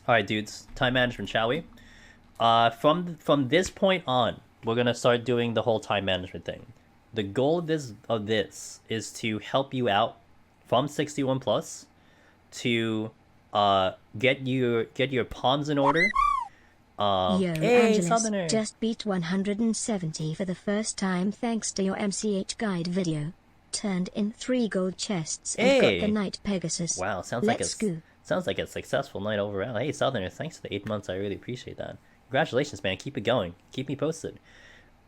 Alright, dudes. Time management, shall we? From this point on, we're gonna start doing the whole time management thing. The goal of this is to help you out from 61 plus to get your pawns in order. Yo, Hey, Angelus, Southerner! just beat 170 for the first time thanks to your MCH guide video. Turned in 3 gold chests and got the Hey! Knight Pegasus. Wow, Let's go. sounds like a successful night overall. Hey, Southerner, thanks for the 8 months. I really appreciate that. Congratulations, man. Keep it going. Keep me posted.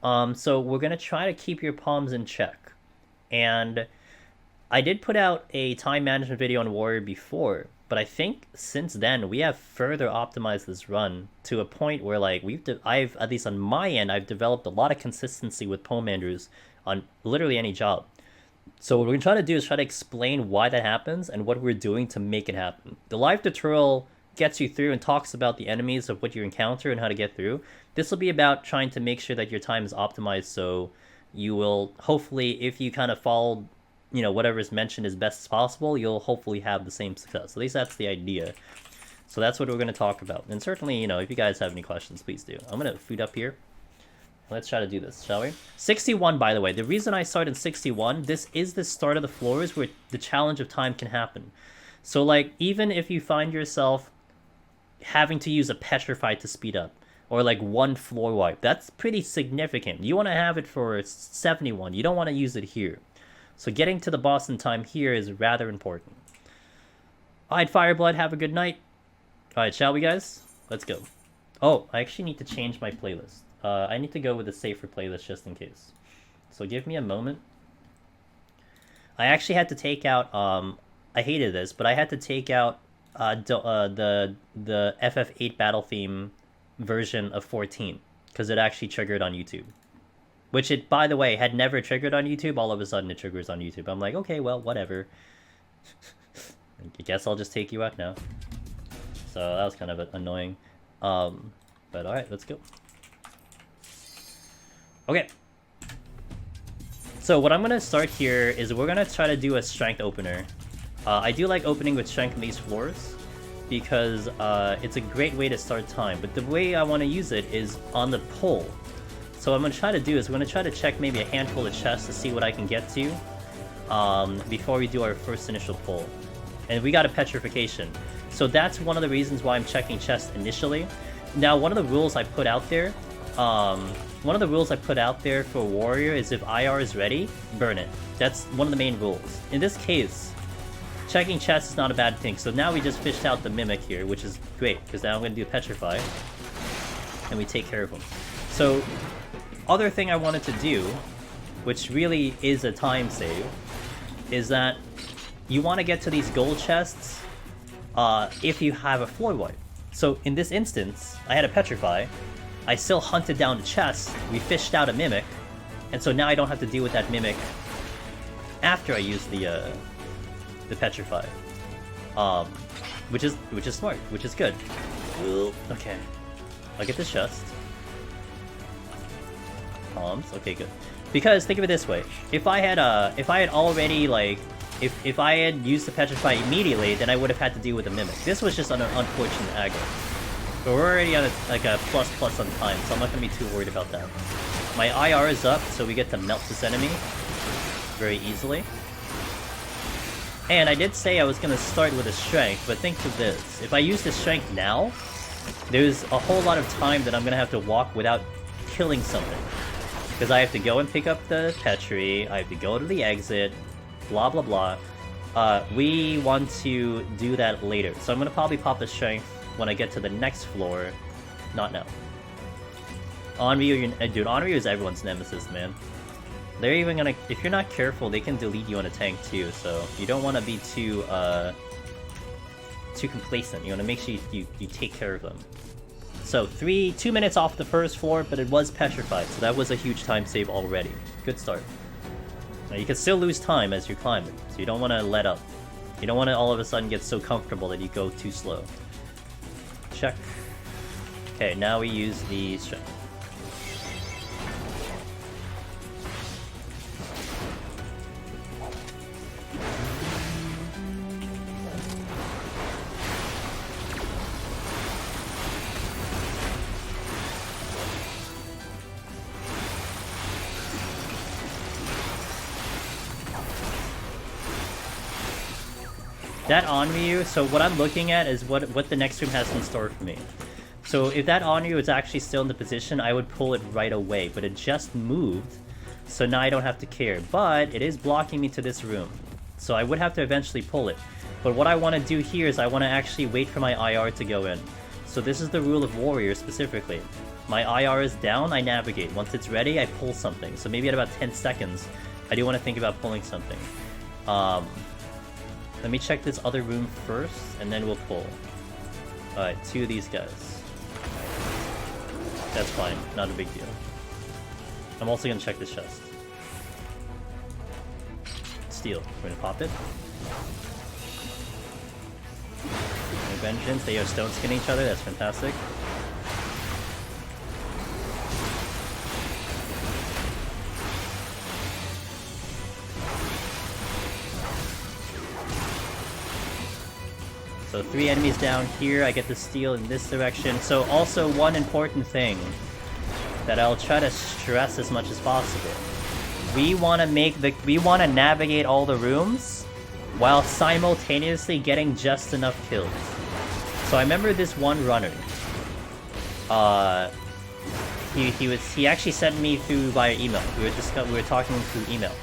So we're gonna try to keep your palms in check, and I did put out a time management video on Warrior before, but I think since then we have further optimized this run to a point where like I've at least on my end I've developed a lot of consistency with pomanders on literally any job. So what we're gonna try to do is try to explain why that happens and what we're doing to make it happen. The live tutorial gets you through and talks about the enemies of what you encounter and how to get through. This will be about trying to make sure that your time is optimized, so you will hopefully, if you kind of follow, whatever is mentioned as best as possible, you'll hopefully have the same success. At least that's the idea. So that's what we're going to talk about. And certainly, if you guys have any questions, please do. I'm going to food up here. Let's try to do this, shall we? 61, by the way. The reason I start in 61, this is the start of the floors where the challenge of time can happen. So, like, even if you find yourself having to use a petrify to speed up, or like one floor wipe, that's pretty significant. You want to have it for 71. You don't want to use it here. So getting to the boss in time here is rather important. Alright, Fireblood, have a good night. Alright, shall we, guys? Let's go. Oh, I actually need to change my playlist. I need to go with a safer playlist just in case. So give me a moment. I actually had to take out, I hated this, but I had to take out the FF8 battle theme version of 14 because it actually triggered on YouTube, which it, by the way, had never triggered on YouTube. All of a sudden it triggers on YouTube. I'm like, okay, well, whatever. I guess I'll just take you out now. So that was kind of annoying. But alright, let's go. Okay. So what I'm gonna start here is we're gonna try to do a strength opener. I do like opening with strength in these floors because it's a great way to start time, but the way I want to use it is on the pull. So what I'm going to try to do is we're going to try to check maybe a handful of chests to see what I can get to before we do our first initial pull. And we got a petrification. So that's one of the reasons why I'm checking chests initially. Now, one of the rules I put out there for Warrior is if IR is ready, burn it. That's one of the main rules. In this case, checking chests is not a bad thing. So now we just fished out the Mimic here, which is great, because now I'm going to do Petrify, and we take care of him. So, other thing I wanted to do, which really is a time save, is that you want to get to these gold chests if you have a floor wipe. So in this instance, I had a Petrify, I still hunted down the chest, we fished out a Mimic, and so now I don't have to deal with that Mimic after I use the Petrify, which is smart, which is good. Okay, I'll get this chest. Palms, okay, good. Because think of it this way: if I had already like, if I had used the Petrify immediately, then I would have had to deal with the Mimic. This was just an unfortunate aggro, but we're already on a plus on time, so I'm not gonna be too worried about that. My IR is up, so we get to melt this enemy very easily. And I did say I was going to start with a strength, but think of this. If I use the strength now, there's a whole lot of time that I'm going to have to walk without killing something. Because I have to go and pick up the Petri, I have to go to the exit, blah blah blah. We want to do that later. So I'm going to probably pop the strength when I get to the next floor, not now. Onryu, dude, Onryu is everyone's nemesis, man. They're even gonna, if you're not careful, they can delete you on a tank too, so you don't want to be too complacent. You want to make sure you take care of them. So 2 minutes off the first floor, but it was petrified, so that was a huge time save already. Good start. Now you can still lose time as you're climbing, so you don't want to let up. You don't want to all of a sudden get so comfortable that you go too slow. Check. Okay, now we use the strength. that Onryu, so what I'm looking at is what the next room has in store for me. So if that Onryu is actually still in the position, I would pull it right away, but it just moved, so now I don't have to care. But it is blocking me to this room, so I would have to eventually pull it. But what I want to do here is I want to actually wait for my IR to go in. So this is the rule of Warrior specifically. My IR is down, I navigate. Once it's ready, I pull something. So maybe at about 10 seconds, I do want to think about pulling something. Let me check this other room first, and then we'll pull. Alright, 2 of these guys. That's fine, not a big deal. I'm also gonna check this chest. Steel, we're gonna pop it. No vengeance, they are stone skinning each other, that's fantastic. So 3 enemies down here, I get the steel in this direction. So also one important thing that I'll try to stress as much as possible. We want to navigate all the rooms while simultaneously getting just enough kills. So I remember this one runner. He actually sent me through via email. We were talking through email.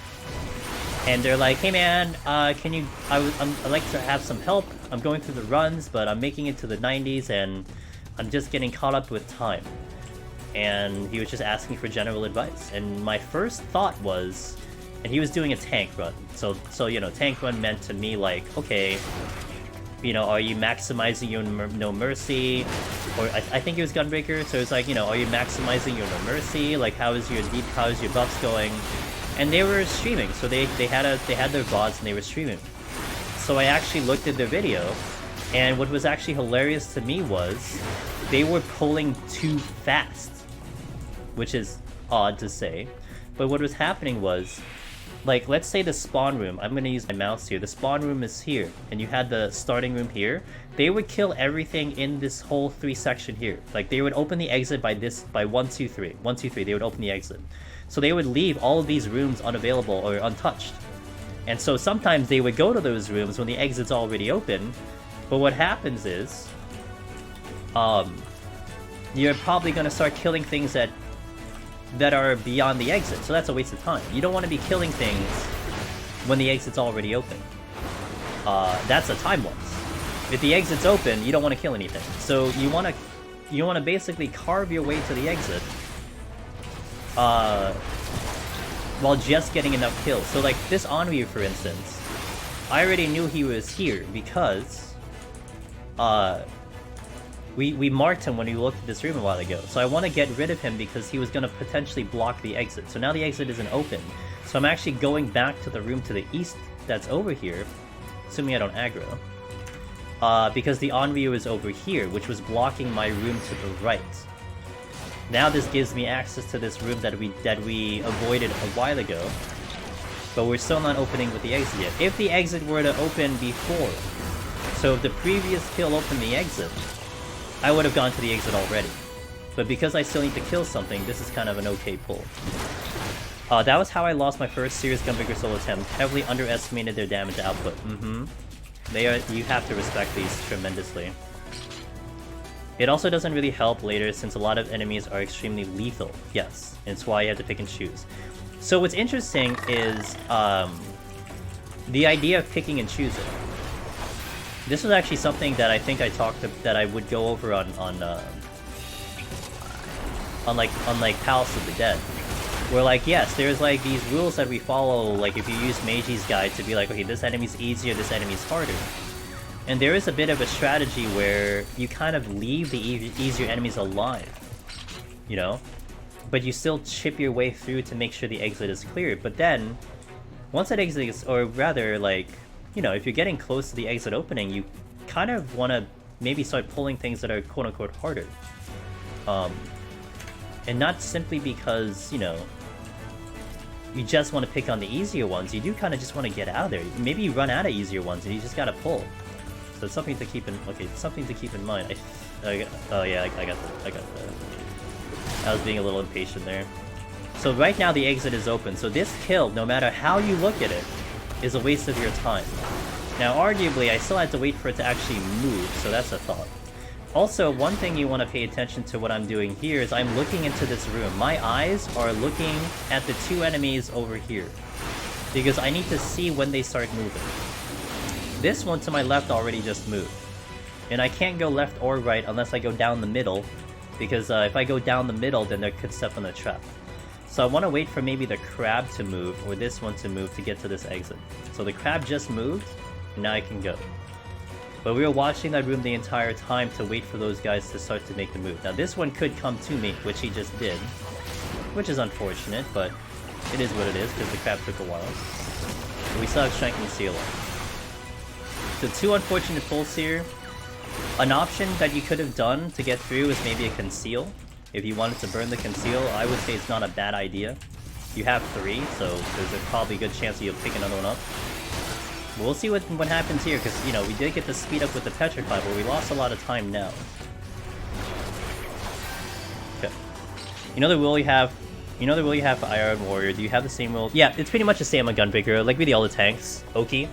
And they're like, hey man, can you, I'd like to have some help. I'm going through the runs, but I'm making it to the 90s and I'm just getting caught up with time. And he was just asking for general advice. And my first thought was, and he was doing a tank run. So you know, tank run meant to me like, okay, you know, are you maximizing your No Mercy? Or I think it was Gunbreaker, so it's like, you know, are you maximizing your No Mercy? Like, how is your buffs going? And they were streaming, so they had their VODs and they were streaming. So I actually looked at their video, and what was actually hilarious to me was they were pulling too fast, which is odd to say. But what was happening was, like, let's say the spawn room, I'm gonna use my mouse here, the spawn room is here, and you had the starting room here. They would kill everything in this whole 3 section here. Like, they would open the exit by 1, 2, 3. 1, 2, 3, they would open the exit. So they would leave all of these rooms unavailable or untouched. And so sometimes they would go to those rooms when the exit's already open, but what happens is, you're probably gonna start killing things that are beyond the exit, so that's a waste of time. You don't want to be killing things when the exit's already open. That's a time loss. If the exit's open, you don't want to kill anything. So you want to basically carve your way to the exit, while just getting enough kills. So like this Onryu, for instance, I already knew he was here because we marked him when we looked at this room a while ago. So I want to get rid of him because he was going to potentially block the exit. So now the exit isn't open. So I'm actually going back to the room to the east that's over here, assuming I don't aggro, because the Onryu is over here, which was blocking my room to the right. Now this gives me access to this room that we avoided a while ago, but we're still not opening with the exit yet. If the exit were to open before, so if the previous kill opened the exit, I would have gone to the exit already. But because I still need to kill something, this is kind of an okay pull. That was how I lost my first serious Gunbreaker solo attempt. Heavily underestimated their damage output. You have to respect these tremendously. It also doesn't really help later since a lot of enemies are extremely lethal. Yes, it's why you have to pick and choose. So what's interesting is the idea of picking and choosing. This was actually something that I think that I would go over on Palace of the Dead. Where like, yes, there's like these rules that we follow, like if you use Meiji's guide to be like, okay, this enemy's easier, this enemy's harder. And there is a bit of a strategy where you kind of leave the easier enemies alive, you know? But you still chip your way through to make sure the exit is cleared. But then, once that exit is, or rather like, you know, if you're getting close to the exit opening, you kind of want to maybe start pulling things that are quote-unquote harder. And not simply because, you know, you just want to pick on the easier ones, you do kind of just want to get out of there. Maybe you run out of easier ones and you just gotta pull. So it's something to keep in, something to keep in mind. Oh yeah, I got that. I was being a little impatient there. So right now the exit is open, so this kill, no matter how you look at it, is a waste of your time. Now, arguably, I still had to wait for it to actually move, so that's a thought. Also, one thing you want to pay attention to what I'm doing here is I'm looking into this room. My eyes are looking at the two enemies over here, because I need to see when they start moving. This one to my left already just moved, and I can't go left or right unless I go down the middle, because if I go down the middle, then they could step on a trap. So I want to wait for maybe the crab to move, or this one to move to get to this exit. So the crab just moved, and now I can go. But we were watching that room the entire time to wait for those guys to start to make the move. Now this one could come to me, which he just did, which is unfortunate, but it is what it is, because the crab took a while. But we still have Strength and Seal. So two unfortunate pulls here. An option that you could have done to get through is maybe a Conceal. If you wanted to burn the Conceal, I would say it's not a bad idea. You have 3, so there's probably a good chance you'll pick another one up. We'll see what happens here, because, you know, we did get to speed up with the Petrify, but we lost a lot of time now. Okay. You know the rule you have for Iron Warrior, do you have the same rule? Yeah, it's pretty much the same on Gunbreaker, like with the all the tanks. Oki.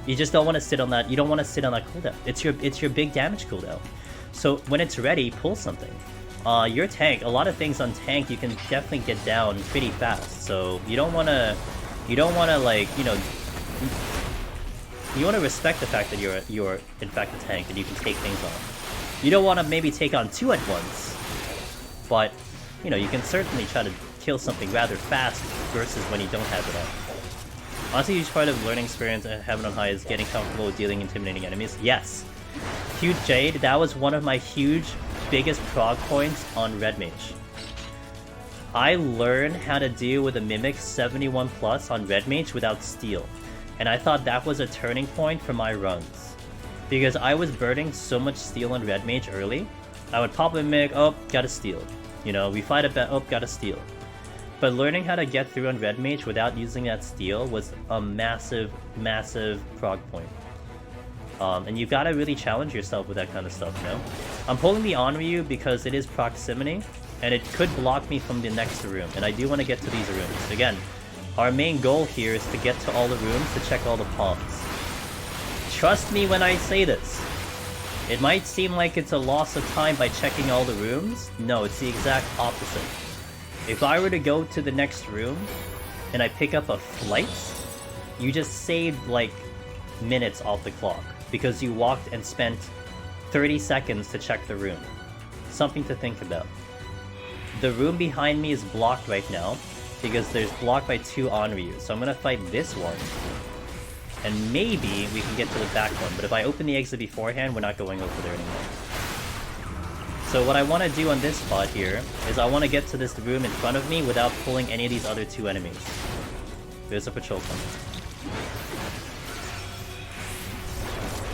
You just don't want to sit on that, you don't want to sit on that cooldown. It's your big damage cooldown. So when it's ready, pull something. Your tank, a lot of things on tank you can definitely get down pretty fast, so you don't wanna like, you know, you want to respect the fact that you're in fact a tank and you can take things on. You don't want to maybe take on 2 at once, but you know, you can certainly try to kill something rather fast versus when you don't have it on. Honestly, a huge part of learning experience at Heaven on High is getting comfortable with dealing intimidating enemies. Yes, huge Jade, that was one of my biggest prog points on Red Mage. I learned how to deal with a Mimic 71 plus on Red Mage without Steel. And I thought that was a turning point for my runs. Because I was burning so much Steel on Red Mage early. I would pop a Mimic, oh, gotta Steel. You know, we fight a bet, oh, gotta Steel. But learning how to get through on Red Mage without using that Steel was a massive, massive prog point. And you've gotta really challenge yourself with that kind of stuff, you know? I'm pulling the Onryu because it is proximity, and it could block me from the next room, and I do want to get to these rooms. Again, our main goal here is to get to all the rooms to check all the palms. Trust me when I say this. It might seem like it's a loss of time by checking all the rooms. No, it's the exact opposite. If I were to go to the next room and I pick up a flight, you just saved like minutes off the clock because you walked and spent 30 seconds to check the room. Something to think about. The room behind me is blocked right now because there's blocked by 2 Onryu, so I'm gonna fight this one. And maybe we can get to the back one, but if I open the exit beforehand, we're not going over there anymore. So what I want to do on this spot here is I want to get to this room in front of me without pulling any of these other 2 enemies. There's a patrol coming.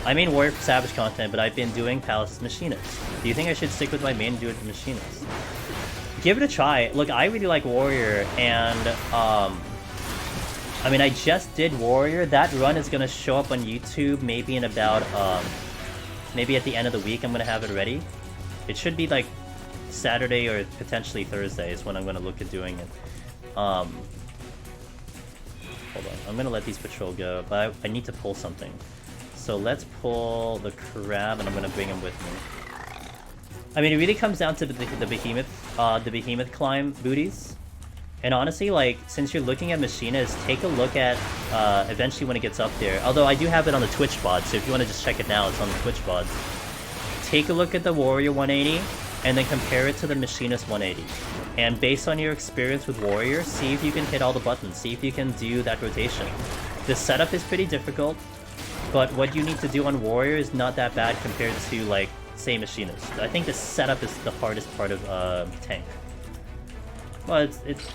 I mean Warrior for Savage content, but I've been doing Palace's Machinists. Do you think I should stick with my main and do it Machinists? Give it a try. Look, I really like Warrior, and I mean, I just did Warrior. That run is gonna show up on YouTube maybe in about maybe at the end of the week. I'm gonna have it ready. It should be like Saturday or potentially Thursday is when I'm gonna look at doing it. Hold on, I'm gonna let these patrol go, but I need to pull something. So let's pull the crab, and I'm gonna bring him with me. I mean, it really comes down to the behemoth climb booties. And honestly, like, since you're looking at Machina's, take a look at eventually when it gets up there. Although I do have it on the Twitch VOD, so if you want to just check it now, it's on the Twitch VOD. Take a look at the Warrior 180, and then compare it to the Machinist 180. And based on your experience with Warrior, see if you can hit all the buttons, see if you can do that rotation. The setup is pretty difficult, but what you need to do on Warrior is not that bad compared to, like, say, Machinist. I think the setup is the hardest part of tank. Well,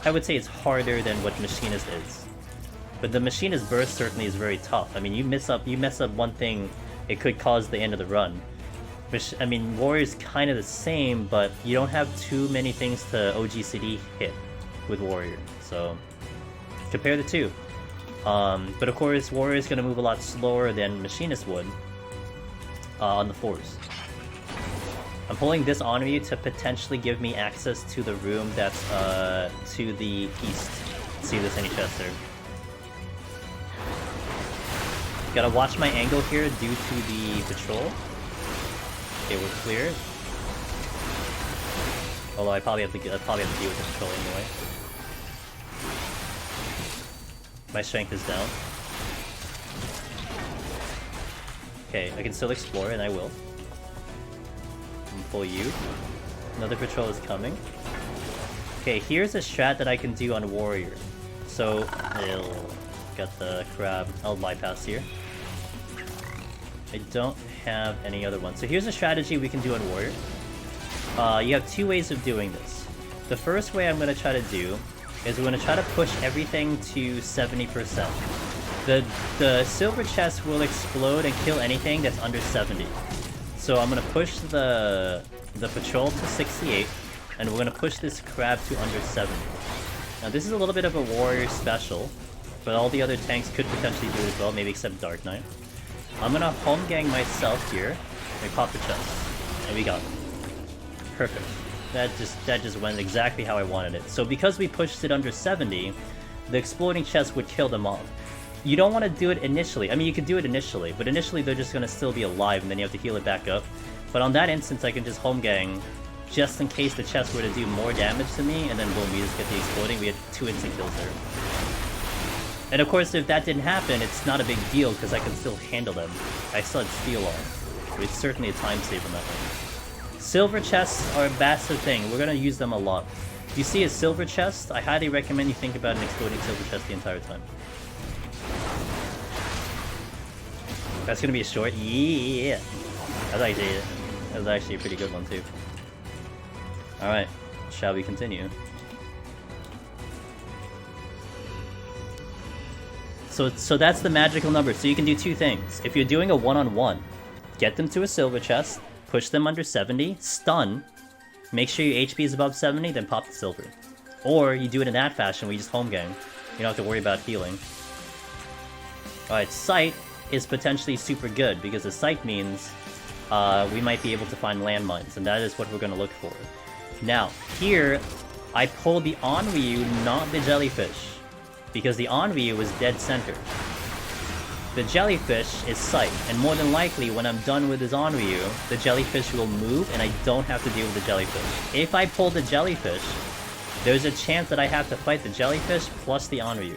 I would say it's harder than what Machinist is. But the Machinist burst certainly is very tough. I mean, you mess up one thing, it could cause the end of the run. I mean, Warrior's kind of the same, but you don't have too many things to OGCD hit with Warrior. So, compare the two. But of course, Warrior is going to move a lot slower than Machinist would on the floors. I'm pulling this on you to potentially give me access to the room that's to the east. Let's see if there's any chests there. Gotta watch my angle here due to the patrol. Okay, we're clear. Although I probably have to deal with the patrol anyway. My strength is down. Okay, I can still explore, and I will. I'm full U. Another patrol is coming. Okay, here's a strat that I can do on Warrior. So, got the crab. I'll bypass here. I don't have any other ones. So here's a strategy we can do on Warrior. You have two ways of doing this. The first way I'm going to try to do is we're going to try to push everything to 70%. The silver chest will explode and kill anything that's under 70. So I'm going to push the patrol to 68, and we're going to push this crab to under 70. Now this is a little bit of a warrior special, but all the other tanks could potentially do it as well, maybe except Dark Knight. I'm going to home gang myself here, and pop the chest. And we got it. Perfect. That just went exactly how I wanted it. So because we pushed it under 70, the exploding chest would kill them off. You don't want to do it initially. I mean, you could do it initially, but initially they're just going to still be alive, and then you have to heal it back up. But on that instance, I can just home gang, just in case the chest were to do more damage to me, and then boom, we just get the exploding. We had 2 instant kills there. And of course, if that didn't happen, it's not a big deal, because I can still handle them. I still had steal on. So it's certainly a time save on that one. Silver chests are a massive thing. We're going to use them a lot. If you see a silver chest, I highly recommend you think about an exploding silver chest the entire time. That's gonna be a short. Yeah, that was actually a pretty good one too. All right, shall we continue? So that's the magical number. So you can do two things. If you're doing a one-on-one, get them to a silver chest, push them under 70, stun, make sure your HP is above 70, then pop the silver. Or you do it in that fashion where you just home gang. You don't have to worry about healing. Alright, sight is potentially super good, because the sight means we might be able to find landmines, and that is what we're going to look for. Now, here, I pulled the Onryu, not the jellyfish, because the Onryu was dead center. The jellyfish is sight, and more than likely, when I'm done with his Onryu, the jellyfish will move, and I don't have to deal with the jellyfish. If I pull the jellyfish, there's a chance that I have to fight the jellyfish plus the Onryu.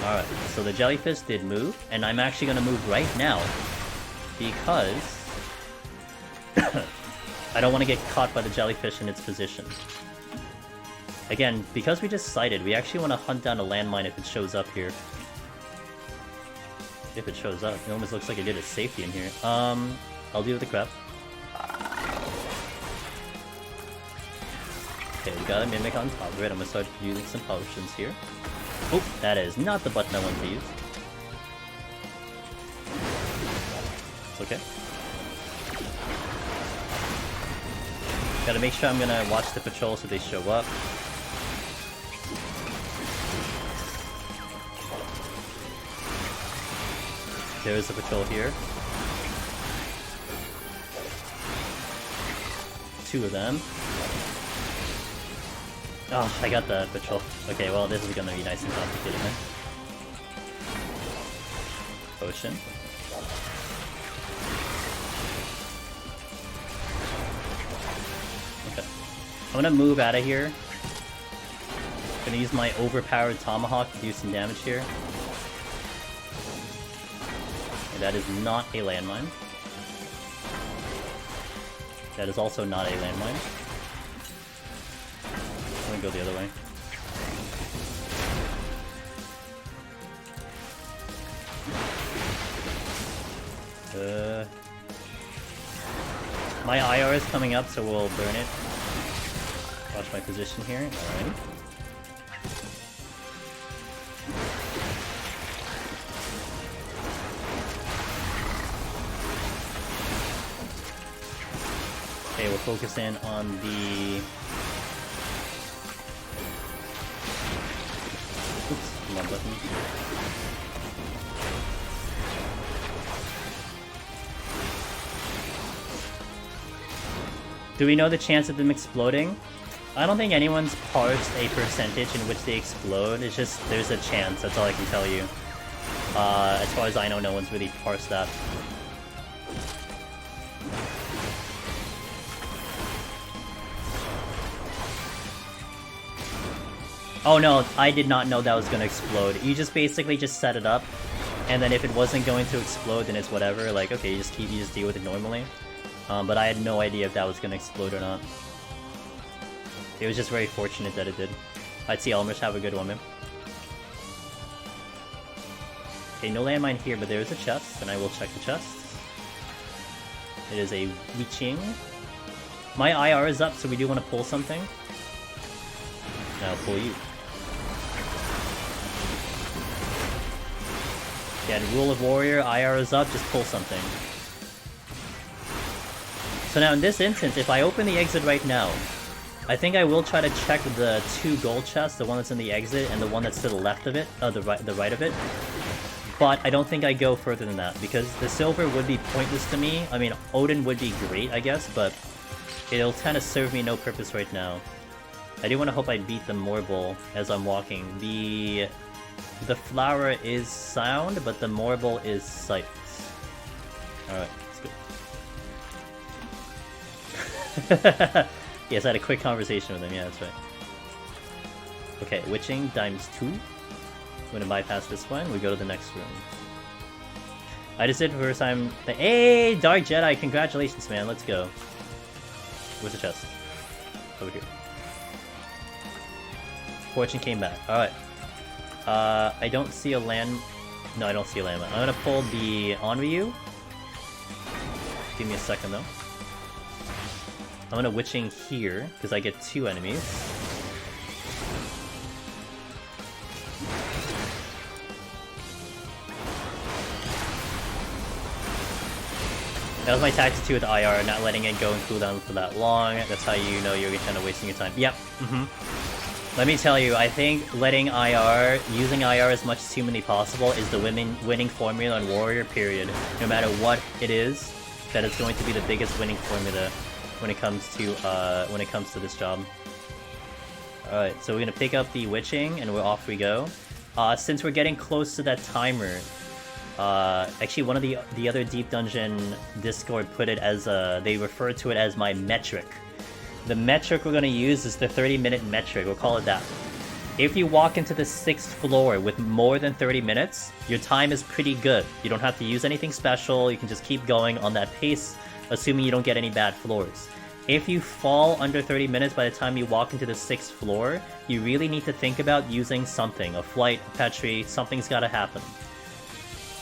Alright, so the jellyfish did move, and I'm actually going to move right now, because I don't want to get caught by the jellyfish in its position. Again, because we just sighted, we actually want to hunt down a landmine if it shows up here. If it shows up. It almost looks like it did a safety in here. I'll deal with the crap. Okay, we got a mimic on top of it. I'm gonna start using some potions here. Oh, that is not the button I want to use. It's okay. Gotta make sure I'm gonna watch the patrol so they show up. There is a patrol here. 2 of them. Oh, I got the patrol. Okay, well, this is gonna be nice and complicated, man. Potion. Okay. I'm gonna move out of here. Gonna use my overpowered tomahawk to do some damage here. Okay, that is not a landmine. That is also not a landmine. I'm gonna go the other way. My IR is coming up, so we'll burn it. Watch my position here. Alright. Okay, we'll focus in on the... Oops, come on, button. Do we know the chance of them exploding? I don't think anyone's parsed a percentage in which they explode. It's just, there's a chance, that's all I can tell you. As far as I know, no one's really parsed that. Oh no, I did not know that was gonna explode. You just basically just set it up, and then if it wasn't going to explode, then it's whatever. Like, okay, you just deal with it normally. But I had no idea if that was gonna explode or not. It was just very fortunate that it did. I'd see Elmers, have a good one, man. Okay, no landmine here, but there is a chest, and I will check the chest. It is a Wiching. My IR is up, so we do want to pull something. And I'll pull you. Yeah, and Rule of Warrior, IR is up, just pull something. So now in this instance, if I open the exit right now, I think I will try to check the 2 gold chests, the one that's in the exit and the one that's to the left of it, the right of it. But I don't think I go further than that, because the silver would be pointless to me. I mean, Odin would be great, I guess, but it'll kind of serve me no purpose right now. I do want to hope I beat the Morble as I'm walking. The flower is sound, but the Morble is sight. Alright, let's go. Yes, I had a quick conversation with him, yeah, that's right. Okay, Witching, times 2. I'm gonna bypass this one, we go to the next room. I just did it for the first time. Hey, Dark Jedi, congratulations, man, let's go. Where's the chest? Over here. Fortune came back, alright. I don't see a land... No, I don't see a landmine. I'm gonna pull the Onryu. Give me a second, though. I'm gonna Witching here, because I get 2 enemies. That was my tactic too with the IR, not letting it go and cool down for that long. That's how you know you're kind of wasting your time. Yep, Let me tell you, I think letting IR, using IR as much as humanly possible is the winning formula on Warrior, period. No matter what it is, that is going to be the biggest winning formula when it comes to this job. Alright, so we're gonna pick up the Witching, and we're off we go. Since we're getting close to that timer, actually one of the other Deep Dungeon Discord put it as, they refer to it as my metric. The metric we're gonna use is the 30-minute metric, we'll call it that. If you walk into the 6th floor with more than 30 minutes, your time is pretty good. You don't have to use anything special, you can just keep going on that pace, assuming you don't get any bad floors. If you fall under 30 minutes by the time you walk into the 6th floor, you really need to think about using something. A flight, a Petri, something's gotta happen.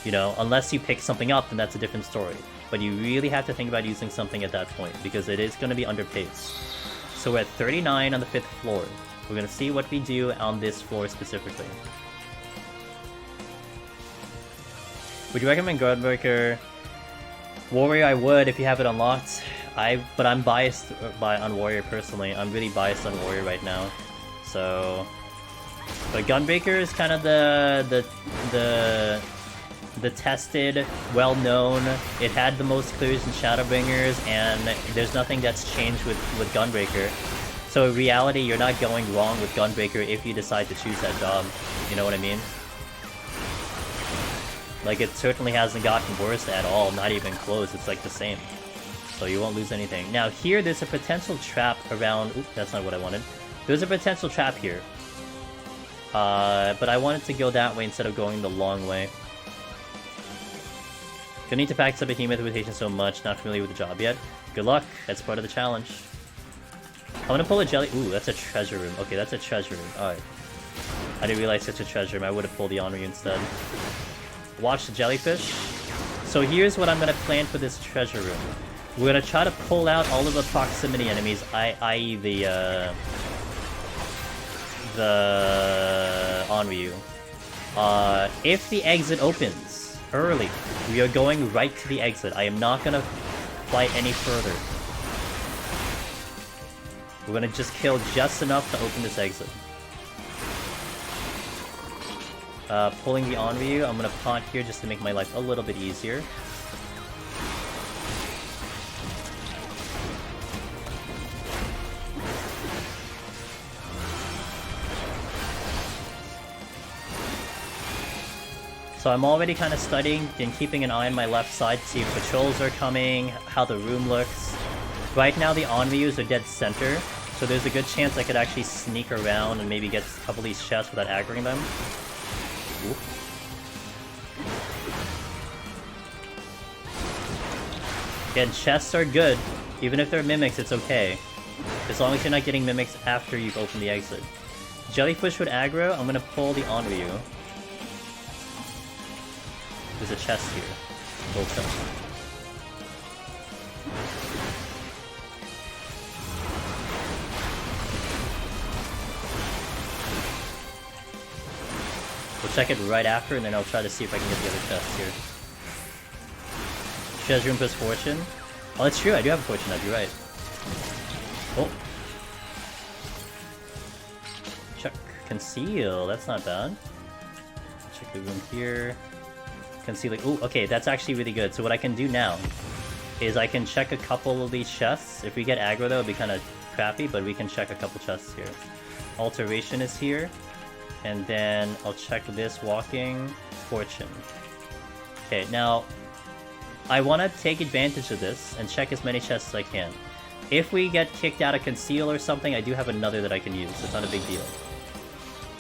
You know, unless you pick something up, then that's a different story. But you really have to think about using something at that point, because it is gonna be underpaced. So we're at 39 on the 5th floor. We're gonna see what we do on this floor specifically. Would you recommend Guardbreaker? Warrior, I would if you have it unlocked. But I'm biased on Warrior personally. I'm really biased on Warrior right now. So, but Gunbreaker is kind of the tested, well-known. It had the most clears and Shadowbringers, and there's nothing that's changed with Gunbreaker. So in reality, you're not going wrong with Gunbreaker if you decide to choose that job. You know what I mean? Like, it certainly hasn't gotten worse at all, not even close, it's like the same. So you won't lose anything. Now here, there's a potential trap around... Oop, that's not what I wanted. There's a potential trap here. But I wanted to go that way instead of going the long way. Gonna need to practice a Behemoth rotation so much, not familiar with the job yet. Good luck, that's part of the challenge. I'm gonna pull a jelly... Ooh, that's a treasure room. Okay, that's a treasure room. Alright. I didn't realize such a treasure room. I would have pulled the Onryu instead. Watch the jellyfish. So here's what I'm gonna plan for this treasure room. We're gonna try to pull out all of the proximity enemies, i.e. the Onryu. If the exit opens early, we are going right to the exit. I am not gonna fight any further. We're gonna just kill just enough to open this exit. Pulling the Onryu, I'm gonna taunt here just to make my life a little bit easier. So I'm already kind of studying and keeping an eye on my left side to see if patrols are coming, how the room looks. Right now the Onryus are dead center, so there's a good chance I could actually sneak around and maybe get a couple of these chests without aggroing them. Ooh. Again, chests are good. Even if they're mimics, it's okay. As long as you're not getting mimics after you've opened the exit. Jellyfish would aggro, I'm gonna pull the Onryu. There's a chest here. Gold chest. We'll check it right after, and then I'll try to see if I can get the other chests here. Treasure room plus fortune. Oh, that's true, I do have a fortune, I'd be right. Oh. Check. Conceal, that's not bad. Check the room here. Concealing. Ooh, okay, that's actually really good. So what I can do now is I can check a couple of these chests. If we get aggro though, it'll be kind of crappy, but we can check a couple chests here. Alteration is here. And then I'll check this walking fortune. Okay, now I want to take advantage of this and check as many chests as I can. If we get kicked out of conceal or something, I do have another that I can use. It's not a big deal.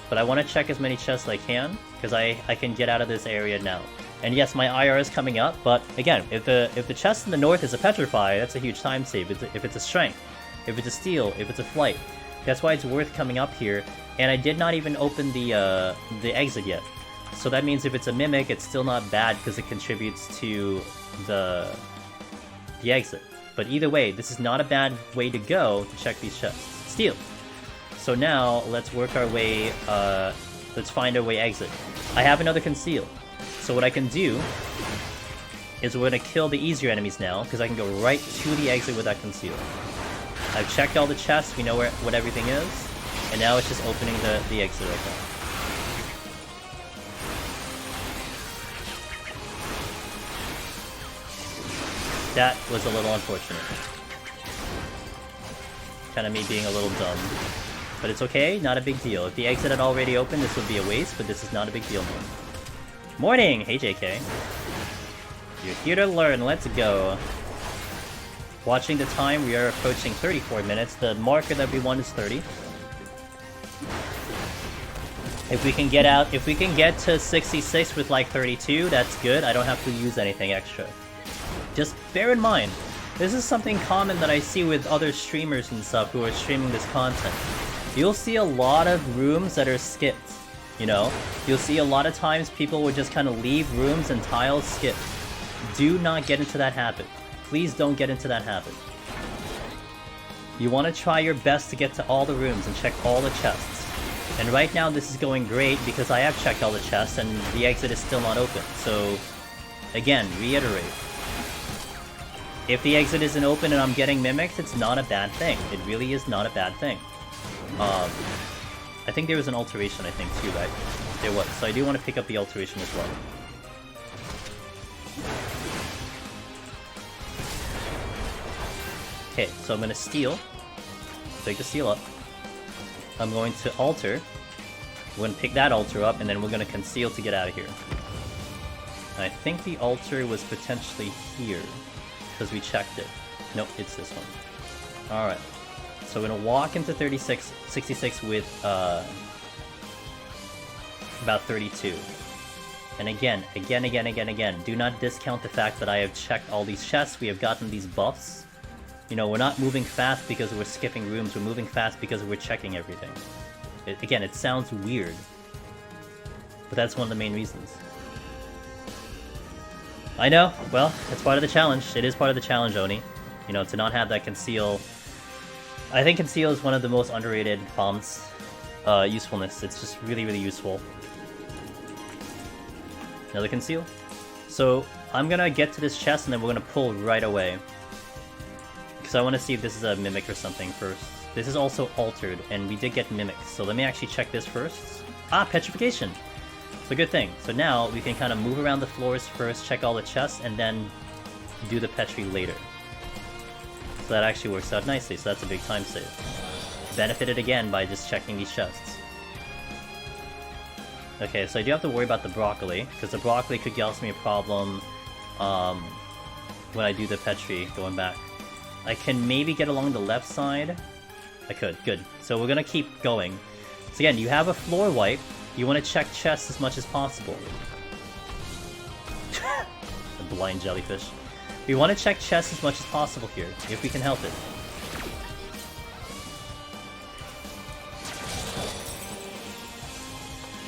But I want to check as many chests as I can, because I can get out of this area now. And yes, my IR is coming up, but again, if the chest in the north is a petrify, that's a huge time save. If it's a strength, if it's a steal, if it's a flight, that's why it's worth coming up here. And I did not even open the exit yet. So that means if it's a mimic, it's still not bad because it contributes to the exit. But either way, this is not a bad way to go to check these chests. Steal! So now, let's work our way, let's find our way exit. I have another conceal. So what I can do is we're gonna kill the easier enemies now, because I can go right to the exit with that conceal. I've checked all the chests, we know what everything is, and now it's just opening the exit right now. That was a little unfortunate. Kind of me being a little dumb. But it's okay, not a big deal. If the exit had already opened, this would be a waste, but this is not a big deal more. Morning! Hey JK. You're here to learn, let's go. Watching the time, we are approaching 34 minutes. The marker that we want is 30. If we can get to 66 with like 32, that's good. I don't have to use anything extra. Just bear in mind, this is something common that I see with other streamers and stuff who are streaming this content. You'll see a lot of rooms that are skipped, you know? You'll see a lot of times people will just kind of leave rooms and tiles skipped. Do not get into that habit. Please don't get into that habit. You want to try your best to get to all the rooms and check all the chests. And right now this is going great because I have checked all the chests and the exit is still not open. So, again, reiterate. If the exit isn't open and I'm getting mimics, it's not a bad thing. It really is not a bad thing. I think there was an alteration, I think, too, right? There was. So I do want to pick up the alteration as well. Okay, so I'm going to steal. Pick the steal up. I'm going to alter. We're going to pick that altar up, and then we're going to conceal to get out of here. And I think the altar was potentially here, because we checked it. Nope, it's this one. Alright. So we're gonna walk into 66 with about 32. And again, do not discount the fact that I have checked all these chests, we have gotten these buffs. You know, we're not moving fast because we're skipping rooms, we're moving fast because we're checking everything. Again, it sounds weird, but that's one of the main reasons. I know, well, it's part of the challenge. It is part of the challenge, Oni. You know, to not have that conceal. I think conceal is one of the most underrated bombs' usefulness. It's just really, really useful. Another conceal. So, I'm gonna get to this chest and then we're gonna pull right away. Because I want to see if this is a mimic or something first. This is also altered, and we did get mimics. So let me actually check this first. Ah, petrification! So good thing. So now we can kind of move around the floors first, check all the chests, and then do the petri later. So that actually works out nicely, so that's a big time save. Benefited again by just checking these chests. Okay, so I do have to worry about the broccoli, because the broccoli could cause me a problem when I do the Petri going back. I can maybe get along the left side. I could, good. So we're gonna keep going. So again, you have a floor wipe. You want to check chests as much as possible. The blind jellyfish. We want to check chests as much as possible here, if we can help it.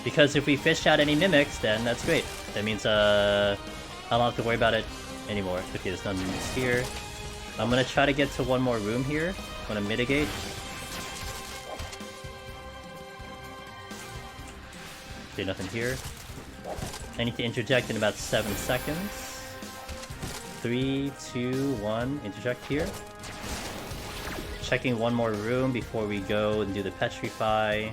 Because if we fish out any mimics, then that's great. That means I don't have to worry about it anymore. Okay, there's no mimics here. I'm gonna try to get to one more room here. I'm gonna mitigate. Okay, nothing here. I need to interject in about 7 seconds. 3, 2, 1, interject here. Checking one more room before we go and do the petrify.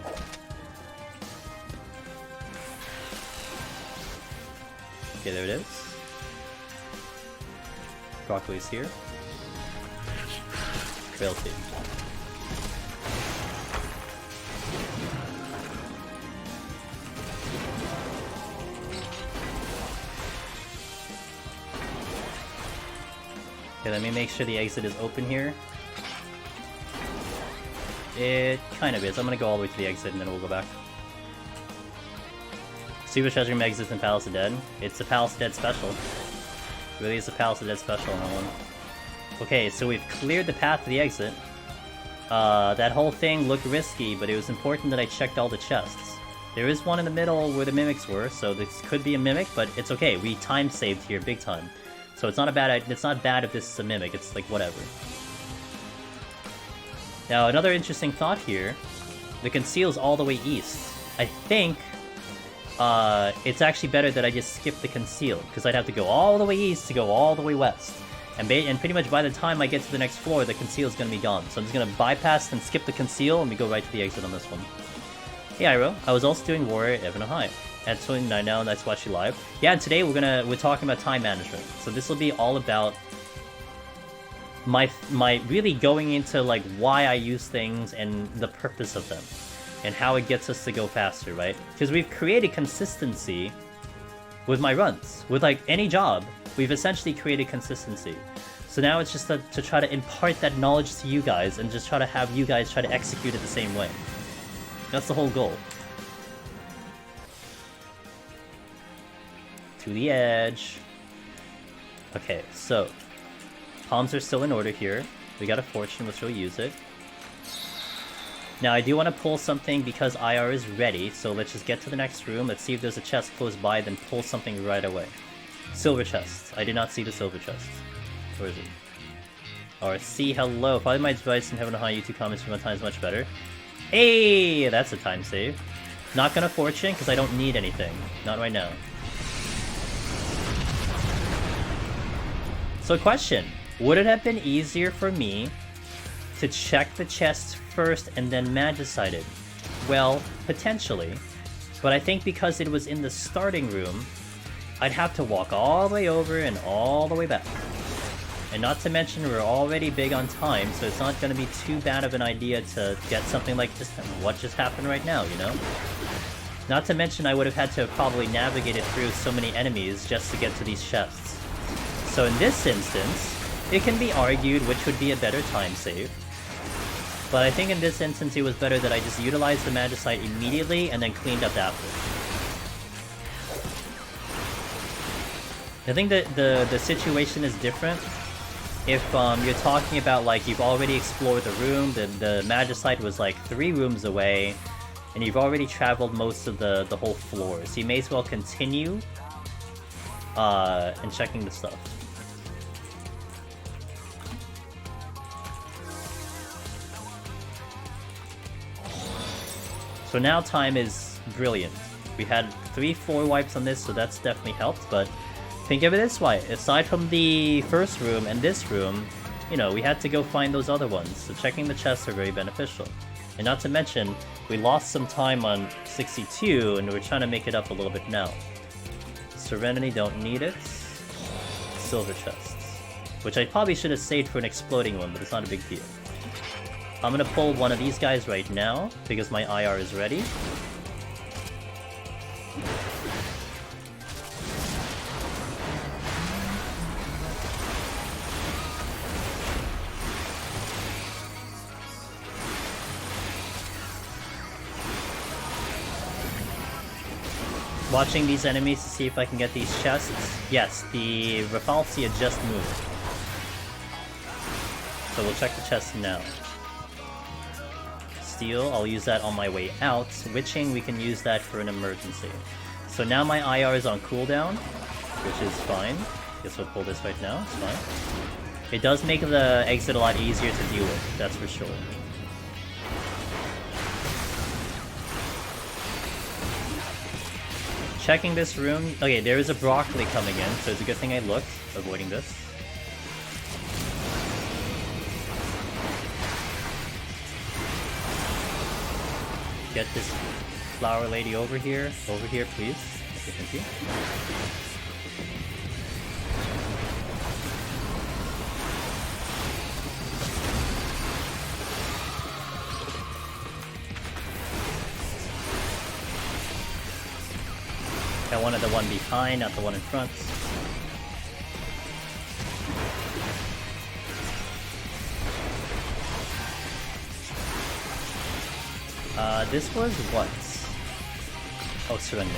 Okay, there it is. Broccoli's here. Frailty. Okay, let me make sure the exit is open here. It kind of is. I'm gonna go all the way to the exit and then we'll go back. Super Treasure Room exits in Palace of Dead. It's a Palace of Dead special. It really is a Palace of Dead special on that one. Okay, so we've cleared the path to the exit. That whole thing looked risky, but it was important that I checked all the chests. There is one in the middle where the mimics were, so this could be a mimic, but it's okay. We time saved here big time. So it's not a bad. It's not bad if this is a mimic. It's like whatever. Now another interesting thought here: the conceal's all the way east. I think it's actually better that I just skip the conceal because I'd have to go all the way east to go all the way west, and pretty much by the time I get to the next floor, the conceal's gonna be gone. So I'm just gonna bypass and skip the conceal, and we go right to the exit on this one. Hey Iro, I was also doing Warrior Evan High. At 29 now, nice to watch you live. Yeah, and today we're talking about time management. So this will be all about my really going into like why I use things and the purpose of them, and how it gets us to go faster, right? Because we've created consistency with my runs. With like any job, we've essentially created consistency. So now it's just to try to impart that knowledge to you guys and just try to have you guys try to execute it the same way. That's the whole goal. To the edge. Okay, so palms are still in order here. We got a fortune, which we'll use it. Now I do want to pull something because IR is ready, so let's just get to the next room. Let's see if there's a chest close by, then pull something right away. Silver chest. I did not see the silver chest. Where is it? RC, hello. Probably my advice and Heaven High YouTube comments from my time is much better. Hey, that's a time save. Not gonna fortune because I don't need anything. Not right now. So question, would it have been easier for me to check the chests first and then magicite it? Well, potentially. But I think because it was in the starting room, I'd have to walk all the way over and all the way back. And not to mention we're already big on time, so it's not going to be too bad of an idea to get something like just what just happened right now, you know? Not to mention I would have had to have probably navigated through so many enemies just to get to these chests. So in this instance, it can be argued which would be a better time save. But I think in this instance it was better that I just utilized the magicite immediately and then cleaned up after. I think that the situation is different if you're talking about like you've already explored the room, the magicite was like 3 rooms away, and you've already traveled most of the whole floor, so you may as well continue and checking the stuff. So now time is brilliant. We had 3-4 wipes on this, so that's definitely helped, but think of it this way, aside from the first room and this room, you know, we had to go find those other ones, so checking the chests are very beneficial. And not to mention, we lost some time on 62, and we're trying to make it up a little bit now. Serenity, don't need it. Silver chests. Which I probably should have saved for an exploding one, but it's not a big deal. I'm gonna pull one of these guys right now, because my IR is ready. Watching these enemies to see if I can get these chests. Yes, the Rafalsia just moved. So we'll check the chest now. Steel, I'll use that on my way out. Witching, we can use that for an emergency. So now my IR is on cooldown, which is fine. Guess we'll pull this right now, it's fine. It does make the exit a lot easier to deal with, that's for sure. Checking this room. Okay, there is a broccoli coming in, so it's a good thing I looked, avoiding this. Get this flower lady over here, please. Okay, thank you. I wanted the one behind, not the one in front. This was what? Oh, surrender.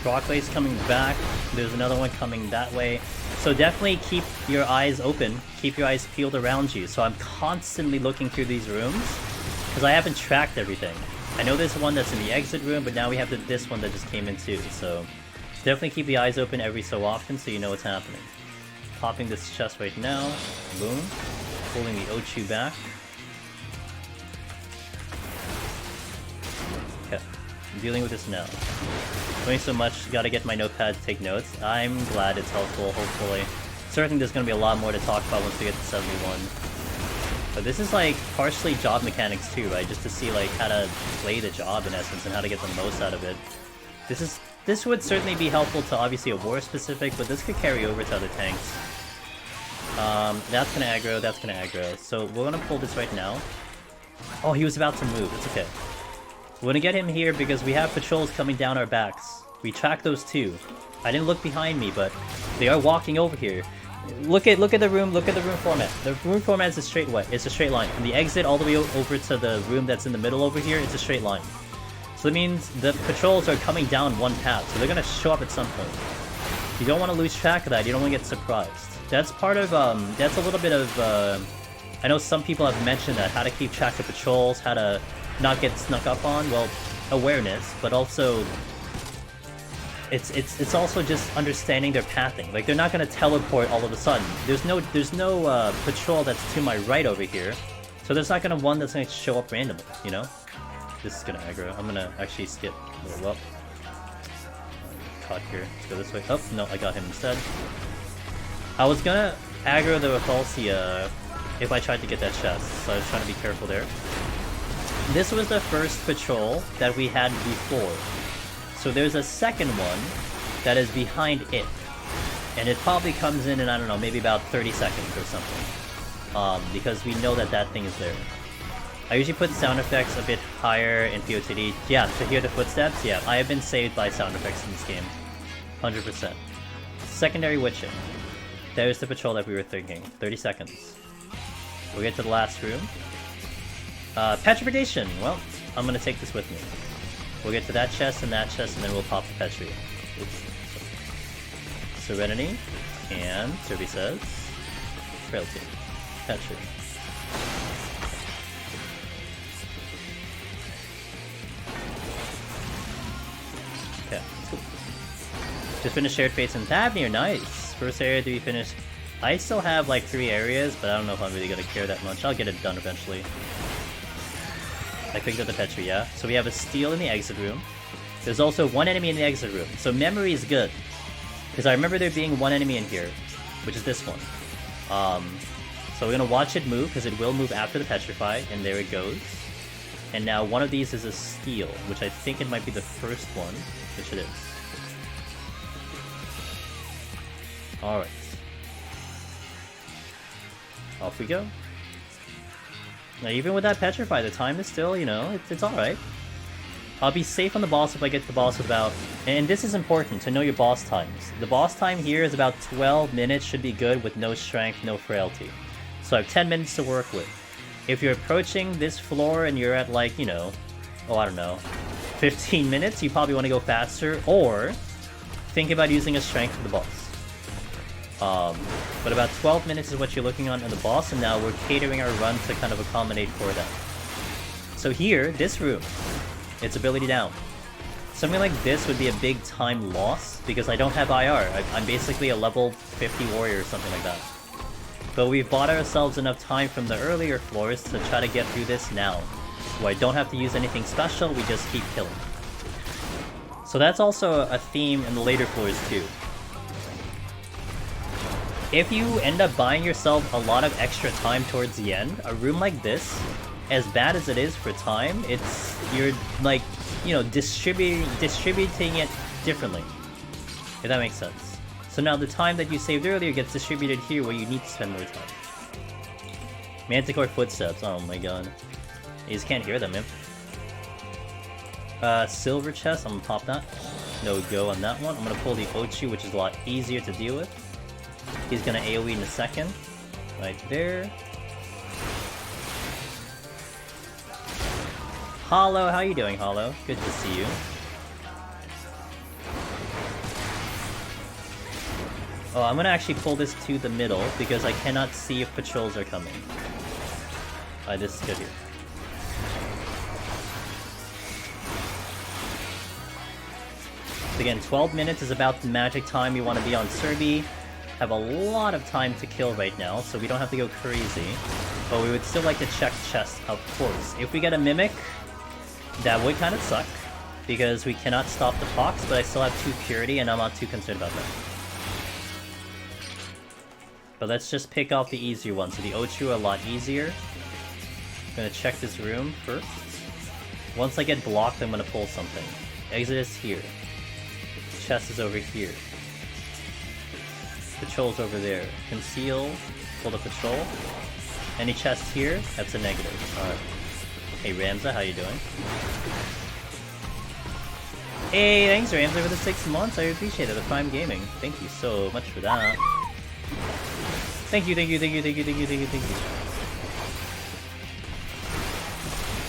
Brockley's coming back. There's another one coming that way. So definitely keep your eyes open. Keep your eyes peeled around you. So I'm constantly looking through these rooms because I haven't tracked everything. I know there's one that's in the exit room, but now we have this one that just came in too. So definitely keep the eyes open every so often so you know what's happening. Popping this chest right now. Boom. Pulling the Ochu back. Okay. I'm dealing with this now. Doing so much, gotta get my notepad to take notes. I'm glad it's helpful, hopefully. Certainly there's gonna be a lot more to talk about once we get to 71. But this is like partially job mechanics too, right? Just to see like how to play the job in essence and how to get the most out of it. This would certainly be helpful to obviously a war specific, but this could carry over to other tanks. That's gonna aggro, that's gonna aggro. So we're gonna pull this right now. Oh, he was about to move, it's okay. We're gonna get him here because we have patrols coming down our backs. We track those too. I didn't look behind me, but they are walking over here. Look at the room format. The room format is a straight way. It's a straight line. From the exit all the way over to the room that's in the middle over here, it's a straight line. So that means the patrols are coming down one path, so they're gonna show up at some point. You don't want to lose track of that, you don't want to get surprised. That's part of, that's a little bit of, I know some people have mentioned that, how to keep track of patrols, how to not get snuck up on. Well, awareness, but also it's also just understanding their pathing. Like, they're not gonna teleport all of a sudden. There's no patrol that's to my right over here, so there's not gonna one that's gonna show up randomly, you know? This is gonna aggro. I'm gonna actually skip a little up. Caught here. Let's go this way. Oh, no, I got him instead. I was gonna aggro the Repulsia if I tried to get that chest, so I was trying to be careful there. This was the first patrol that we had before. So there's a second one that is behind it. And it probably comes in I don't know, maybe about 30 seconds or something. Because we know that that thing is there. I usually put sound effects a bit higher in POTD. Yeah, to hear the footsteps, yeah. I have been saved by sound effects in this game. 100%. Secondary witching. There's the patrol that we were thinking. 30 seconds. We'll get to the last room. Petrification! Well, I'm gonna take this with me. We'll get to that chest, and then we'll pop the Petri. Oops. Serenity. And, Kirby says... Frailty. Petri. Okay, cool. Just finished Shared Fates and Tavnir, nice! First area to be finished. I still have like 3 areas, but I don't know if I'm really gonna care that much. I'll get it done eventually. I picked up the Petri, yeah? So we have a steal in the exit room. There's also one enemy in the exit room, so memory is good. Because I remember there being one enemy in here, which is this one. So we're gonna watch it move, because it will move after the Petrify, and there it goes. And now one of these is a steal, which I think it might be the first one, which it is. Alright. Off we go. Now, even with that Petrify, the time is still, you know, it's alright. I'll be safe on the boss if I get to the boss without... And this is important, to know your boss times. The boss time here is about 12 minutes, should be good, with no strength, no frailty. So I have 10 minutes to work with. if you're approaching this floor and you're at like, you know, oh, I don't know, 15 minutes, you probably want to go faster, or think about using a strength for the boss. But about 12 minutes is what you're looking on in the boss, and now we're catering our run to kind of accommodate for that. So here, this room, its ability down. Something like this would be a big time loss, because I don't have IR. I'm basically a level 50 warrior or something like that. But we've bought ourselves enough time from the earlier floors to try to get through this now. Where I don't have to use anything special, we just keep killing. So that's also a theme in the later floors too. If you end up buying yourself a lot of extra time towards the end, a room like this, as bad as it is for time, you're like, you know, distributing it differently. If that makes sense. So now the time that you saved earlier gets distributed here where you need to spend more time. Manticore footsteps, oh my god. You just can't hear them, man. Silver chest, I'm gonna pop that. No go on that one. I'm gonna pull the HoH, which is a lot easier to deal with. He's gonna AoE in a second. Right there. Hollow, how you doing, Hollow? Good to see you. Oh, I'm gonna actually pull this to the middle because I cannot see if patrols are coming. Alright, this is good here. So again, 12 minutes is about the magic time you want to be on Serbi. Have a lot of time to kill right now, so we don't have to go crazy. But we would still like to check chests, of course. If we get a Mimic, that would kind of suck, because we cannot stop the Pox, but I still have 2 Purity, and I'm not too concerned about that. But let's just pick off the easier ones. So the HoH are a lot easier. I'm gonna check this room first. Once I get blocked, I'm gonna pull something. Exit is here. Chest is over here. Patrol's over there. Conceal. Pull the patrol. Any chest here? That's a negative. Alright. Hey Ramza, how you doing? Hey, thanks Ramza for the 6 months. I appreciate it. The Prime Gaming. Thank you so much for that. Thank you, thank you, thank you, thank you, thank you, thank you, thank you.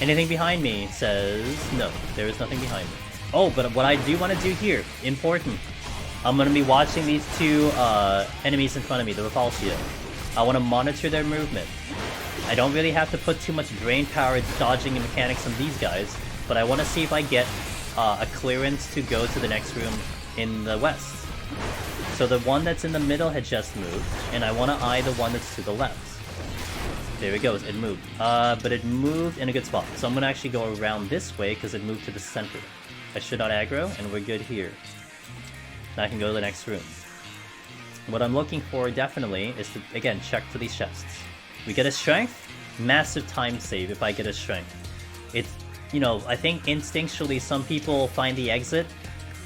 Anything behind me says no, there is nothing behind me. Oh, but what I do want to do here, important. I'm going to be watching these 2 enemies in front of me, the Repulsio. I want to monitor their movement. I don't really have to put too much brain power dodging and mechanics on these guys, but I want to see if I get a clearance to go to the next room in the west. So the one that's in the middle had just moved, and I want to eye the one that's to the left. There it goes, it moved. But it moved in a good spot. So I'm going to actually go around this way because it moved to the center. I should not aggro, and we're good here. Now I can go to the next room. What I'm looking for, definitely, is to, again, check for these chests. We get a strength, massive time save if I get a strength. It's, you know, I think instinctually some people find the exit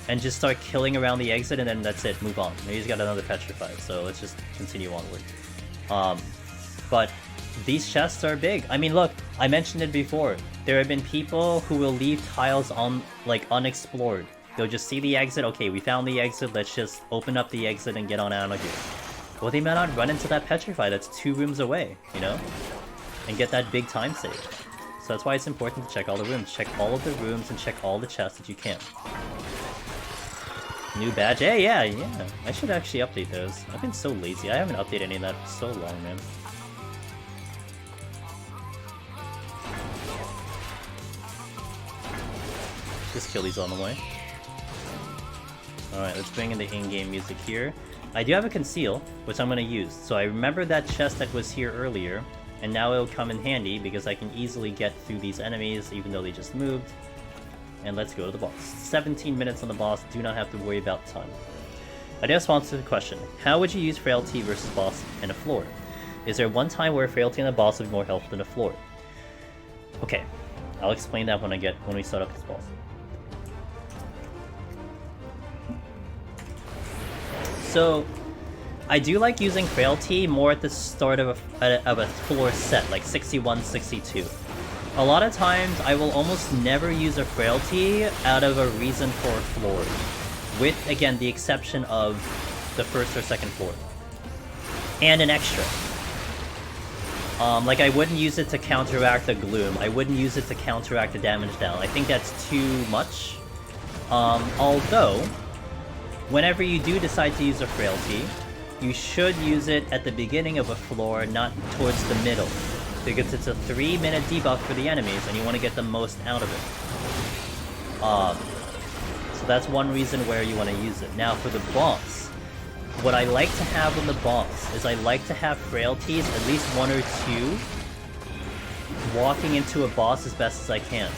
and just start killing around the exit, and then that's it, move on. Maybe he's got another petrified, so let's just continue onward. But these chests are big. I mean, look, I mentioned it before. There have been people who will leave tiles on, like, unexplored. They'll just see the exit, okay, we found the exit, let's just open up the exit and get on out of here. Well, they might not run into that petrify that's 2 rooms away, you know? And get that big time save. So that's why it's important to check all the rooms. Check all of the rooms and check all the chests that you can. New badge? Hey, yeah. I should actually update those. I've been so lazy. I haven't updated any of that for so long, man. Just kill these on the way. Alright, let's bring in the in-game music here. I do have a conceal, which I'm going to use. So I remember that chest that was here earlier, and now it'll come in handy because I can easily get through these enemies even though they just moved. And let's go to the boss. 17 minutes on the boss, do not have to worry about time. I do respond to the question, how would you use frailty versus boss and a floor? Is there one time where frailty and a boss would be more helpful than a floor? Okay, I'll explain that when we start up this boss. So, I do like using frailty more at the start of a floor set, like 61, 62. A lot of times, I will almost never use a frailty out of a reason for a floor, with, again, the exception of the first or second floor. And an extra. Like, I wouldn't use it to counteract the Gloom. I wouldn't use it to counteract the damage down. I think that's too much. Although, whenever you do decide to use a Frailty, you should use it at the beginning of a floor, not towards the middle. Because it's a 3-minute debuff for the enemies, and you want to get the most out of it. So that's one reason where you want to use it. Now, for the boss, what I like to have on the boss is I like to have frailties, at least 1 or 2, walking into a boss as best as I can.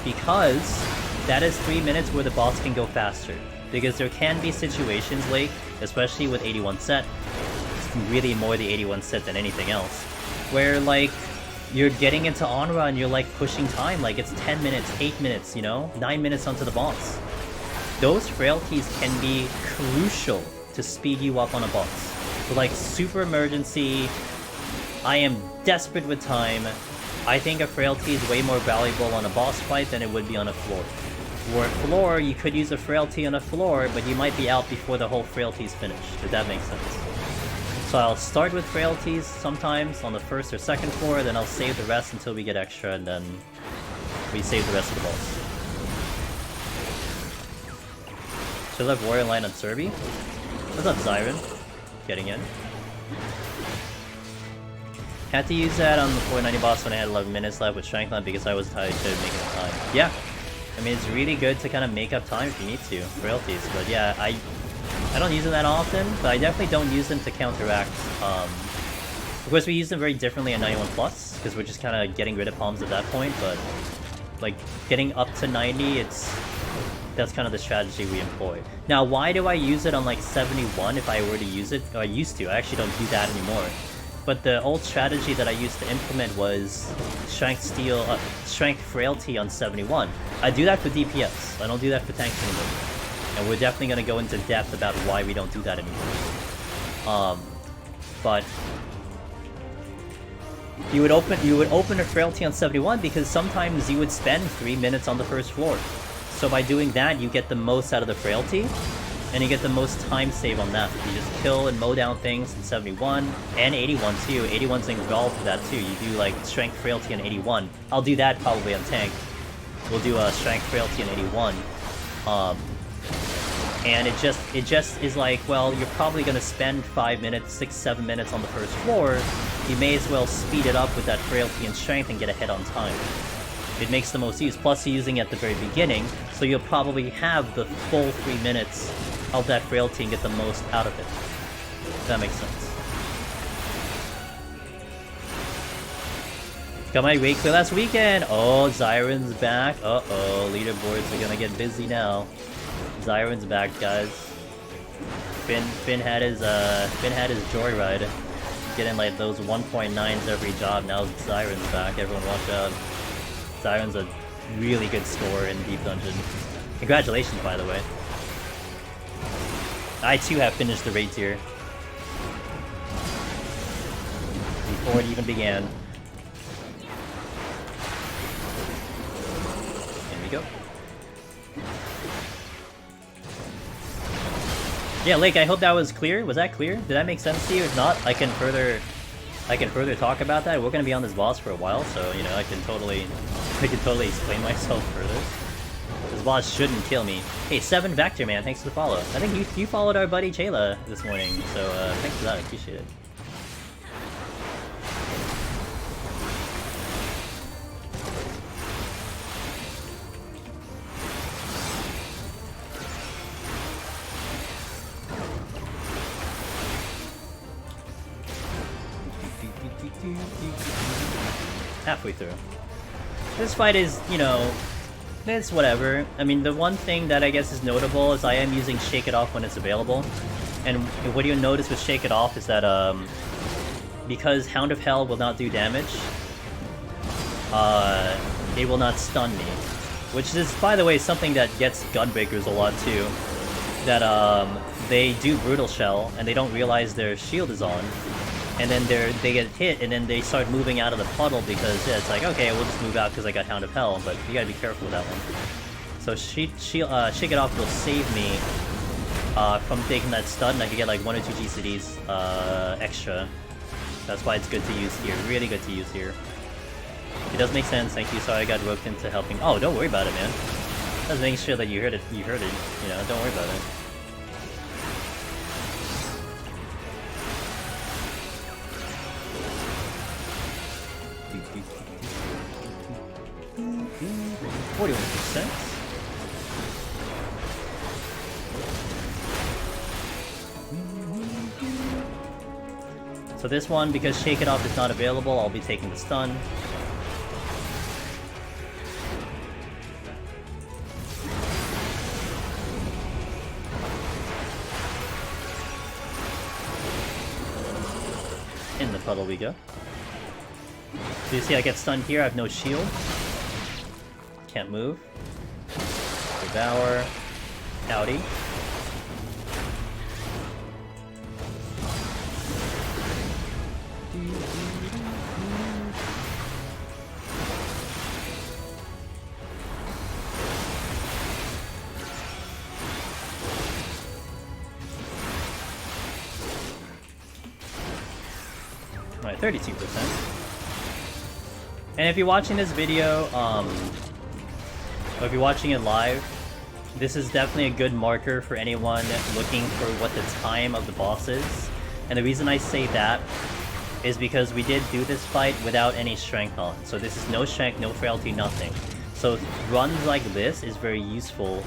Because that is 3 minutes where the boss can go faster. Because there can be situations, like, especially with 81 set, it's really more the 81 set than anything else, where, like, you're getting into Onra and you're, like, pushing time, like, it's 10 minutes, 8 minutes, you know? 9 minutes onto the boss. Those frailties can be crucial to speed you up on a boss. So, like, super emergency, I am desperate with time, I think a frailty is way more valuable on a boss fight than it would be on a floor. For a floor, you could use a frailty on a floor, but you might be out before the whole frailty is finished, if that makes sense. So I'll start with frailties sometimes on the first or second floor, then I'll save the rest until we get extra, and then we save the rest of the boss. Should I have Warrior Line on Serby? What's up, Zyron? Getting in. Had to use that on the 490 boss when I had 11 minutes left with Strength on because I was tired to make it time. Yeah, I mean, it's really good to kind of make up time if you need to, frailties, but yeah, I don't use them that often, but I definitely don't use them to counteract. Of course, we use them very differently at 91+, because we're just kind of getting rid of palms at that point, but like, getting up to 90, that's kind of the strategy we employ. Now, why do I use it on like 71 if I were to use it? Or I used to, I actually don't do that anymore. But the old strategy that I used to implement was Strength Frailty on 71. I do that for DPS, I don't do that for tanks anymore. And we're definitely going to go into depth about why we don't do that anymore. But you would open a frailty on 71 because sometimes you would spend 3 minutes on the first floor. So by doing that, you get the most out of the frailty, and you get the most time save on that. You just kill and mow down things in 71, and 81 too. 81's involved for that too. You do like Strength Frailty on 81. I'll do that probably on tank. We'll do a Strength Frailty on 81. And it just is like, well, you're probably gonna spend 5 minutes, 6, 7 minutes on the first floor. You may as well speed it up with that frailty and strength and get ahead on time. It makes the most use, plus you're using it at the very beginning, so you'll probably have the full 3 minutes of that frailty and get the most out of it. If that makes sense. Got my raid clear last weekend! Oh, Zyron's back. Uh-oh, leaderboards are gonna get busy now. Zyron's back, guys. Finn had his joyride. Getting like those 1.9s every job, now Zyron's back, everyone watch out. Zyron's a really good scorer in Deep Dungeon. Congratulations, by the way. I too have finished the raid tier. Before it even began. Here we go. Yeah, Lake, I hope that was clear. Was that clear? Did that make sense to you? If not, I can further talk about that. We're gonna be on this boss for a while, so you know I can totally explain myself further. This boss shouldn't kill me. Hey, 7 Vector Man, thanks for the follow. I think you followed our buddy Chayla this morning, so thanks for that. I appreciate it. Halfway through. This fight is, you know, it's whatever. I mean, the one thing that I guess is notable is I am using Shake It Off when it's available. And what you'll notice with Shake It Off is that, because Hound of Hell will not do damage, it will not stun me. Which is, by the way, something that gets Gunbreakers a lot too. That, they do Brutal Shell, and they don't realize their shield is on. And then they get hit, and then they start moving out of the puddle because yeah, it's like, okay, we'll just move out because I got Hound of Hell, but you gotta be careful with that one. So Shake It Off will save me from taking that stun, and I could get like 1 or 2 GCDs extra That's why it's good to use here. Really good to use here. It does make sense. Thank you. Sorry I got roped into helping. Oh, don't worry about it, man. I was making sure that you heard it. You heard it. You know, don't worry about it. %. So this one, because Shake It Off is not available, I'll be taking the stun. In the puddle we go. So you see I get stunned here, I have no shield. Can't move. Devour. Howdy. Alright, 32%. And if you're watching this video, or if you're watching it live, this is definitely a good marker for anyone looking for what the time of the boss is. And the reason I say that is because we did do this fight without any strength on. So this is no strength, no frailty, nothing. So runs like this is very useful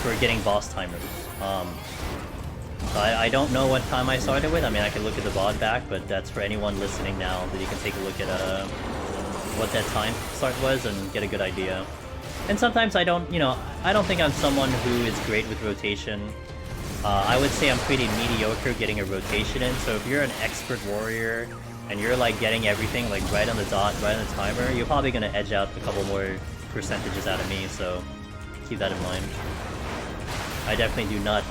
for getting boss timers. I don't know what time I started with. I mean, I can look at the VOD back, but that's for anyone listening now, that you can take a look at what that time start was and get a good idea. And sometimes I don't, you know, I don't think I'm someone who is great with rotation. I would say I'm pretty mediocre getting a rotation in, so if you're an expert warrior and you're like getting everything like right on the dot, right on the timer, you're probably gonna edge out a couple more percentages out of me, so keep that in mind. I definitely do not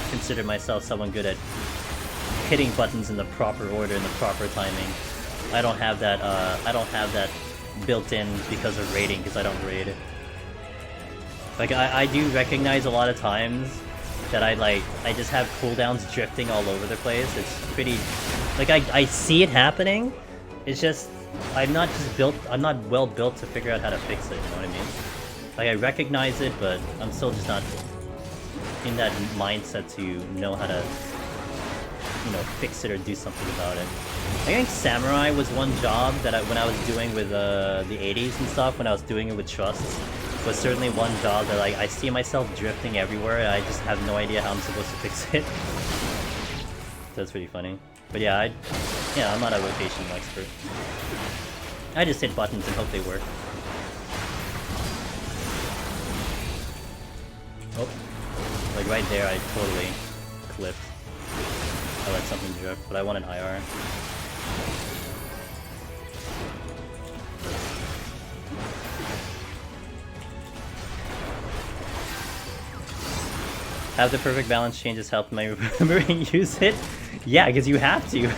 consider myself someone good at hitting buttons in the proper order, in the proper timing. I don't have that built in because of raiding, because I don't raid. Like, I do recognize a lot of times that I just have cooldowns drifting all over the place. It's pretty... Like, I see it happening, it's just... I'm not well built to figure out how to fix it, you know what I mean? Like, I recognize it, but I'm still just not in that mindset to know how to, you know, fix it or do something about it. I think Samurai was one job that when I was doing with the 80s and stuff, when I was doing it with Trusts, was certainly one job that like I see myself drifting everywhere and I just have no idea how I'm supposed to fix it. That's pretty funny. But yeah, I'm not a rotation expert. I just hit buttons and hope they work. Oh. Like right there I totally clipped. I let something drift, but I wanted IR. Have the perfect balance changes helped my remembering use it? Yeah, because you have to.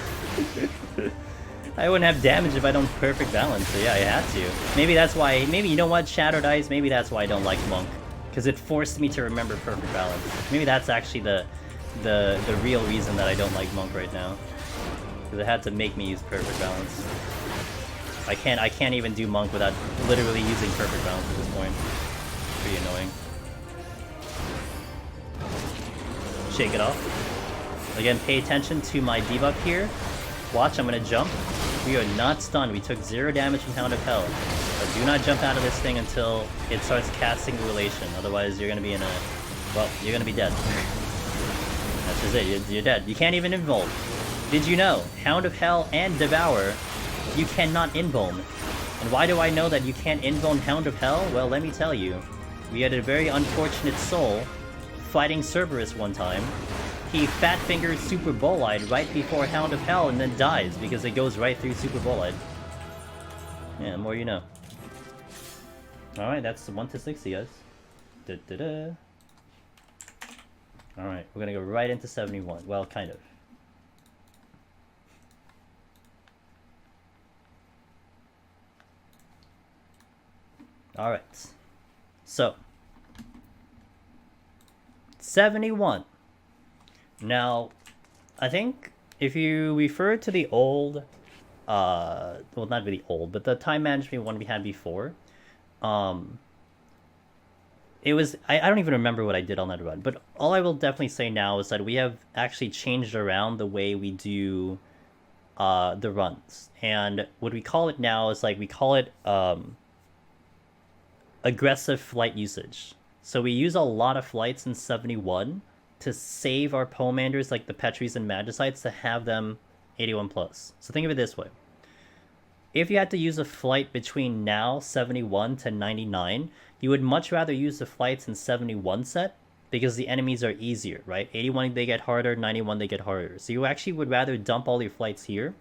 I wouldn't have damage if I don't perfect balance, so yeah, I had to. Maybe that's why, maybe, you know what, Shattered Ice, maybe that's why I don't like Monk. Because it forced me to remember perfect balance. Maybe that's actually the real reason that I don't like Monk right now. Because it had to make me use perfect balance. I can't even do Monk without literally using perfect balance at this point. Pretty annoying. Shake it off. Again, pay attention to my debuff here. Watch, I'm gonna jump. We are not stunned. We took 0 damage from Hound of Hell. But do not jump out of this thing until it starts casting the relation. Otherwise, you're gonna be in a... Well, you're gonna be dead. That's just it. You're dead. You can't even involve. Did you know? Hound of Hell and Devour, you cannot invuln. And why do I know that you can't invuln Hound of Hell? Well, let me tell you. We had a very unfortunate soul fighting Cerberus one time. He fat-fingered Super Bolide right before Hound of Hell and then dies because it goes right through Super Bolide. Yeah, the more you know. Alright, that's 1 to 60, guys. Da-da-da. Alright, we're gonna go right into 71. Well, kind of. Alright. So. 71. Now, I think if you refer to the old, well, not really old, but the time management one we had before, um, it was I don't even remember what I did on that run, but all I will definitely say now is that we have actually changed around the way we do the runs, and what we call it now is like we call it aggressive flight usage. So we use a lot of flights in 71 to save our pomanders like the Petries and Magicites to have them 81 plus. So think of it this way. If you had to use a flight between now 71 to 99, you would much rather use the flights in 71 set because the enemies are easier, right? 81 they get harder, 91 they get harder. So you actually would rather dump all your flights here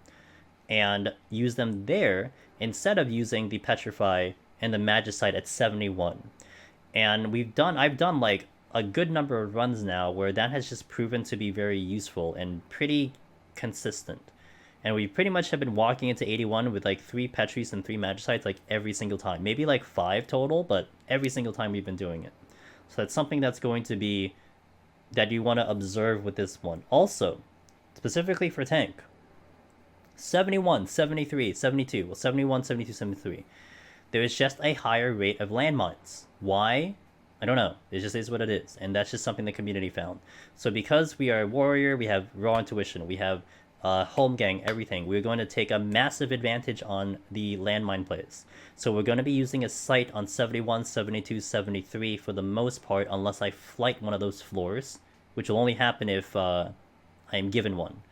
and use them there instead of using the Petrify and the Magicite at 71. And I've done like a good number of runs now where that has just proven to be very useful and pretty consistent. And we pretty much have been walking into 81 with like 3 Petries and 3 Magicites like every single time. Maybe like 5 total, but every single time we've been doing it. So that's something that's going to be that you want to observe with this one. Also, specifically for tank, 71, 73, 72, well 71, 72, 73. There is just a higher rate of landmines. Why? I don't know. It just is what it is. And that's just something the community found. So because we are a warrior, we have raw intuition, we have home gang, everything, we're going to take a massive advantage on the landmine plays. So we're going to be using a sight on 71, 72, 73 for the most part, unless I flight one of those floors, which will only happen if I am given one.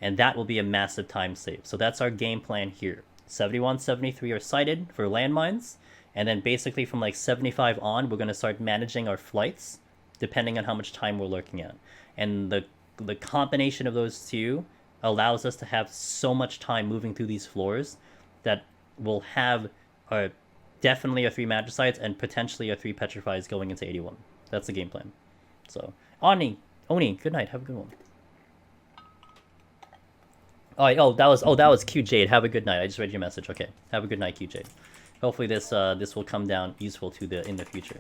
And that will be a massive time save. So that's our game plan here. 71, 73 are sighted for landmines, and then basically from like 75 on, we're going to start managing our flights, depending on how much time we're looking at. And the combination of those two allows us to have so much time moving through these floors that we'll have definitely a 3 Magicites and potentially a 3 Petrifies going into 81. That's the game plan. So, Oni, good night. Have a good one. That was Q Jade. Have a good night. I just read your message. Okay, have a good night, Q Jade. Hopefully this will come down useful in the future.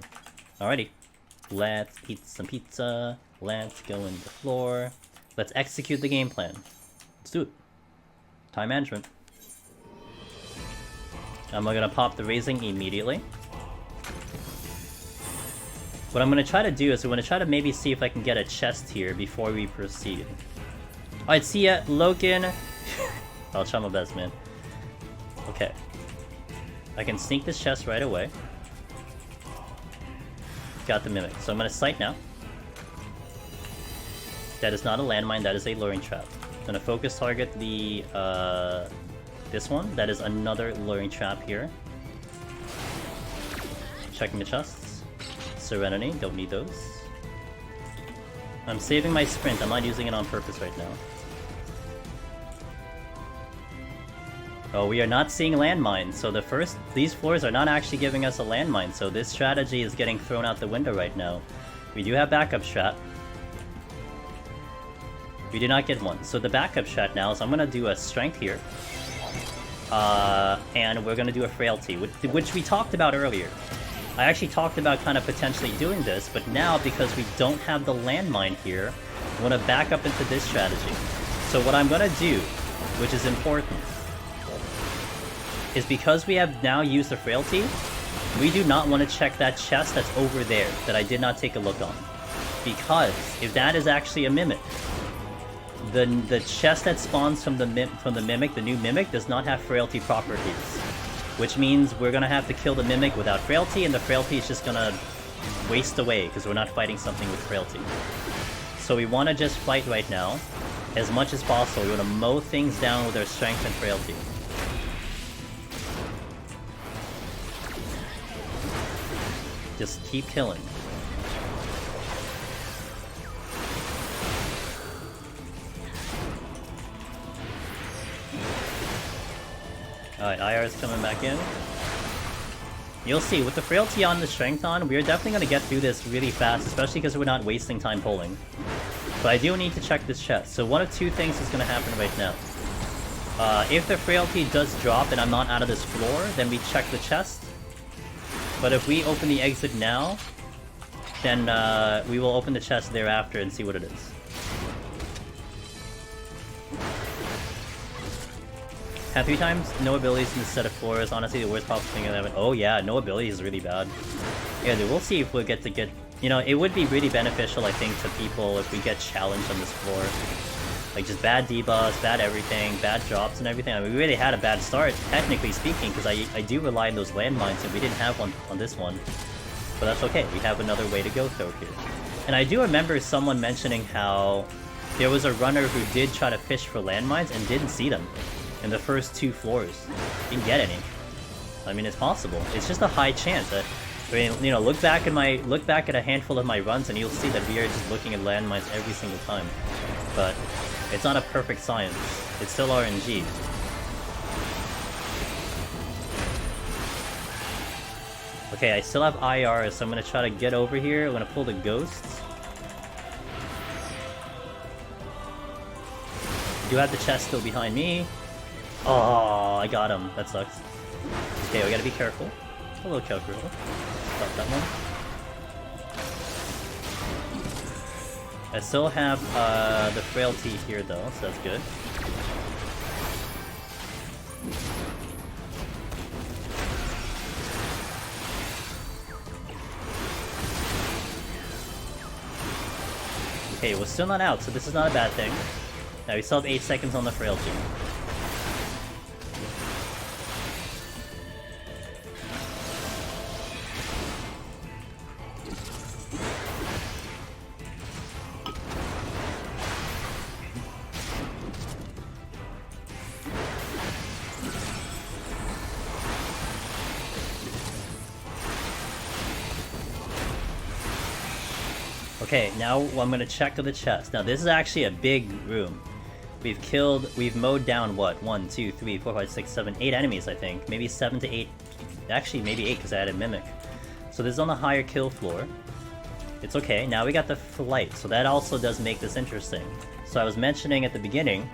Alrighty, let's eat some pizza. Let's go in the floor. Let's execute the game plan. Let's do it. Time management. I'm gonna pop the raising immediately. What I'm gonna try to do is I'm gonna try to maybe see if I can get a chest here before we proceed. Alright, see ya, Logan. I'll try my best, man. Okay. I can sneak this chest right away. Got the Mimic. So I'm gonna sight now. That is not a landmine, that is a luring trap. I'm gonna focus target the, this one. That is another luring trap here. Checking the chests. Serenity, don't need those. I'm saving my sprint, I'm not using it on purpose right now. Oh, we are not seeing landmines, so these floors are not actually giving us a landmine, so this strategy is getting thrown out the window right now. We do have backup strat. We did not get one. So the backup strat now is I'm gonna do a strength here. And we're gonna do a frailty, which we talked about earlier. I actually talked about kind of potentially doing this, but now because we don't have the landmine here, I want to back up into this strategy. So what I'm gonna do, which is important, is because we have now used the frailty, we do not want to check that chest that's over there that I did not take a look on. Because if that is actually a mimic, the chest that spawns from the mimic, the new mimic, does not have frailty properties. Which means we're gonna have to kill the mimic without frailty, and the frailty is just gonna waste away because we're not fighting something with frailty. So we want to just fight right now as much as possible. We want to mow things down with our strength and frailty. Just keep killing. Alright, IR is coming back in. You'll see, with the frailty on, the strength on, we're definitely going to get through this really fast, especially because we're not wasting time pulling. But I do need to check this chest. So one of two things is going to happen right now. If the frailty does drop and I'm not out of this floor, then we check the chest. But if we open the exit now, then we will open the chest thereafter and see what it is. Have 3 times no abilities in the set of floors. Honestly, the worst possible thing I've ever. Oh yeah, no abilities is really bad. Yeah, dude, we'll see if we'll get. You know, it would be really beneficial, I think, to people if we get challenged on this floor. Like, just bad debuffs, bad everything, bad drops and everything. I mean, we really had a bad start, technically speaking, because I do rely on those landmines, and we didn't have one on this one. But that's okay, we have another way to go through here. And I do remember someone mentioning how there was a runner who did try to fish for landmines and didn't see them in the first 2 floors. Didn't get any. I mean, it's possible. It's just a high chance. I mean, you know, look back at a handful of my runs, and you'll see that we are just looking at landmines every single time. But it's not a perfect science. It's still RNG. Okay, I still have IR, so I'm gonna try to get over here. I'm gonna pull the ghosts. I do have the chest still behind me. Oh, I got him. That sucks. Okay, we gotta be careful. A little careful. Stop that one. I still have the frailty here though, so that's good. Okay, we're still not out, so this is not a bad thing. Now we still have 8 seconds on the frailty. Okay, now I'm gonna check to the chest. Now this is actually a big room. We've mowed down what? 1, 2, 3, 4, 5, 6, 7, 8 enemies, I think. Maybe 7 to 8. Actually, maybe 8 because I added Mimic. So this is on the higher kill floor. It's okay. Now we got the flight, so that also does make this interesting. So I was mentioning at the beginning,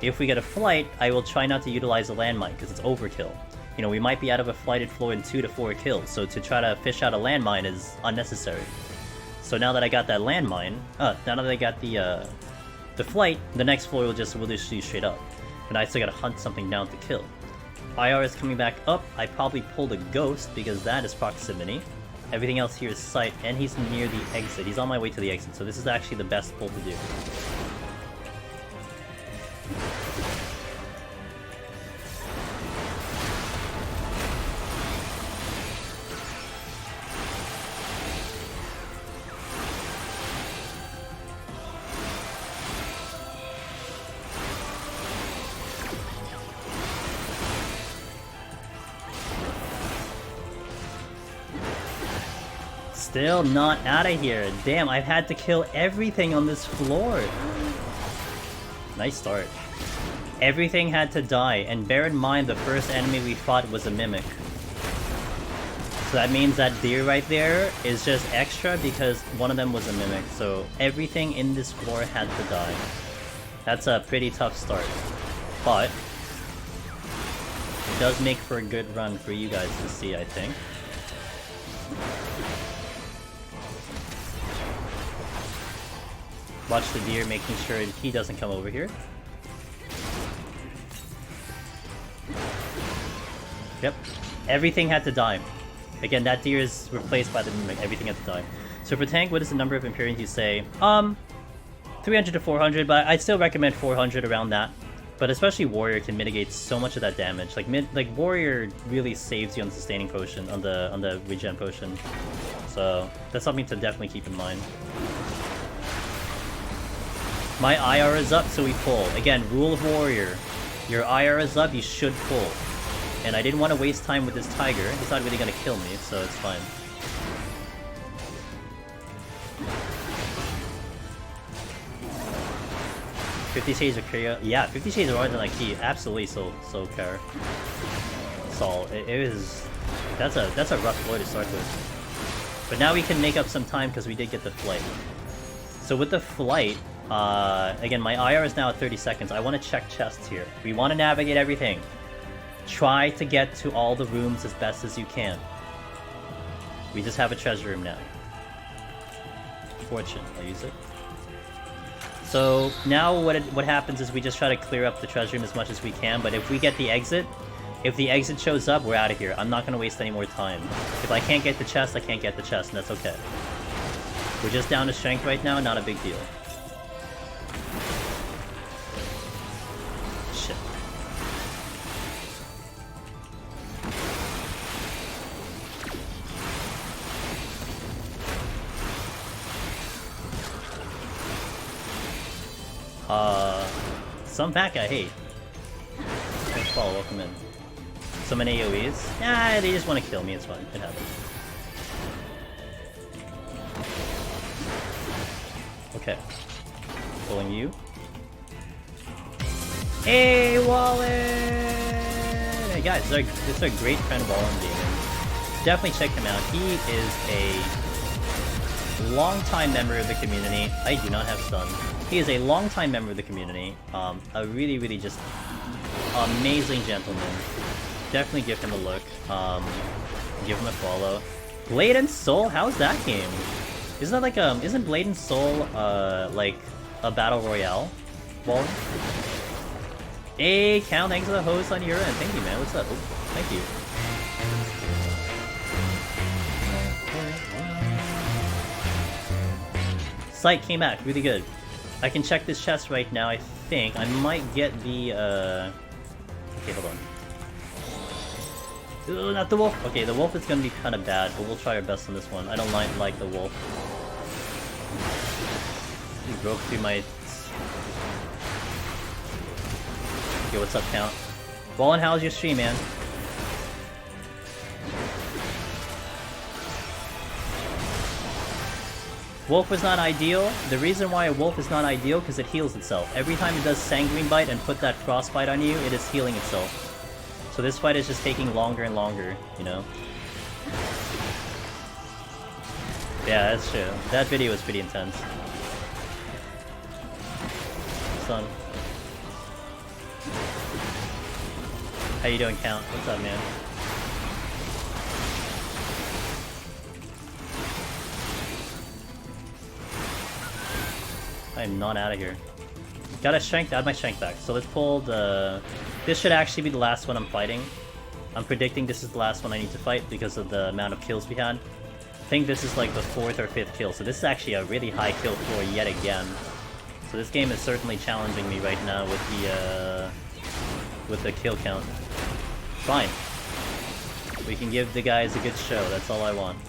if we get a flight, I will try not to utilize a landmine because it's overkill. You know, we might be out of a flighted floor in 2 to 4 kills, so to try to fish out a landmine is unnecessary. So now that I got that landmine, now that I got the flight, the next floor will just shoot straight up. And I still gotta hunt something down to kill. IR is coming back up. I probably pulled a ghost because that is proximity. Everything else here is sight, and he's near the exit. He's on my way to the exit, so this is actually the best pull to do. Still not out of here. Damn, I've had to kill everything on this floor. Nice start. Everything had to die, and bear in mind the first enemy we fought was a Mimic. So that means that deer right there is just extra because one of them was a Mimic. So everything in this floor had to die. That's a pretty tough start. But it does make for a good run for you guys to see, I think. Watch the deer, making sure he doesn't come over here. Yep. Everything had to die. Again, that deer is replaced by the Mimic. Everything had to die. So for tank, what is the number of Imperials you say? 300 to 400, but I'd still recommend 400 around that. But especially Warrior can mitigate so much of that damage. Like Warrior really saves you on the sustaining potion, on the regen potion. So that's something to definitely keep in mind. My IR is up, so we pull. Again, rule of Warrior. Your IR is up, you should pull. And I didn't want to waste time with this tiger. He's not really going to kill me, so it's fine. $50 Shades of Korea. Yeah, 50 Shades of Orange and like he absolutely so care. Sol. It was that's a rough floor to start with. But now we can make up some time because we did get the flight. So with the flight, again, my IR is now at 30 seconds. I want to check chests here. We want to navigate everything. Try to get to all the rooms as best as you can. We just have a treasure room now. Fortune, I'll use it. So now what happens is we just try to clear up the treasure room as much as we can, but if we get the exit, if the exit shows up, we're out of here. I'm not going to waste any more time. If I can't get the chest, I can't get the chest, and that's okay. We're just down to strength right now, not a big deal. Shit. Some fat guy, hey. Thanks, Paul, welcome in. So many AoEs? Nah, they just want to kill me, it's fine, it happens. Okay. Pulling you. Hey, Wallen! Hey guys, this is our great friend Wallen Gaming. Definitely check him out. He is a long-time member of the community. I do not have stun. He is a long-time member of the community. A really, really just amazing gentleman. Definitely give him a look. Give him a follow. Blade and Soul? How's that game? Isn't that like isn't Blade and Soul like a battle royale? Well, hey, Cal, thanks for the host on your end. Thank you, man. What's up? Oh, thank you. Sight came back, really good. I can check this chest right now, I think. I might get the, okay, hold on. Ooh, not the wolf! Okay, the wolf is gonna be kinda bad, but we'll try our best on this one. I don't like the wolf. He broke through my... Okay, what's up, Count? Wallen, how's your stream, man? Wolf was not ideal. The reason why a wolf is not ideal because it heals itself. Every time it does Sanguine Bite and put that Frostbite on you, it is healing itself. So this fight is just taking longer and longer, you know? Yeah, that's true. That video was pretty intense. Son. How you doing, Count? What's up, man? I am not out of here. Got a strength, add my strength back. So let's pull the... This should actually be the last one I'm fighting. I'm predicting this is the last one I need to fight because of the amount of kills we had. I think this is like the 4th or 5th kill, so this is actually a really high kill floor yet again. So this game is certainly challenging me right now with the kill count. Fine. We can give the guys a good show, that's all I want.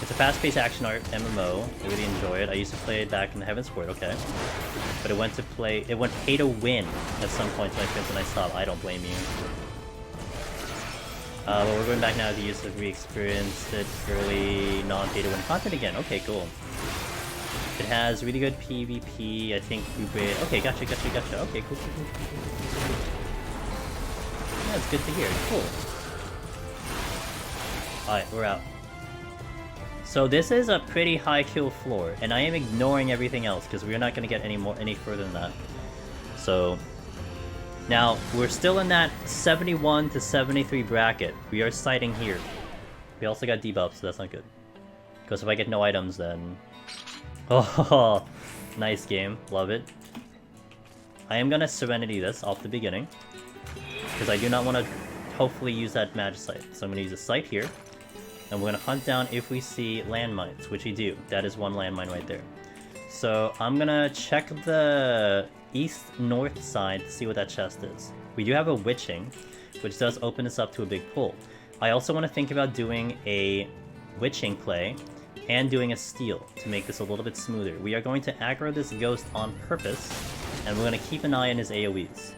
It's a fast-paced action art MMO. I really enjoy it. I used to play it back in the Heaven's Court, okay. But it went pay to win at some point to my friends and I stopped. I don't blame you. But we're going back now to use the re-experienced it early non-pay to win content again. Okay, cool. It has really good PvP, I think okay, gotcha. Okay, cool. That's good to hear. Cool. Alright, we're out. So this is a pretty high kill floor, and I am ignoring everything else because we're not going to get any further than that. So now we're still in that 71 to 73 bracket. We are sighting here. We also got debuffs, so that's not good. Because if I get no items, then oh, nice game, love it. I am gonna Serenity this off the beginning because I do not want to hopefully use that magic sight. So I'm gonna use a sight here. And we're gonna hunt down if we see landmines, which we do. That is one landmine right there. So I'm gonna check the east-north side to see what that chest is. We do have a witching, which does open us up to a big pool. I also want to think about doing a witching play and doing a steal to make this a little bit smoother. We are going to aggro this ghost on purpose, and we're going to keep an eye on his AoEs.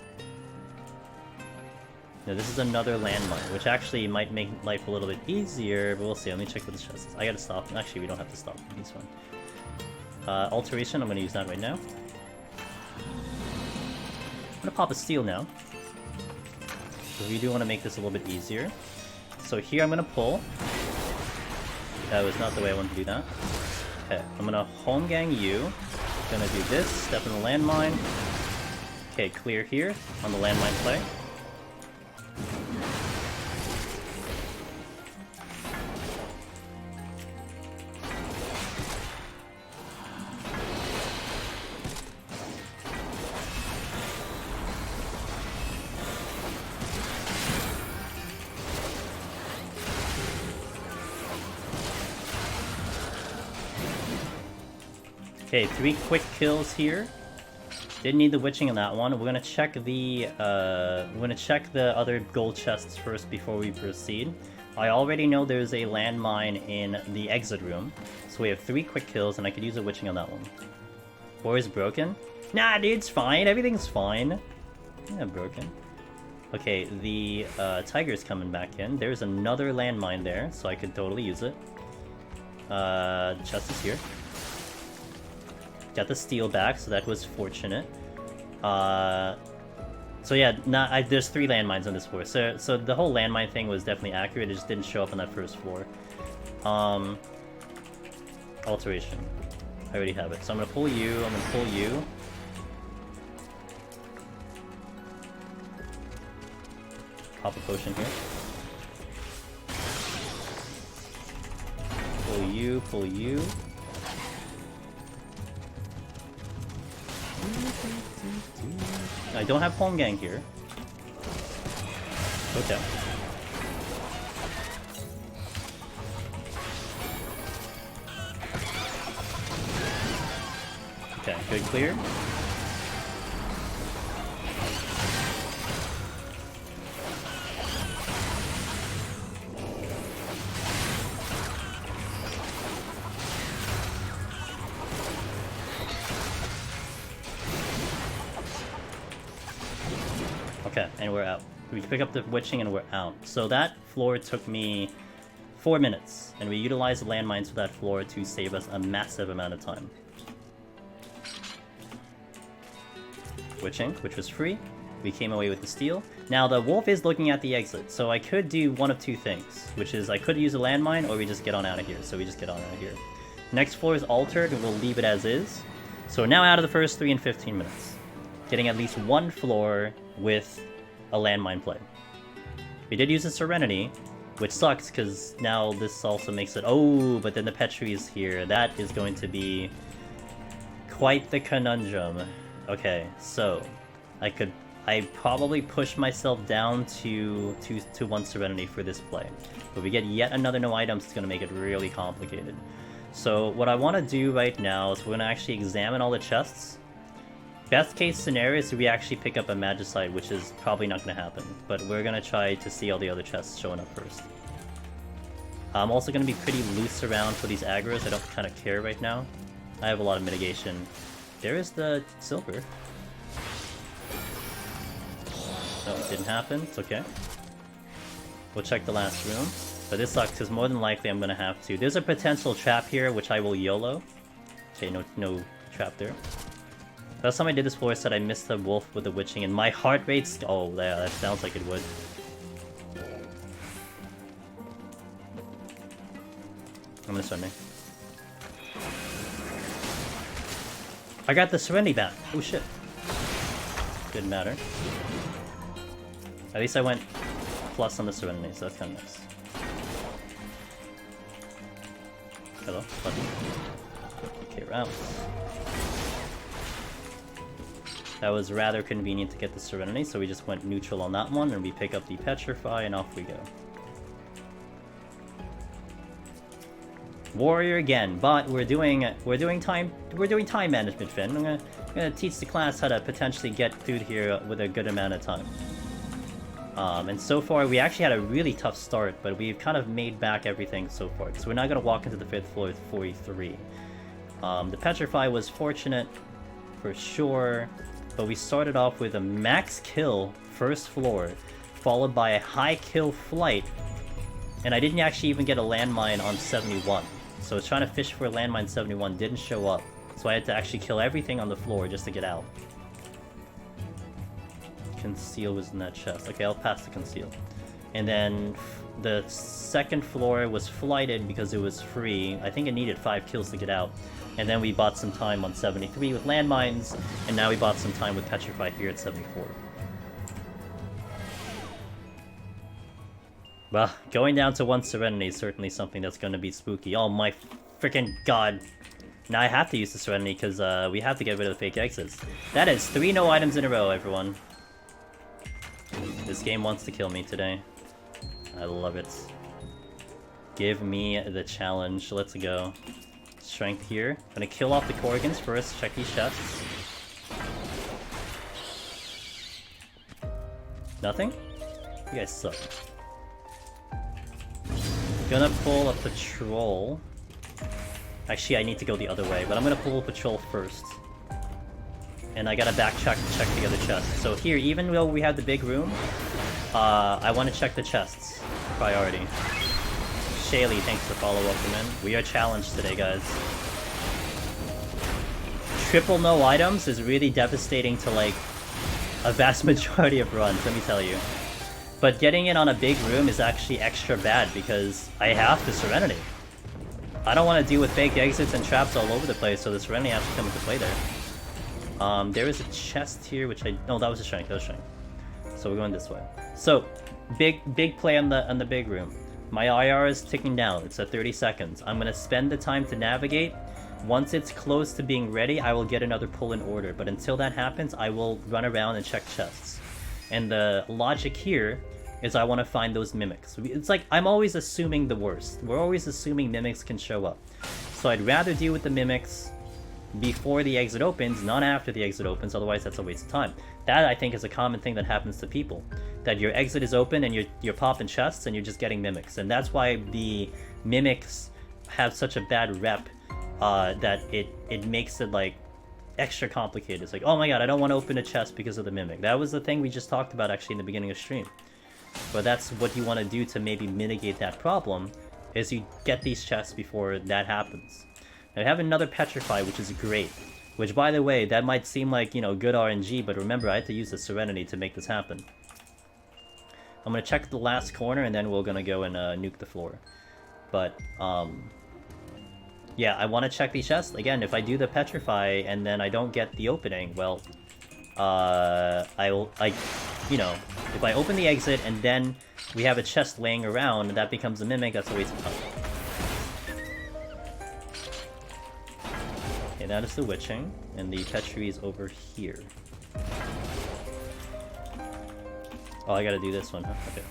Now this is another landmine, which actually might make life a little bit easier, but we'll see. Let me check what this chest is. I gotta stop. Actually, we don't have to stop. He's fine. Alteration, I'm gonna use that right now. I'm gonna pop a steal now. Because we do want to make this a little bit easier. So here I'm gonna pull. That was not the way I wanted to do that. Okay, I'm gonna home gang you. Gonna do this, step in the landmine. Okay, clear here on the landmine play. Okay, 3 quick kills here. Didn't need the witching on that one. We're gonna check the other gold chests first before we proceed. I already know there's a landmine in the exit room, so we have 3 quick kills, and I could use a witching on that one. 4 is broken? Nah, dude, it's fine. Everything's fine. Yeah, broken. Okay, the tiger's coming back in. There's another landmine there, so I could totally use it. The chest is here. Got the steel back, so that was fortunate. So yeah, there's 3 landmines on this floor. So the whole landmine thing was definitely accurate. It just didn't show up on that first floor. Alteration. I already have it. So I'm gonna pull you. I'm gonna pull you. Pop a potion here. Pull you. Pull you. I don't have home gang here. Okay. Okay, good clear. Okay, and we're out. We pick up the witching and we're out. So that floor took me 4 minutes, and we utilized the landmines for that floor to save us a massive amount of time. Witching, which was free. We came away with the steel. Now the wolf is looking at the exit, so I could do one of 2 things, which is I could use a landmine or we just get on out of here. So we just get on out of here. Next floor is altered and we'll leave it as is. So we're now out of the first 3 and 15 minutes. Getting at least 1 floor with a landmine play. We did use a Serenity, which sucks because now this also makes it... Oh, but then the Petri is here. That is going to be quite the conundrum. Okay, so I probably push myself down to 1 Serenity for this play. But we get yet another no items, it's going to make it really complicated. So what I want to do right now is we're going to actually examine all the chests. Best case scenario is we actually pick up a Magicite, which is probably not going to happen. But we're going to try to see all the other chests showing up first. I'm also going to be pretty loose around for these aggros. I don't kind of care right now. I have a lot of mitigation. There is the silver. No, it didn't happen. It's okay. We'll check the last room. But this sucks because more than likely I'm going to have to. There's a potential trap here, which I will YOLO. Okay, no trap there. Last time I did this floor, I said I missed the wolf with the witching, and my heart rate's... Oh, yeah, that sounds like it would. I'm gonna Serenity. I got the Serenity back! Oh shit. Didn't matter. At least I went plus on the Serenity, so that's kinda nice. Hello? Button. Okay, round. That was rather convenient to get the Serenity, so we just went neutral on that one, and we pick up the Petrify, and off we go. Warrior again, but we're doing time management, Finn. I'm gonna teach the class how to potentially get through here with a good amount of time. And so far, we actually had a really tough start, but we've kind of made back everything so far. So we're not gonna walk into the 5th floor with 43. The Petrify was fortunate, for sure. But we started off with a max kill first floor, followed by a high kill flight, and I didn't actually even get a landmine on 71. So I was trying to fish for a landmine 71, didn't show up. So I had to actually kill everything on the floor just to get out. Conceal was in that chest. Okay, I'll pass the conceal. And then the 2nd floor was flighted because it was free. I think it needed 5 kills to get out. And then we bought some time on 73 with landmines, and now we bought some time with Petrify here at 74. Well, going down to 1 Serenity is certainly something that's going to be spooky. Oh my freaking god. Now I have to use the Serenity because we have to get rid of the fake exits. That is 3 no items in a row, everyone. This game wants to kill me today. I love it. Give me the challenge. Let's go. strength here. Gonna kill off the Corrigans first, check these chests. Nothing? You guys suck. Gonna pull a patrol. Actually, I need to go the other way, but I'm gonna pull a patrol first. And I gotta backtrack to check the other chests. So here, even though we have the big room, I want to check the chests. Priority. Shaylee, thanks for welcome in. We are challenged today, guys. Triple no items is really devastating to, like, a vast majority of runs, let me tell you. But getting it on a big room is actually extra bad because I have the Serenity. I don't want to deal with fake exits and traps all over the place, so the Serenity has to come into play there. There is a chest here, which I... No, that was a strength, that was strength. So we're going this way. So, big play on the big room. My IR is ticking down, it's at 30 seconds. I'm gonna spend the time to navigate. Once it's close to being ready, I will get another pull in order. But until that happens, I will run around and check chests. And the logic here is I want to find those mimics. It's like, I'm always assuming the worst. We're always assuming mimics can show up. So I'd rather deal with the mimics before the exit opens, not after the exit opens, otherwise that's a waste of time. That, I think, is a common thing that happens to people. That your exit is open and you're popping chests and you're just getting mimics. And that's why the mimics have such a bad rep, that it makes it, like, extra complicated. It's like, oh my god, I don't want to open a chest because of the mimic. That was the thing we just talked about, actually, in the beginning of stream. But that's what you want to do to maybe mitigate that problem, is you get these chests before that happens. Now, I have another Petrify, which is great. Which, by the way, that might seem like, you know, good RNG, but remember, I had to use the Serenity to make this happen. I'm gonna check the last corner, and then we're gonna go and nuke the floor. But, yeah, I want to check these chests. Again, if I do the Petrify, and then I don't get the opening, well, you know, if I open the exit and then we have a chest laying around, that becomes a mimic, that's a waste of time. Okay, that is the witching, and the Petri is over here. Oh, I gotta do this one, huh? Okay.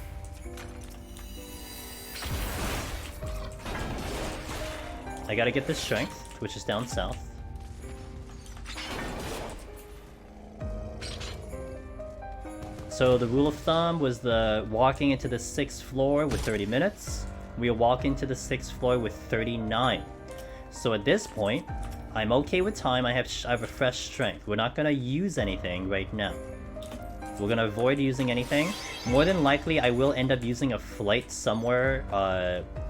I gotta get this strength, which is down south. So the rule of thumb was the walking into the 6th floor with 30 minutes. We are walking to the 6th floor with 39. So at this point, I'm okay with time. I have a fresh strength. We're not gonna use anything right now. We're gonna avoid using anything. More than likely, I will end up using a flight somewhere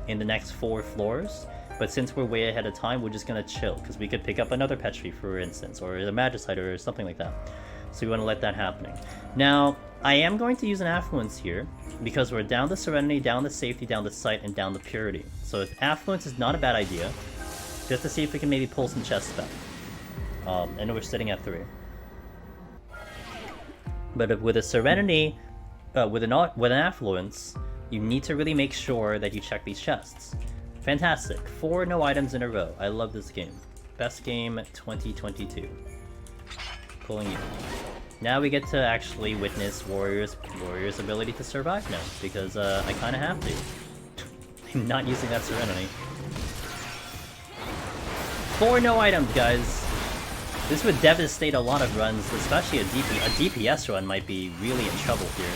in the next 4 floors. But since we're way ahead of time, we're just gonna chill, because we could pick up another Petri, for instance, or a Magicite, or something like that. So we want to let that happening. Now, I am going to use an Affluence here, because we're down the Serenity, down the Safety, down the Sight, and down the Purity. So if Affluence is not a bad idea, just to see if we can maybe pull some chests back. I know we're sitting at 3. But with a Serenity, with an Affluence, you need to really make sure that you check these chests. Fantastic. 4 no items in a row. I love this game. Best game 2022. Pulling you. Now we get to actually witness Warrior's ability to survive now, because I kind of have to. I'm not using that Serenity. 4 no items, guys. This would devastate a lot of runs, especially a DPS run might be really in trouble here.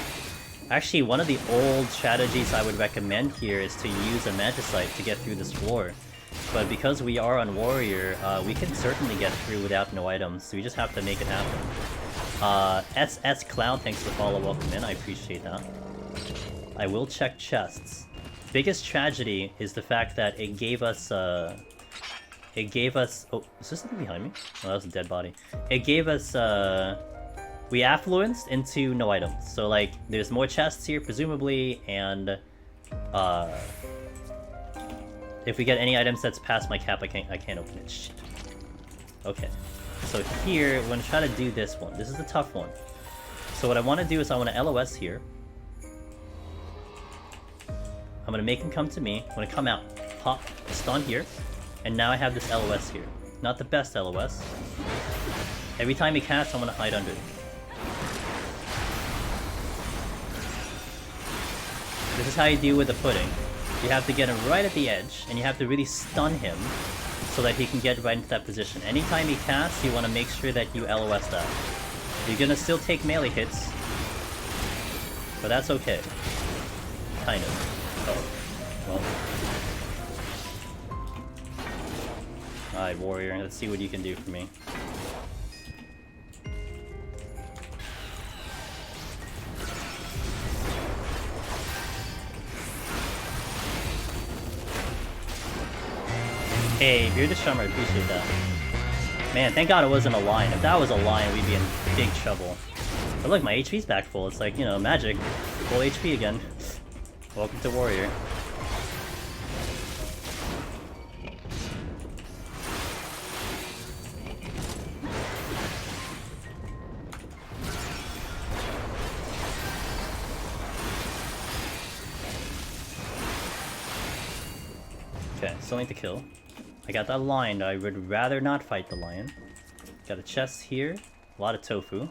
Actually, one of the old strategies I would recommend here is to use a Magicite to get through this floor. But because we are on Warrior, we can certainly get through without no items, so we just have to make it happen. SS Cloud, thanks for the follow, welcome in, I appreciate that. I will check chests. Biggest tragedy is the fact that it gave us, oh, is there something behind me? Oh, that was a dead body. It gave us, we affluenced into no items. So, like, there's more chests here, presumably, and, if we get any items that's past my cap, I can't open it. Shit. Okay. So here, we're gonna try to do this one. This is a tough one. So what I want to do is I want to LOS here. I'm gonna make him come to me. I'm gonna come out, pop, stun here, and now I have this LOS here. Not the best LOS. Every time he casts, I'm gonna hide under it. This is how you deal with the pudding. You have to get him right at the edge, and you have to really stun him so that he can get right into that position. Anytime he casts, you want to make sure that you LOS that. You're gonna still take melee hits, but that's okay. Kind of. Oh. Well. Alright, warrior, let's see what you can do for me. Hey, Bearded Strummer, I appreciate that. Man, thank god it wasn't a lion. If that was a lion, we'd be in big trouble. But look, my HP's back full. It's like, you know, magic. Full HP again. Welcome to warrior. Okay, still need to kill. I got that lion, I would rather not fight the lion. Got a chest here, a lot of tofu.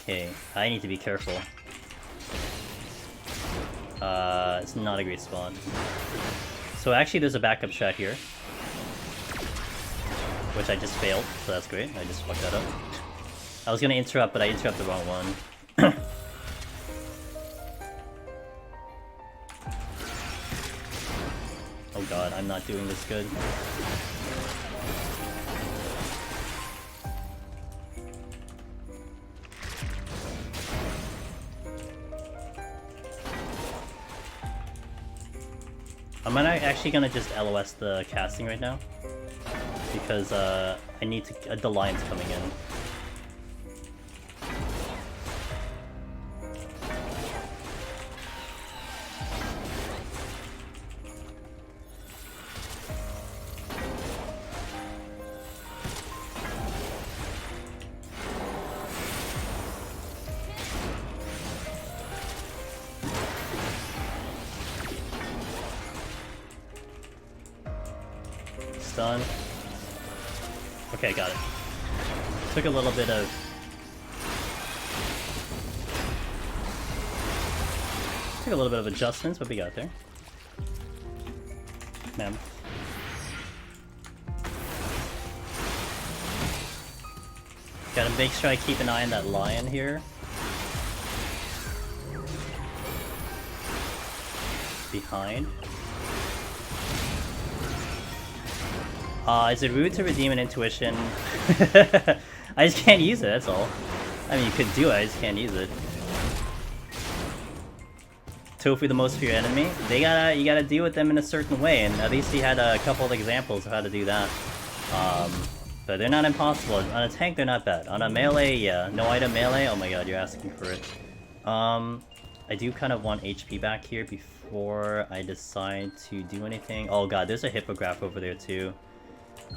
Okay, I need to be careful. It's not a great spot. So actually there's a backup shot here. Which I just failed, so that's great, I just fucked that up. I was gonna interrupt, but I interrupted the wrong one. Oh god, I'm not doing this good. I'm actually gonna just LOS the casting right now. Because I need to... the lion's coming in. Stun. Okay, got it. Took a little bit of... Took a little bit of adjustments, but we got there. Man. Gotta make sure I keep an eye on that lion here. Behind. Is it rude to redeem an intuition? I just can't use it, that's all. I mean, you could do it, I just can't use it. Tofu the most for your enemy? You gotta deal with them in a certain way, and at least he had a couple of examples of how to do that. But they're not impossible. On a tank, they're not bad. On a melee, yeah. No item melee? Oh my god, you're asking for it. I do kind of want HP back here before I decide to do anything. Oh god, there's a hippogriff over there too.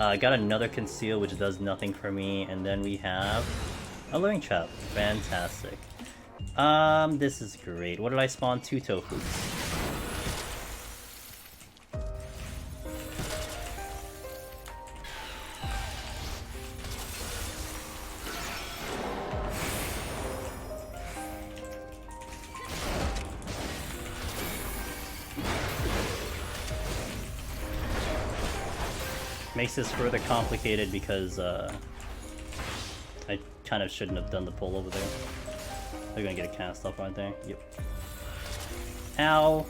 I got another conceal, which does nothing for me, and then we have a luring trap. Fantastic. This is great. What did I spawn? 2 tofus. Makes this further complicated because I kind of shouldn't have done the pull over there. They're gonna get a cast off, aren't they? Yep. Ow!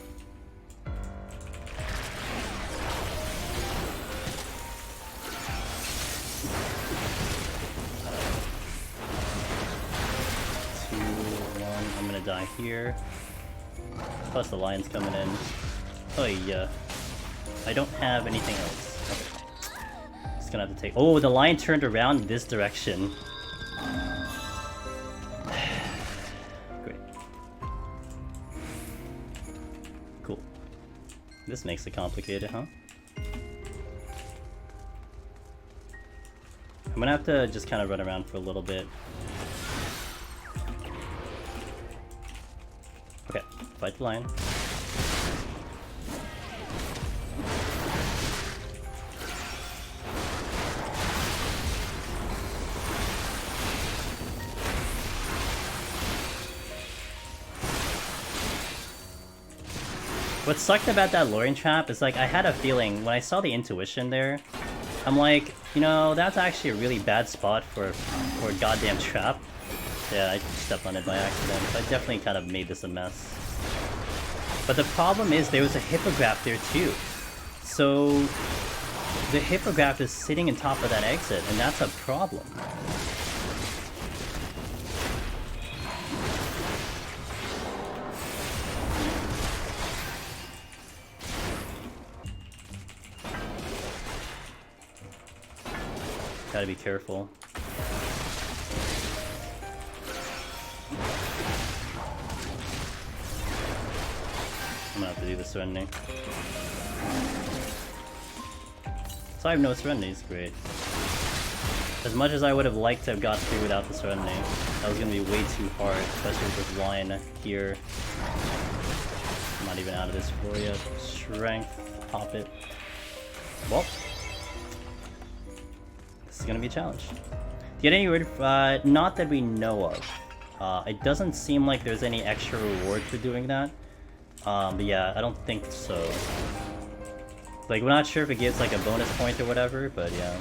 I'm gonna die here. Plus the lion's coming in. Oh yeah. I don't have anything else. Just gonna have to take... Oh, the lion turned around this direction. Great. Cool. This makes it complicated, huh? I'm gonna have to just kind of run around for a little bit. Okay, fight the lion. What sucked about that luring trap is, like, I had a feeling when I saw the intuition there, I'm like, you know, that's actually a really bad spot for a goddamn trap. Yeah, I stepped on it by accident. So I definitely kind of made this a mess. But the problem is there was a hippograph there too. So the hippograph is sitting on top of that exit, and that's a problem. Gotta be careful. I'm gonna have to do the Serenity. So I have no Serenity is great. As much as I would have liked to have got through without the Serenity, that was gonna be way too hard, especially with this line here. I'm not even out of this floor yet. Strength, pop it. Well, this is gonna be a challenge. Do you get any reward? Not that we know of. It doesn't seem like there's any extra reward for doing that. But yeah, I don't think so. Like, we're not sure if it gives like a bonus point or whatever, but yeah.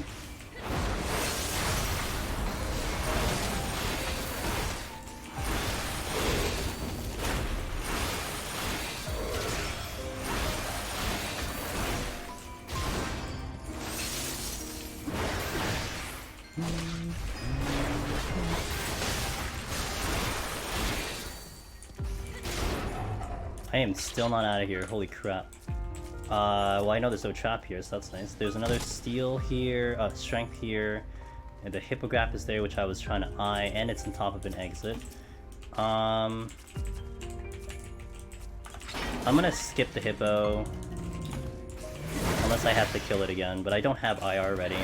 I am still not out of here, holy crap. Well, I know there's no trap here, so that's nice. There's another steel here, strength here, and the hippograph is there, which I was trying to eye, and it's on top of an exit. I'm gonna skip the hippo, unless I have to kill it again, but I don't have IR ready.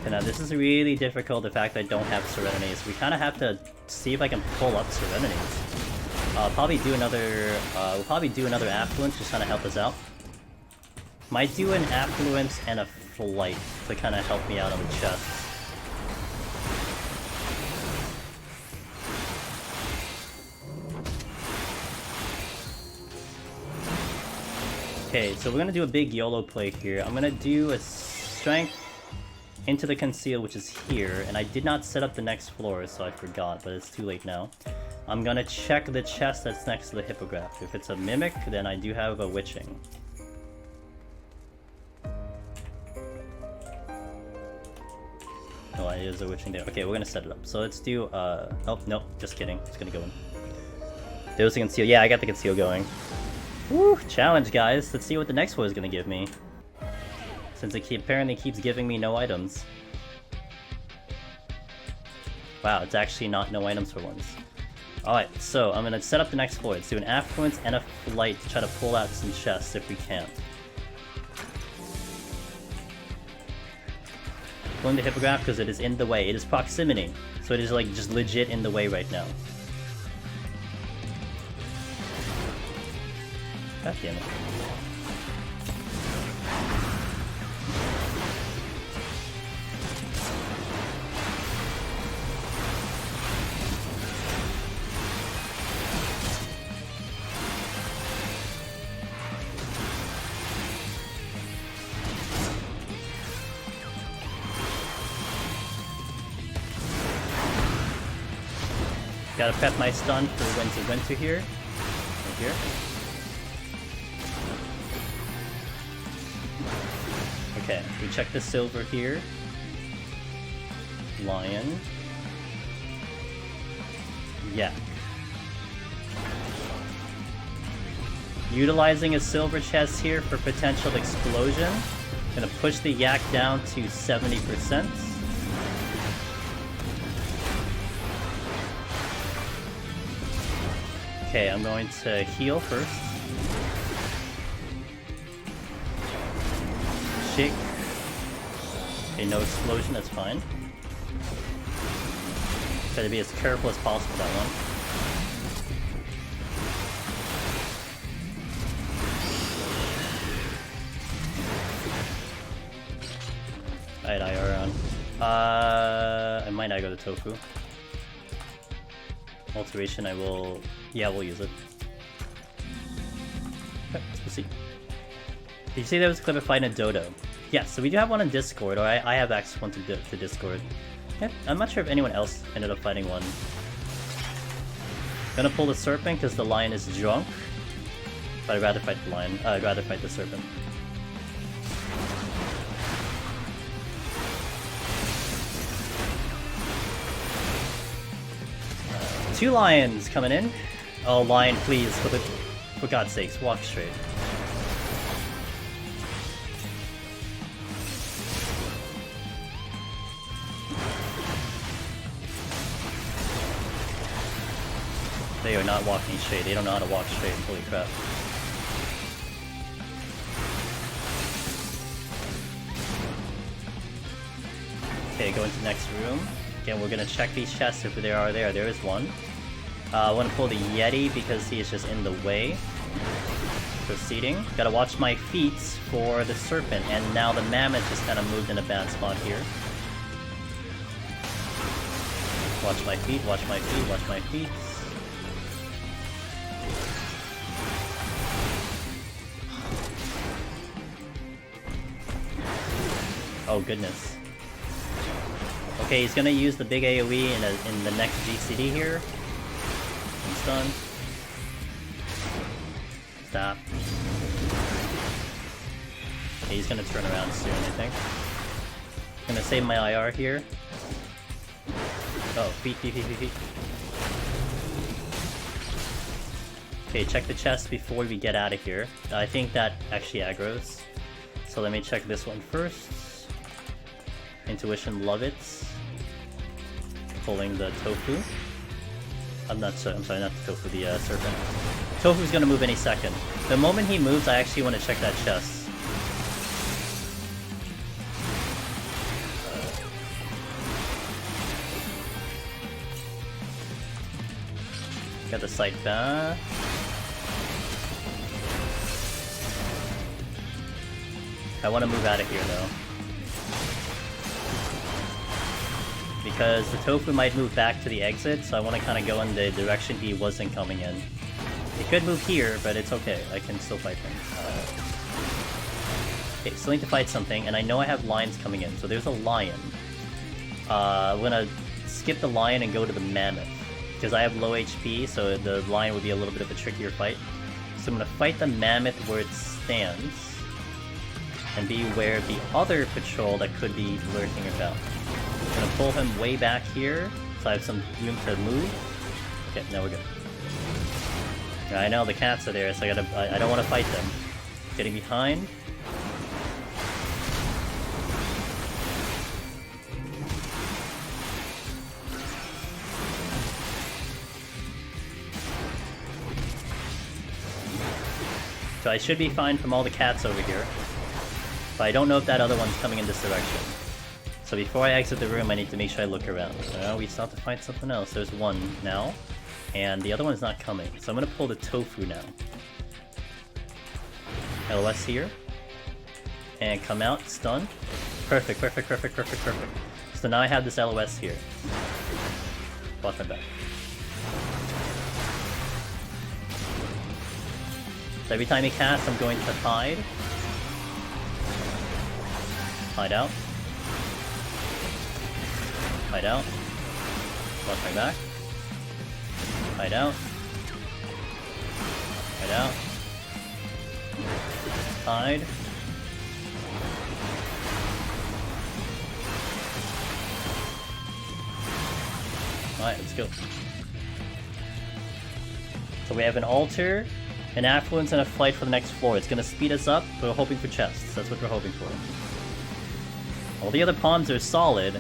And now this is really difficult, the fact that I don't have Serenities. We kind of have to see if I can pull up Serenities. We'll probably do another Affluence, just kind of help us out. Might do an Affluence and a Flight to kind of help me out on the chest. Okay, so we're gonna do a big YOLO play here. I'm gonna do a Strength into the Conceal, which is here, and I did not set up the next floor, so I forgot, but it's too late now. I'm gonna check the chest that's next to the hippograph. If it's a Mimic, then I do have a Witching. Oh, it is a Witching there. Okay, we're gonna set it up. So let's do, oh, no, just kidding. It's gonna go in. There's the Conceal. Yeah, I got the Conceal going. Woo! Challenge, guys. Let's see what the next floor is gonna give me. Since it apparently keeps giving me no items. Wow, it's actually not no items for once. Alright, so I'm gonna set up the next floor. Let's do an Affluence and a Flight to try to pull out some chests if we can. Pulling the hippograph because it is in the way. It is proximity, so it is like just legit in the way right now. God damn it. Gotta prep my stun for winter here. Right here. Okay, we check the silver here. Lion. Yeah. Utilizing a silver chest here for potential explosion. Gonna push the yak down to 70%. Okay, I'm going to heal first. Shake. Okay, no explosion, that's fine. Try to be as careful as possible with that one. Alright, IR on. I might not go to Tofu. Alteration, I will... Yeah, we'll use it. Did you say there was a clip of fighting a dodo? Yes, so we do have one on Discord, or I have access one to Discord. Yeah, I'm not sure if anyone else ended up fighting one. Gonna pull the serpent because the lion is drunk. But I'd rather fight the lion. I'd rather fight the serpent. Two lions coming in. Oh, lion, please, for God's sakes, walk straight. They are not walking straight. They don't know how to walk straight. Holy crap. Okay, go into the next room. Again, we're gonna check these chests if they are there. There is one. I want to pull the Yeti because he is just in the way. Proceeding. Gotta watch my feet for the serpent, and now the mammoth just kind of moved in a bad spot here. Watch my feet, watch my feet, watch my feet. Oh goodness. Okay, he's gonna use the big AoE in the next GCD here. He's done. Stop. Okay, he's gonna turn around soon, I think. Gonna save my IR here. Oh, feet. Okay, check the chest before we get out of here. I think that actually aggroes. So let me check this one first. Intuition, love it. Pulling the tofu. I'm sorry, not the tofu, the serpent. Tofu's gonna move any second. The moment he moves, I actually want to check that chest. Got the sight back. I want to move out of here though. Because the tofu might move back to the exit, so I want to kind of go in the direction he wasn't coming in. He could move here, but it's okay. I can still fight him. Okay, still need to fight something, and I know I have lions coming in, so there's a lion. I'm gonna skip the lion and go to the mammoth. Because I have low HP, so the lion would be a little bit of a trickier fight. So I'm gonna fight the mammoth where it stands, and be aware of the other patrol that could be lurking about. I'm gonna pull him way back here, so I have some room to move. Okay, now we're good. I know the cats are there, so I don't want to fight them. Getting behind. So I should be fine from all the cats over here. But I don't know if that other one's coming in this direction. So before I exit the room, I need to make sure I look around. We still have to find something else. There's one now. And the other one's not coming. So I'm gonna pull the tofu now. LS here. And come out, stun. Perfect. So now I have this LOS here. Watch my back. So every time he casts, I'm going to hide. Hide out. Hide out. Watch my back. Hide out. Hide out. Hide. Alright, let's go. So we have an altar, an affluence, and a flight for the next floor. It's gonna speed us up. We're hoping for chests. That's what we're hoping for. All the other pawns are solid.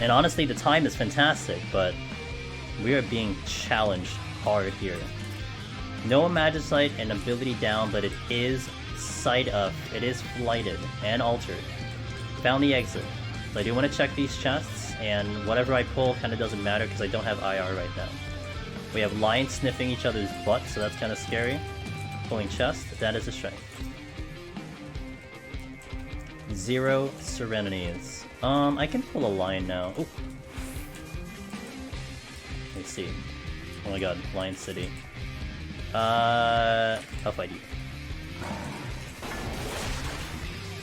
And honestly, the time is fantastic, but we are being challenged hard here. No Magicite and ability down, but it is sight up. It is flighted and altered. Found the exit. So I do want to check these chests, and whatever I pull kind of doesn't matter because I don't have IR right now. We have lions sniffing each other's butt, so that's kind of scary. Pulling chest, that is a strength. 0 Serenities. I can pull a lion now. Ooh. Let's see. Oh my god, Lion City. I'll fight you.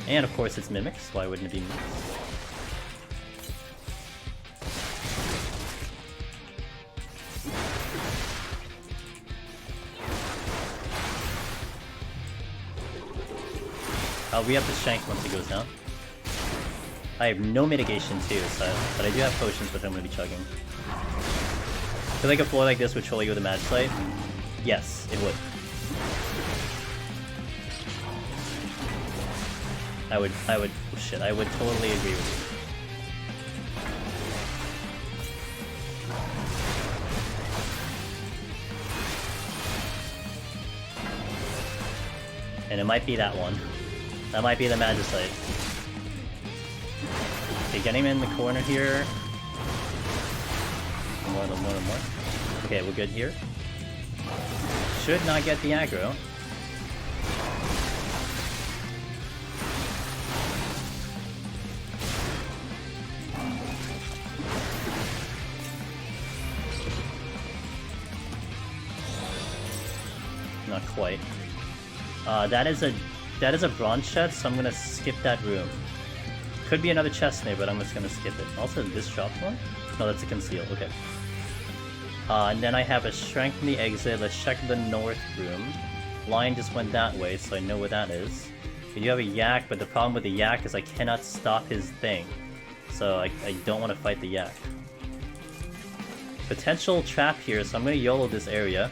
And of course it's Mimics, why wouldn't it be Mimics? I'll re-up the strength once it goes down. I have no mitigation too, so, but I do have potions which I'm going to be chugging. Feel like a floor like this would troll you with a Magic Slate? Yes, it would. I would, oh shit, I would totally agree with you. And it might be that one. That might be the Magic Slate. Okay, getting him in the corner here. More. Okay, we're good here. Should not get the aggro. Not quite. That is a bronze chest, so I'm gonna skip that room. Could be another chest there, but I'm just gonna skip it. Also, this dropped one? No, that's a conceal. Okay. And then I have a strength in the exit. Let's check the north room. Lion just went that way, so I know where that is. We do have a yak, but the problem with the yak is I cannot stop his thing. So I don't want to fight the yak. Potential trap here, so I'm gonna YOLO this area.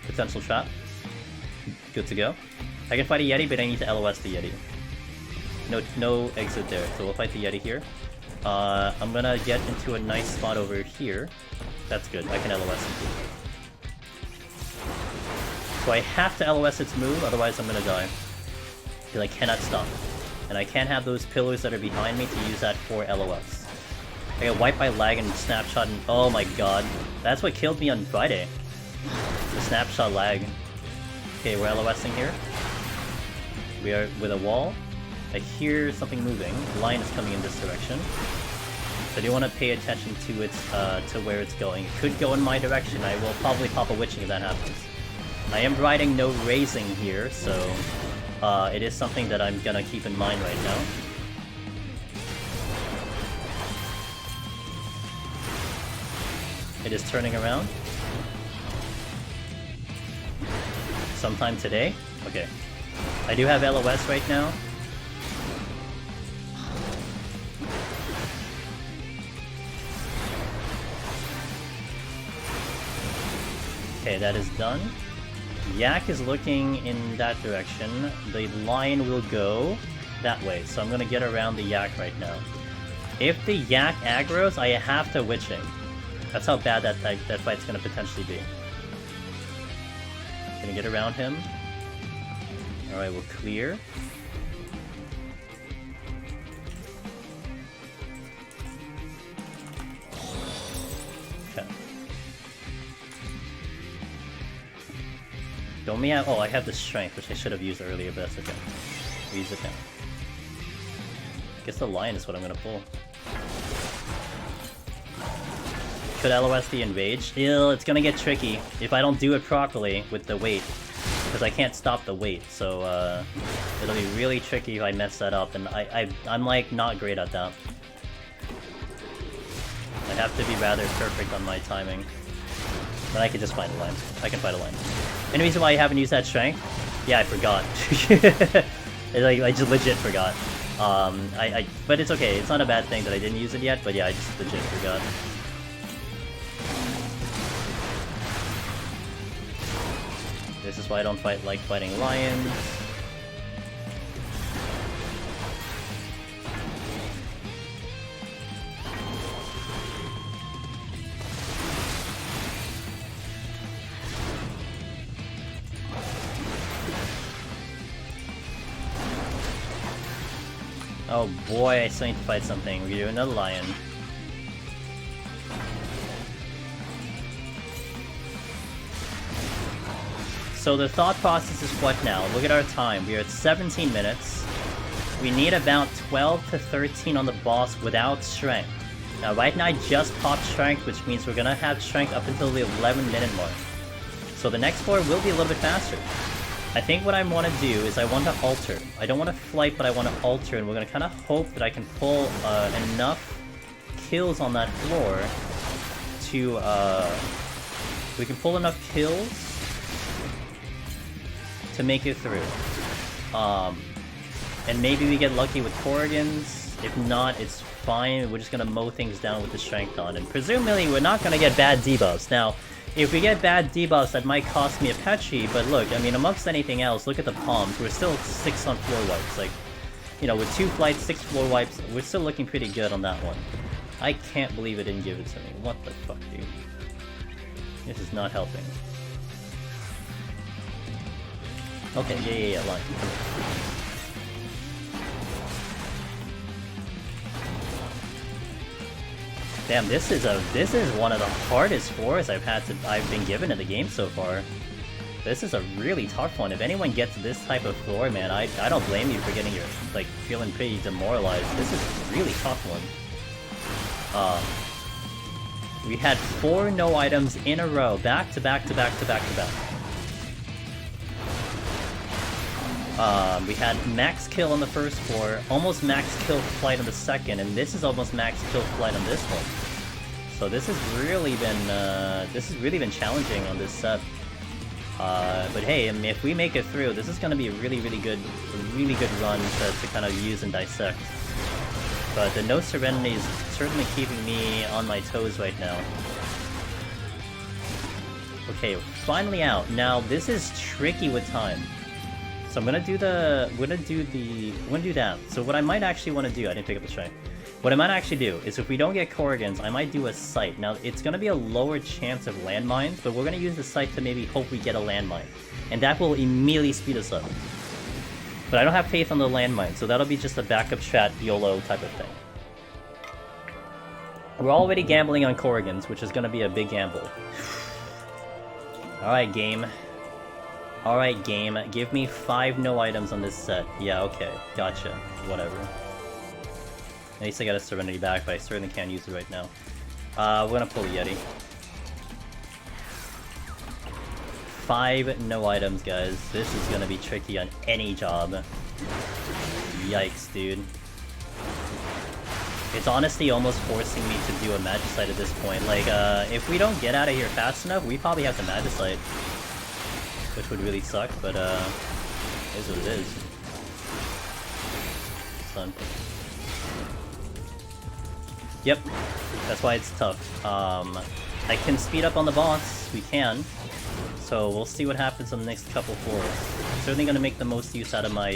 Potential trap. Good to go. I can fight a Yeti, but I need to LOS the Yeti. No exit there, so we'll fight the Yeti here. I'm gonna get into a nice spot over here. That's good, I can LOS it. So I have to LOS its move, otherwise I'm gonna die. Because I cannot stop. And I can't have those pillars that are behind me to use that for LOS. I got wiped by lag and snapshot and oh my god. That's what killed me on Friday. The snapshot lag. Okay, we're LOSing here. We are with a wall. I hear something moving. The lion is coming in this direction. So I do want to pay attention to its to where it's going. It could go in my direction. I will probably pop a witching if that happens. I am riding no raising here, so it is something that I'm gonna keep in mind right now. It is turning around. Sometime today? Okay. I do have LOS right now. Okay, that is done. Yak is looking in that direction. The lion will go that way, so I'm gonna get around the yak right now. If the yak aggroes, I have to witching. That's how bad that fight's gonna potentially be. Gonna get around him. Alright, we'll clear. Okay. Don't me out. Oh, I have the strength, which I should have used earlier, but that's okay. Use it now. Guess the lion is what I'm gonna pull. Could LOS the Enrage? Ew, it's gonna get tricky if I don't do it properly with the weight. Because I can't stop the weight, so it'll be really tricky if I mess that up, and I'm like not great at that. I have to be rather perfect on my timing. But I can just fight a line. I can fight a line. Any reason why I haven't used that strength? Yeah, I forgot. I just legit forgot. But it's okay, it's not a bad thing that I didn't use it yet, but yeah, I just legit forgot. This is why I don't like fighting lions. Oh boy, I still need to fight something. We're doing another lion. So the thought process is what now? Look at our time. We are at 17 minutes. We need about 12 to 13 on the boss without strength. Now right now I just popped strength, which means we're gonna have strength up until the 11-minute mark. So the next floor will be a little bit faster. I think what I want to do is I want to alter. I don't want to flight, but I want to alter, and we're going to kind of hope that I can pull enough kills on that floor to, we can pull enough kills to make it through. And maybe we get lucky with Corrigans. If not, it's fine. We're just going to mow things down with the Strength on. And presumably, we're not going to get bad debuffs. Now, if we get bad debuffs, that might cost me a Petri, but look, I mean, amongst anything else, look at the palms. We're still 6 on floor wipes. Like, you know, with 2 flights, 6 floor wipes, we're still looking pretty good on that one. I can't believe it didn't give it to me. What the fuck, dude? This is not helping. Okay, yeah, line. Damn, this is one of the hardest floors I've been given in the game so far. This is a really tough one. If anyone gets this type of floor, man, I don't blame you for getting your, like, feeling pretty demoralized. This is a really tough one. We had 4 no items in a row, back to back to back to back to back. We had max kill on the first floor, almost max kill flight on the second, and this is almost max kill flight on this one. So this has really been challenging on this set. But hey, I mean, if we make it through, this is going to be a really good run to kind of use and dissect. But the No Serenity is certainly keeping me on my toes right now. Okay, finally out. Now, this is tricky with time. So I'm gonna do that. So what I might actually want to do, I didn't pick up the strength. What I might actually do is if we don't get Corrigans, I might do a site. Now, it's gonna be a lower chance of landmines, but we're gonna use the site to maybe hope we get a landmine. And that will immediately speed us up. But I don't have faith on the landmine, so that'll be just a backup strat YOLO type of thing. We're already gambling on Corrigans, which is gonna be a big gamble. Alright, game. Alright, game. Give me 5 no items on this set. Yeah, okay. Gotcha. Whatever. At least I got a Serenity back, but I certainly can't use it right now. We're gonna pull Yeti. 5 no items, guys. This is gonna be tricky on any job. Yikes, dude. It's honestly almost forcing me to do a Magicite at this point. Like, if we don't get out of here fast enough, we probably have to Magicite. Which would really suck, but, it is what it is. Son. Yep. That's why it's tough. I can speed up on the boss. We can. So we'll see what happens on the next couple floors. I'm certainly gonna make the most use out of my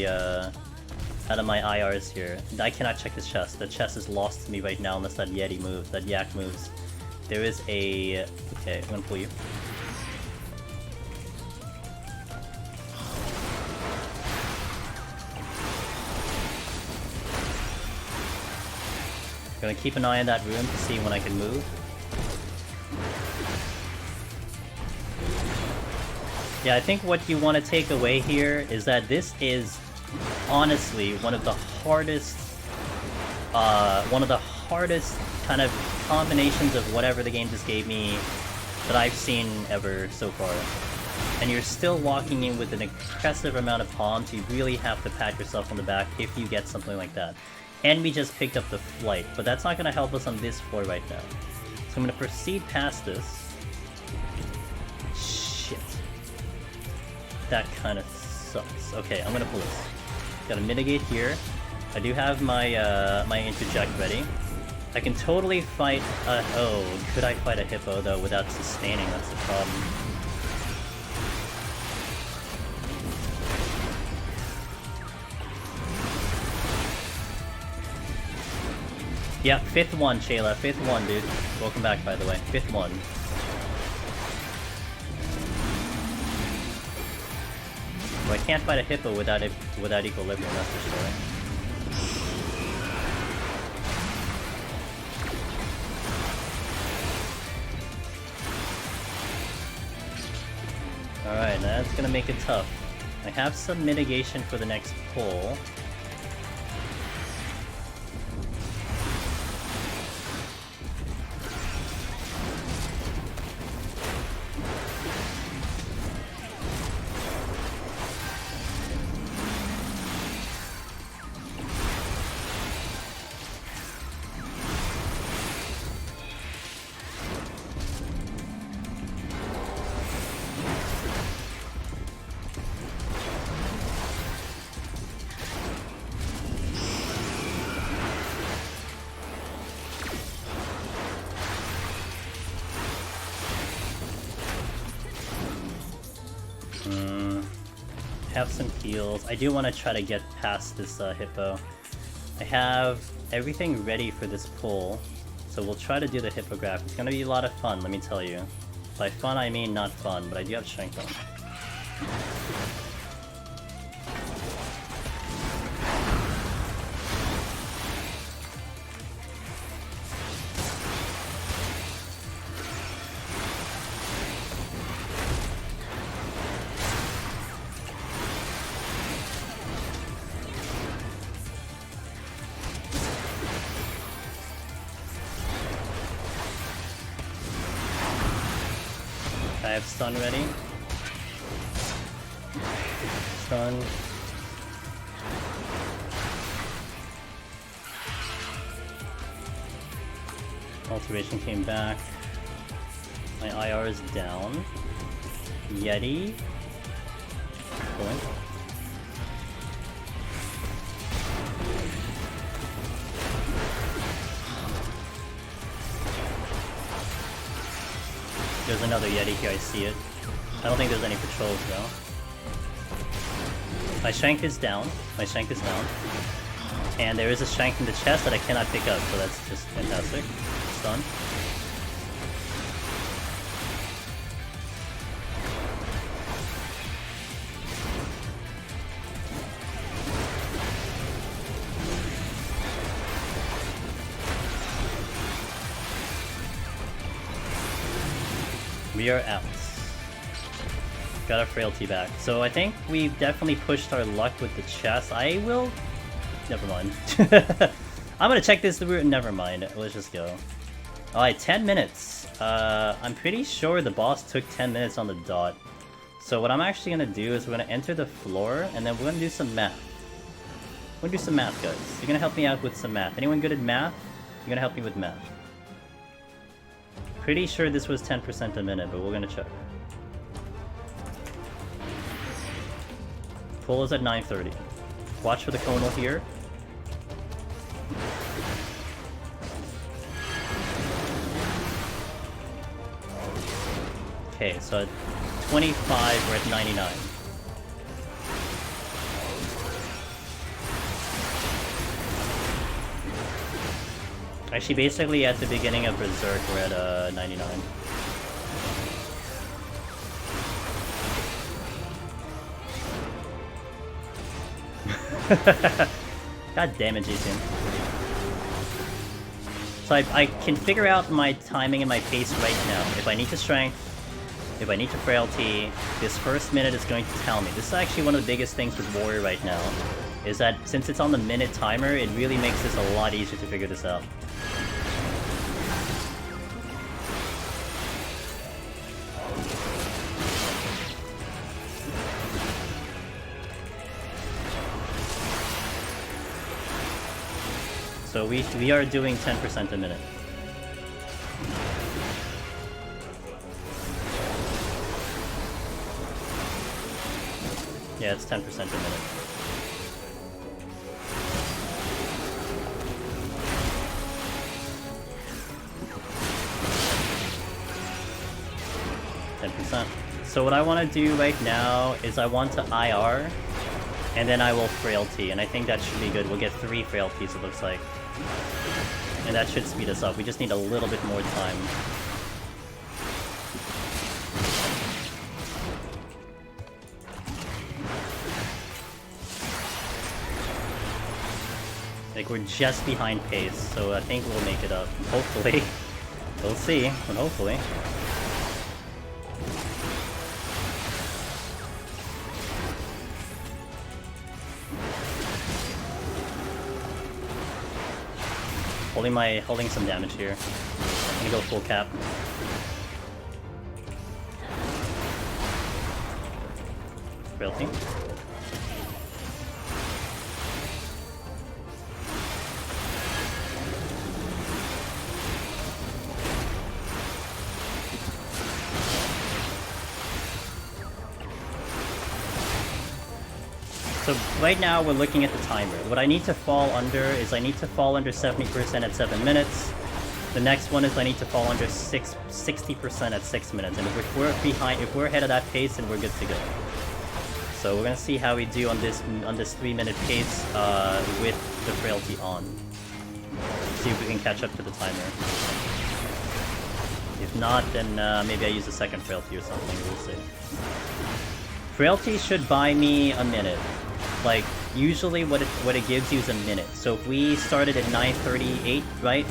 IRs here. I cannot check this chest. The chest is lost to me right now unless that Yeti moves, that Yak moves. There is a... Okay, I'm gonna pull you. Gonna keep an eye on that room to see when I can move. Yeah, I think what you want to take away here is that this is honestly one of the hardest kind of combinations of whatever the game just gave me that I've seen ever so far. And you're still walking in with an impressive amount of palms. You really have to pat yourself on the back if you get something like that. And we just picked up the flight, but that's not going to help us on this floor right now. So I'm going to proceed past this. Shit. That kind of sucks. Okay, I'm going to pull this. Got to mitigate here. I do have my my interject ready. I can totally fight oh, could I fight a hippo though without sustaining? That's the problem. Yeah, 5th one, Shayla. 5th one, dude. Welcome back, by the way. 5th one. Well, I can't fight a hippo without equilibrium, that's for sure. Alright, that's gonna make it tough. I have some mitigation for the next pull. have some heals. I do want to try to get past this hippo. I have everything ready for this pull, so we'll try to do the hippogriff. It's gonna be a lot of fun, let me tell you. By fun I mean not fun, but I do have strength on. I have stun ready. Stun. Alteration came back. My IR is down. Yeti. Going. There's another Yeti here, I see it. I don't think there's any patrols though. My shank is down. My shank is down. And there is a shank in the chest that I cannot pick up, so that's just fantastic. Stun. We are out. Got our frailty back. So I think we've definitely pushed our luck with the chest. I will... Never mind. I'm gonna check this route. Never mind. Let's just go. Alright, 10 minutes. I'm pretty sure the boss took 10 minutes on the dot. So what I'm actually gonna do is we're gonna enter the floor, and then we're gonna do some math. We're gonna do some math, guys. You're gonna help me out with some math. Anyone good at math? You're gonna help me with math. Pretty sure this was 10% a minute, but we're gonna check. Pull is at 9:30. Watch for the conal here. Okay, so at 25, we're at 99. Actually, basically at the beginning of Berserk, we're at 99. God damn it, Jason. So I can figure out my timing and my pace right now. If I need to strength, if I need to frailty, this first minute is going to tell me. This is actually one of the biggest things with Warrior right now, is that since it's on the minute timer, it really makes this a lot easier to figure this out. So we are doing 10% a minute. Yeah, it's 10% a minute. So what I want to do right now is I want to IR, and then I will frailty, and I think that should be good. We'll get 3 frailties, it looks like. And that should speed us up. We just need a little bit more time. Like, we're just behind pace, so I think we'll make it up. Hopefully. We'll see, but hopefully. Holding some damage here. I'm gonna go full cap. Frailty. So right now we're looking at the timer. What I need to fall under is I need to fall under 70% at 7 minutes. The next one is I need to fall under 60% at 6 minutes. And if we're behind, if we're ahead of that pace, then we're good to go. So we're gonna see how we do on this 3-minute pace with the frailty on. See if we can catch up to the timer. If not, then maybe I use a second frailty or something. We'll see. Frailty should buy me a minute. Like usually, what it gives you is a minute. So if we started at 9:38, right?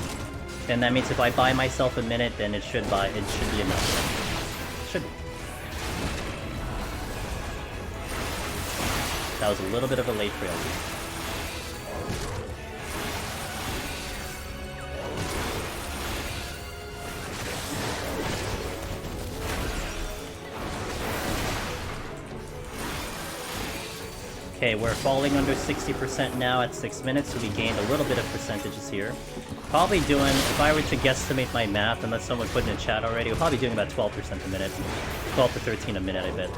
Then that means if I buy myself a minute, then it should be enough. Should be. That was a little bit of a late frailty. Okay, we're falling under 60% now at 6 minutes, so we gained a little bit of percentages here. Probably doing, if I were to guesstimate my math, unless someone put in a chat already, we're probably doing about 12% a minute. 12 to 13 a minute, I bet.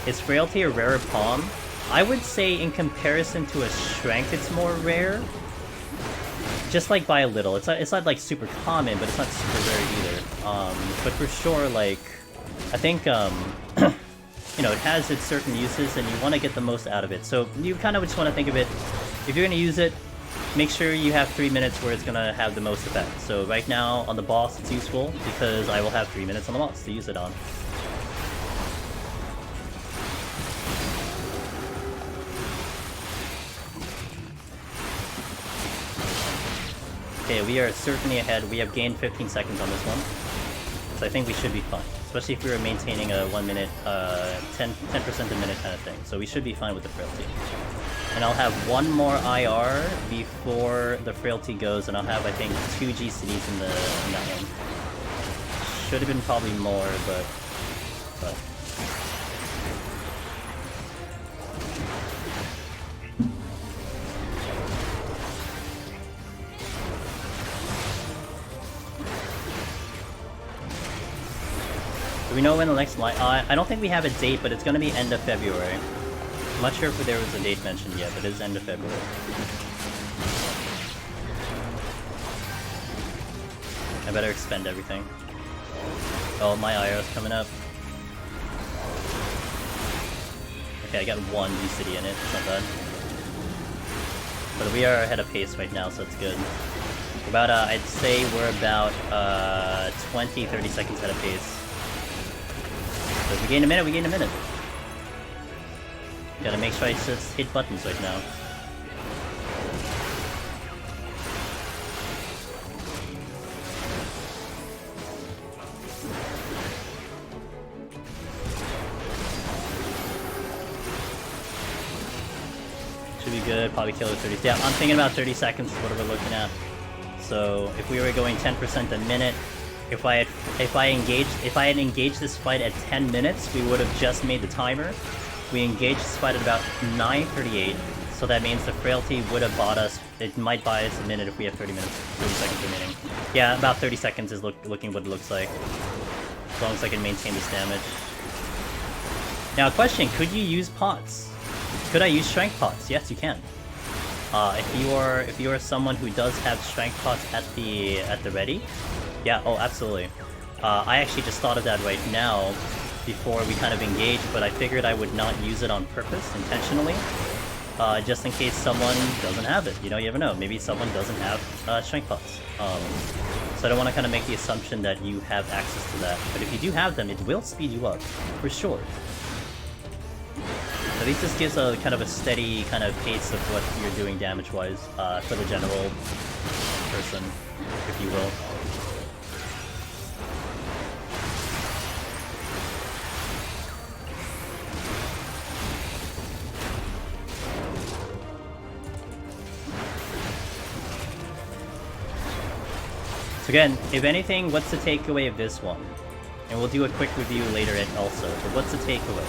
Is Frailty a rarer palm? I would say in comparison to a Strength, it's more rare. Just like by a little. It's not like super common, but it's not super rare either. But for sure, like, I think, you know, it has its certain uses, and you want to get the most out of it. So you kind of just want to think of it, if you're going to use it, make sure you have 3 minutes where it's going to have the most effect. So right now, on the boss, it's useful, because I will have 3 minutes on the boss to use it on. Okay, we are certainly ahead. We have gained 15 seconds on this one. So I think we should be fine. Especially if we were maintaining a 1 minute, 10% a minute kind of thing. So we should be fine with the frailty. And I'll have one more IR before the frailty goes, and I'll have, I think, 2 GCDs in that one. Should have been probably more, but... Do we know when the next line? I don't think we have a date, but it's going to be end of February. I'm not sure if there was a date mentioned yet, but it is end of February. I better expend everything. Oh, my IR's coming up. Okay, I got 1 GCD in it. It's not bad. But we are ahead of pace right now, so it's good. About, I'd say we're about 20-30 seconds ahead of pace. So if we gain a minute, we gain a minute. Gotta make sure I just hit buttons right now. Should be good, probably kill it 30. Yeah, I'm thinking about 30 seconds is what we're looking at. So if we were going 10% a minute, if I had engaged this fight at 10 minutes, we would have just made the timer. We engaged this fight at about 9:38, so that means the frailty would have bought us. It might buy us a minute if we have 30 seconds remaining. Yeah, about 30 seconds is looking what it looks like, as long as I can maintain this damage. Now, a question: could you use pots? Could I use strength pots? Yes, you can. If you are someone who does have strength pots at the ready. Yeah, oh, absolutely. I actually just thought of that right now, before we kind of engaged, but I figured I would not use it on purpose, intentionally, just in case someone doesn't have it. You know, you never know. Maybe someone doesn't have strength pots. So I don't want to kind of make the assumption that you have access to that. But if you do have them, it will speed you up, for sure. At least this gives a kind of a steady kind of pace of what you're doing damage-wise, for the general person, if you will. So again, if anything, what's the takeaway of this one? And we'll do a quick review later also, but what's the takeaway?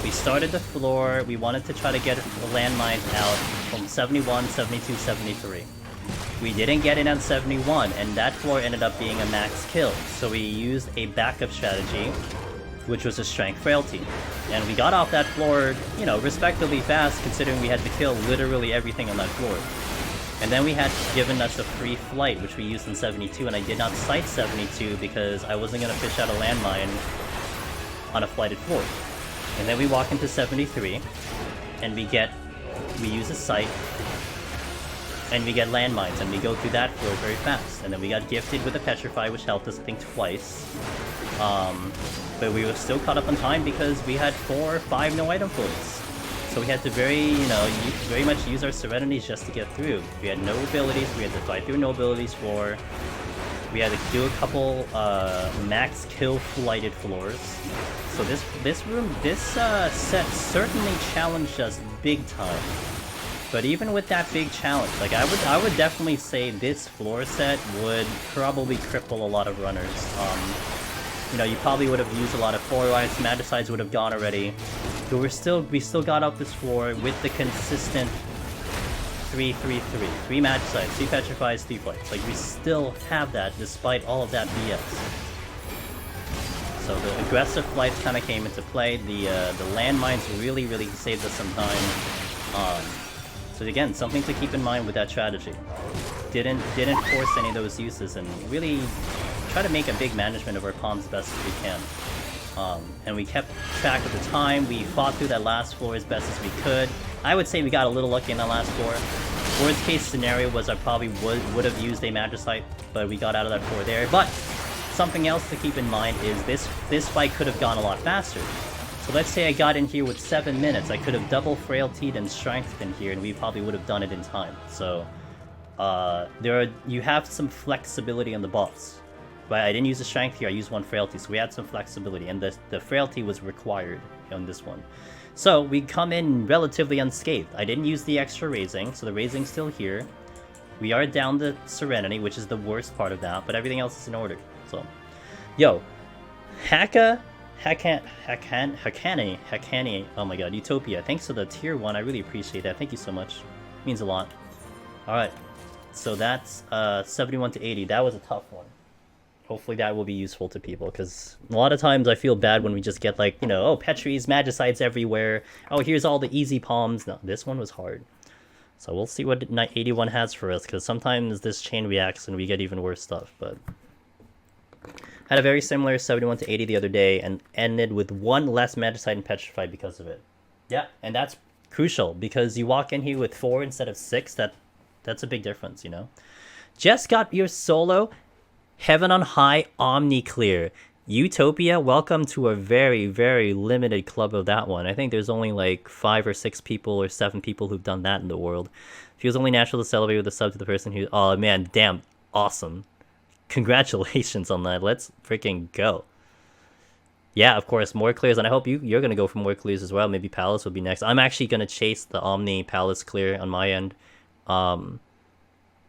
We started the floor, we wanted to try to get the landmines out from 71, 72, 73. We didn't get it on 71, and that floor ended up being a max kill, so we used a backup strategy, which was a strength frailty. And we got off that floor, you know, respectively fast, considering we had to kill literally everything on that floor. And then we had given us a free flight, which we used in 72, and I did not sight 72 because I wasn't going to fish out a landmine on a flighted floor. And then we walk into 73, and we use a sight, and we get landmines, and we go through that floor very fast. And then we got gifted with a Petrify, which helped us, I think, twice. But we were still caught up on time because we had 4 or 5 no item floors. So we had to very much use our Serenities just to get through. We had no abilities, we had to fight through no abilities floor. We had to do a couple max kill flighted floors. So this set certainly challenged us big time. But even with that big challenge, like I would definitely say this floor set would probably cripple a lot of runners. You probably would have used a lot of 4 lives, Magicides would have gone already. But we still got up this floor with the consistent 3-3-3. 3 Magicides, 3 Petrifies, 3 Flights. Like, we still have that despite all of that BS. So the aggressive flights kind of came into play. The landmines really saved us some time. So again, something to keep in mind with that strategy. Didn't force any of those uses and really try to make a big management of our palms as best as we can. And we kept track of the time. We fought through that last floor as best as we could. I would say we got a little lucky in that last floor. Worst case scenario was I probably would have used a Magicite, but we got out of that floor there. But something else to keep in mind is this fight could have gone a lot faster. So let's say I got in here with 7 minutes. I could have double frailtied and strengthed in here, and we probably would have done it in time. So you have some flexibility on the boss. But I didn't use the strength here, I used 1 frailty, so we had some flexibility, and the frailty was required on this one. So we come in relatively unscathed. I didn't use the extra raising, so the raising's still here. We are down the Serenity, which is the worst part of that, but everything else is in order. So, yo, Hakani, oh my god, Utopia, thanks for the tier 1, I really appreciate that, thank you so much, means a lot. Alright, so that's 71 to 80, that was a tough one. Hopefully that will be useful to people, because a lot of times I feel bad when we just get like, oh, Petries, Magicides everywhere, oh, here's all the easy palms. No, this one was hard. So we'll see what 81 has for us, because sometimes this chain reacts and we get even worse stuff, but... Had a very similar 71 to 80 the other day, and ended with 1 less Magicite and Petrified because of it. Yeah, and that's crucial, because you walk in here with 4 instead of 6, that's a big difference, Just got your solo... Heaven on High Omni Clear. Utopia, welcome to a very, very limited club of that one. I think there's only like 5 or 6 people or 7 people who've done that in the world. Feels only natural to celebrate with a sub to the person who... Oh man, damn, awesome. Congratulations on that. Let's freaking go. Yeah, of course, more clears, and I hope you're going to go for more clears as well. Maybe Palace will be next. I'm actually going to chase the Omni Palace clear on my end.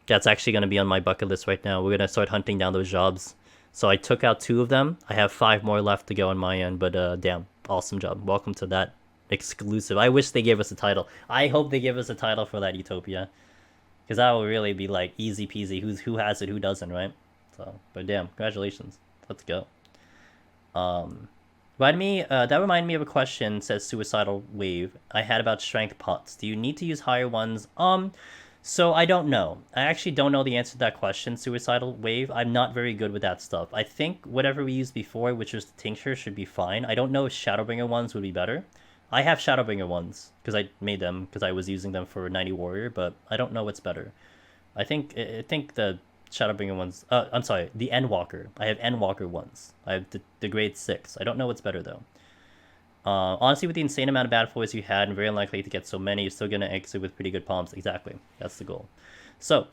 That's actually going to be on my bucket list right now. We're going to start hunting down those jobs. So I took out 2 of them. I have 5 more left to go on my end, but damn, awesome job. Welcome to that exclusive. I wish they gave us a title. I hope they give us a title for that Utopia. Because that will really be like easy peasy. Who has it, who doesn't, right? So, but damn, congratulations. Let's go. That reminded me of a question, says Suicidal Wave, I had about strength pots. Do you need to use higher ones? So I don't know. I actually don't know the answer to that question, Suicidal Wave. I'm not very good with that stuff. I think whatever we used before, which was the tincture, should be fine. I don't know if Shadowbringer ones would be better. I have Shadowbringer ones, because I made them, because I was using them for 90 Warrior, but I don't know what's better. I think the Shadowbringer ones... I'm sorry, the Endwalker. I have Endwalker ones. I have the grade 6. I don't know what's better, though. Honestly, with the insane amount of bad foils you had, and very unlikely to get so many, you're still going to exit with pretty good palms. Exactly. That's the goal. So,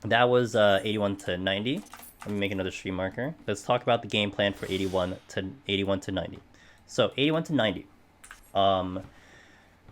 that was 81 to 90. Let me make another stream marker. Let's talk about the game plan for 81 to 90. So, 81 to 90.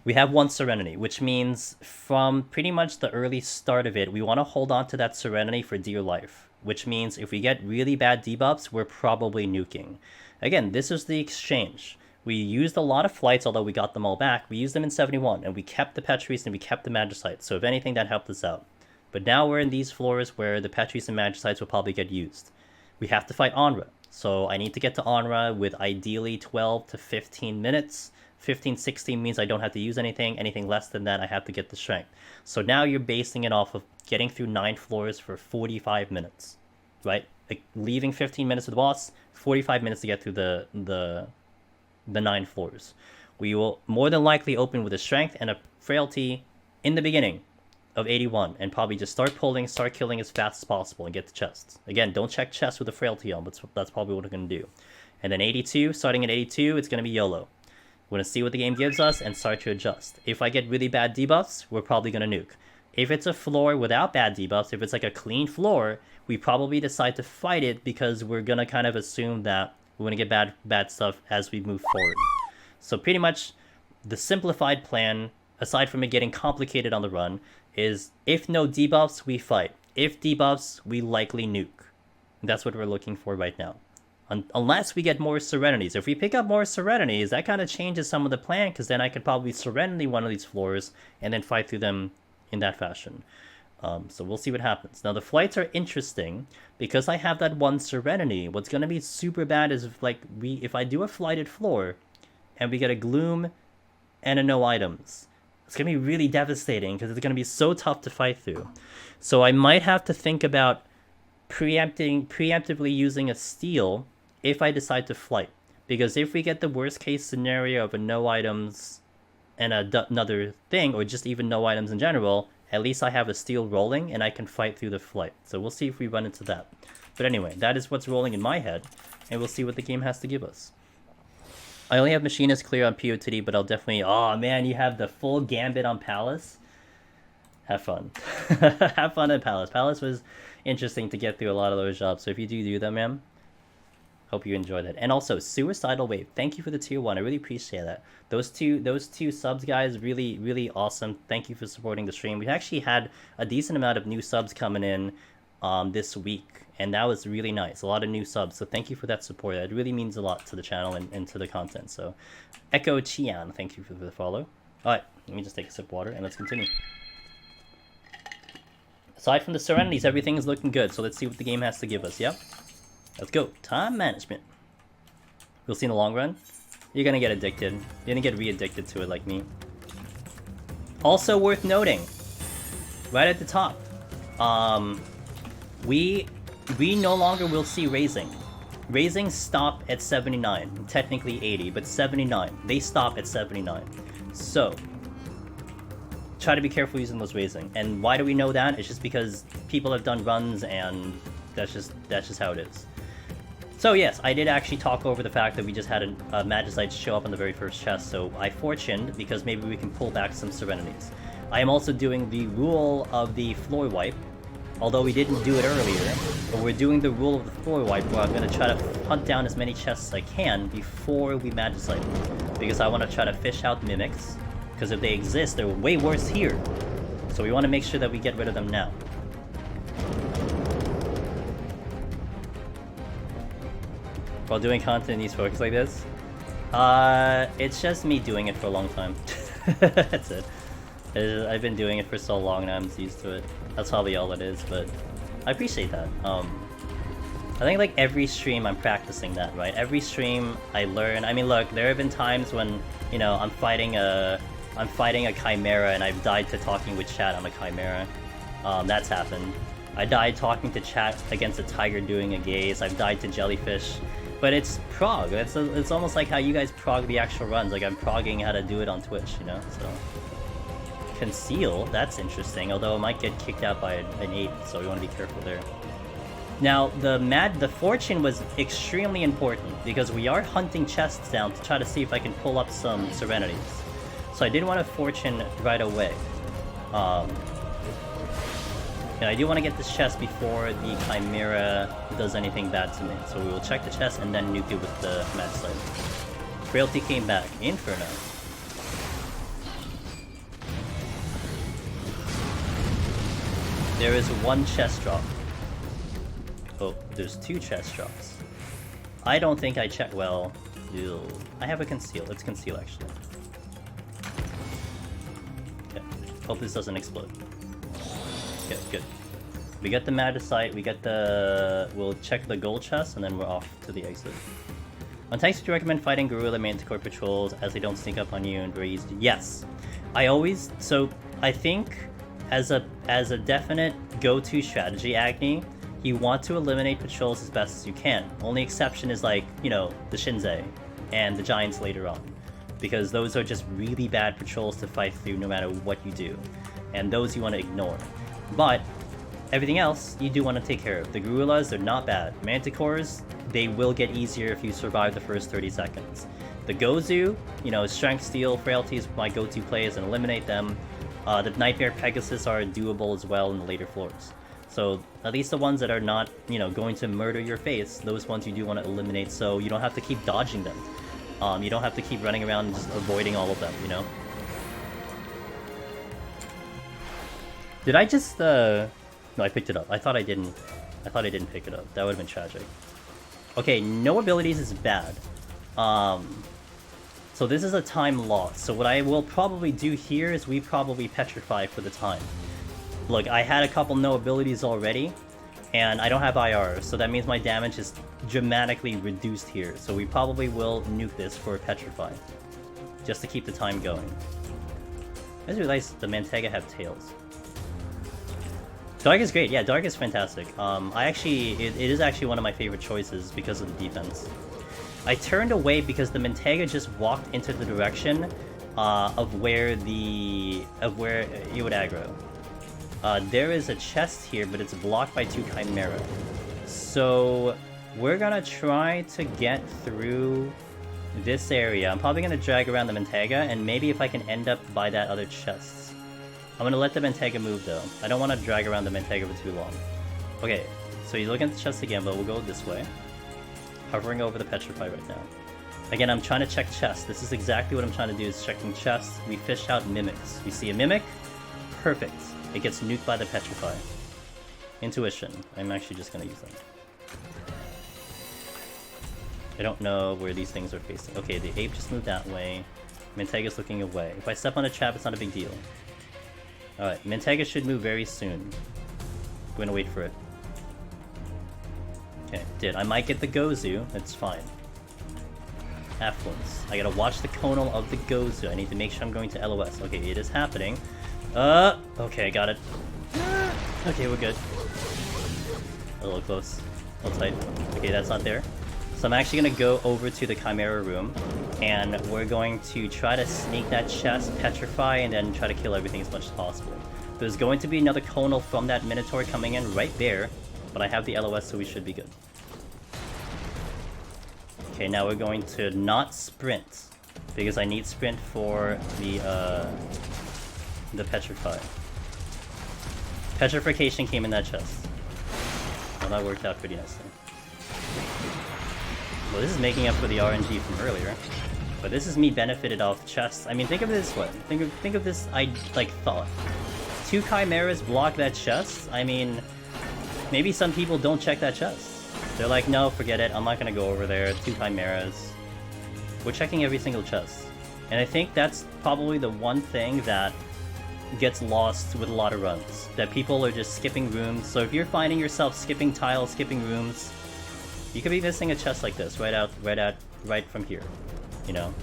We have 1 Serenity, which means from pretty much the early start of it, we want to hold on to that Serenity for dear life. Which means if we get really bad debuffs, we're probably nuking. Again, this is the exchange. We used a lot of flights, although we got them all back. We used them in 71, and we kept the Petries and we kept the Magicites. So if anything, that helped us out. But now we're in these floors where the Petries and Magicites will probably get used. We have to fight Onra. So I need to get to Onra with ideally 12 to 15 minutes. 15, 16 means I don't have to use anything. Anything less than that, I have to get the strength. So now you're basing it off of getting through 9 floors for 45 minutes. Right? Like leaving 15 minutes with the boss, 45 minutes to get through the the 9 floors. We will more than likely open with a strength and a frailty in the beginning of 81, and probably just start pulling, start killing as fast as possible, and get the chests. Again, don't check chests with a frailty on, but that's probably what we're going to do. And then 82, starting at 82, it's going to be YOLO. We're going to see what the game gives us and start to adjust. If I get really bad debuffs, we're probably going to nuke. If it's a floor without bad debuffs, if it's like a clean floor, we probably decide to fight it because we're going to kind of assume that we're going to get bad stuff as we move forward. So pretty much the simplified plan, aside from it getting complicated on the run, is if no debuffs, we fight. If debuffs, we likely nuke. That's what we're looking for right now. Unless we get more Serenities. If we pick up more Serenities, that kind of changes some of the plan, because then I could probably Serenity one of these floors and then fight through them in that fashion. So we'll see what happens. Now the flights are interesting because I have that one Serenity. What's going to be super bad is if I do a flighted floor and we get a Gloom and a no items, it's going to be really devastating because it's going to be so tough to fight through. So I might have to think about preemptively using a steal if I decide to flight. Because if we get the worst case scenario of a no items and another thing, or just even no items in general, at least I have a steal rolling and I can fight through the flight. So we'll see if we run into that. But anyway, that is what's rolling in my head, and we'll see what the game has to give us. I only have Machinist clear on POTD, but I'll definitely... Oh man, you have the full gambit on Palace? Have fun. Have fun at Palace. Palace was interesting to get through a lot of those jobs, so if you do them, man, hope you enjoyed it. And also, Suicidal Wave, thank you for the tier 1. I really appreciate that. Those two subs, guys, really, really awesome. Thank you for supporting the stream. We actually had a decent amount of new subs coming in this week, and that was really nice. A lot of new subs, so thank you for that support. It really means a lot to the channel and to the content. So, Echo Chian, thank you for the follow. Alright, let me just take a sip of water, and let's continue. Aside from the Serenities, everything is looking good, so let's see what the game has to give us, yep? Let's go. Time management. We'll see in the long run. You're gonna get addicted. You're gonna get re-addicted to it like me. Also worth noting, right at the top, we no longer will see raising. Raising stop at 79, technically 80, but 79. They stop at 79. So, try to be careful using those raising. And why do we know that? It's just because people have done runs, and that's just how it is. So yes, I did actually talk over the fact that we just had a Magicite show up on the very first chest, so I fortuned because maybe we can pull back some Serenities. I am also doing the rule of the floor wipe, although we didn't do it earlier, but we're doing the rule of the floor wipe where I'm going to try to hunt down as many chests as I can before we Magicite, because I want to try to fish out Mimics, because if they exist, they're way worse here. So we want to make sure that we get rid of them now. While doing content in these focus like this? It's just me doing it for a long time. That's it. I've been doing it for so long now, I'm used to it. That's probably all it is, but I appreciate that. I think like every stream I'm practicing that, right? Every stream I learn. I mean, look, there have been times when, you know, I'm fighting a Chimera and I've died to talking with chat on a Chimera. That's happened. I died talking to chat against a tiger doing a gaze. I've died to jellyfish. But it's prog. It's almost like how you guys prog the actual runs. Like I'm progging how to do it on Twitch, you know? So Conceal, that's interesting. Although it might get kicked out by an 8, so we want to be careful there. Now, the fortune was extremely important because we are hunting chests down to try to see if I can pull up some Serenities. So I did want a fortune right away. And I do want to get this chest before the Chimera does anything bad to me. So we will check the chest and then nuke it with the Magicite. Frailty came back. Inferno. There is one chest drop. Oh, there's 2 chest drops. I don't think I checked well. Ew. I have a conceal. Let's conceal actually. Okay. Hope this doesn't explode. Okay, good. We get the Magicite, we'll check the gold chest, and then we're off to the exit. On tanks, would you recommend fighting Guerrilla Manticore patrols as they don't sneak up on you and very easy? Yes. So I think as a definite go-to strategy, Agni, you want to eliminate patrols as best as you can. Only exception is like, you know, the Shinzei. and the giants later on, because those are just really bad patrols to fight through no matter what you do, and those you want to ignore. But everything else you do want to take care of. The gorillas, they're not bad. Manticores, they will get easier if you survive the first 30 seconds. The Gozu, you know, Strength, Steel, Frailty is my go-to plays and eliminate them. The Nightmare Pegasus are doable as well in the later floors. So at least the ones that are not, you know, going to murder your face, those ones you do want to eliminate so you don't have to keep dodging them. You don't have to keep running around and just avoiding all of them, you know? Did I just, No, I picked it up. I thought I didn't pick it up. That would have been tragic. Okay, no abilities is bad. So this is a time loss. So what I will probably do here is we probably petrify for the time. Look, I had a couple no abilities already, and I don't have IR, so that means my damage is dramatically reduced here. So we probably will nuke this for petrify, just to keep the time going. I just realized the Mantega have tails. Dark is great, yeah, Dark is fantastic. It is actually one of my favorite choices because of the defense. I turned away because the Mantega just walked into the direction of where you would aggro. There is a chest here, but it's blocked by 2 Chimera. So we're gonna try to get through this area. I'm probably gonna drag around the Mantega, and maybe if I can end up by that other chest. I'm gonna let the Mantega move though. I don't want to drag around the Mantega for too long. Okay, so he's looking at the chest again, but we'll go this way. Hovering over the Petrify right now. Again, I'm trying to check chests. This is exactly what I'm trying to do, is checking chests. We fished out mimics. We see a mimic? Perfect. It gets nuked by the Petrify. Intuition. I'm actually just gonna use them. I don't know where these things are facing. Okay, the ape just moved that way. Mantega's looking away. If I step on a trap, it's not a big deal. Alright, Mantega should move very soon. I'm gonna wait for it. Okay, did. I might get the Gozu, that's fine. Affluence. I gotta watch the conal of the Gozu. I need to make sure I'm going to LOS. Okay, it is happening. Okay, got it. Okay, we're good. A little close. A little tight. Okay, that's not there. So I'm actually gonna go over to the Chimera room, and we're going to try to sneak that chest, petrify, and then try to kill everything as much as possible. There's going to be another conal from that Minotaur coming in right there, but I have the LOS, so we should be good. Okay, now we're going to not sprint, because I need sprint for the petrify. Petrification came in that chest. Well, that worked out pretty nicely. Well, this is making up for the RNG from earlier, but this is me benefited off chests. I mean, think of it this way. Think of this, thought. 2 Chimeras block that chest. I mean, maybe some people don't check that chest. They're like, no, forget it, I'm not gonna go over there, 2 Chimeras. We're checking every single chest. And I think that's probably the one thing that gets lost with a lot of runs. That people are just skipping rooms. So if you're finding yourself skipping tiles, skipping rooms, you could be missing a chest like this, right from here, you know?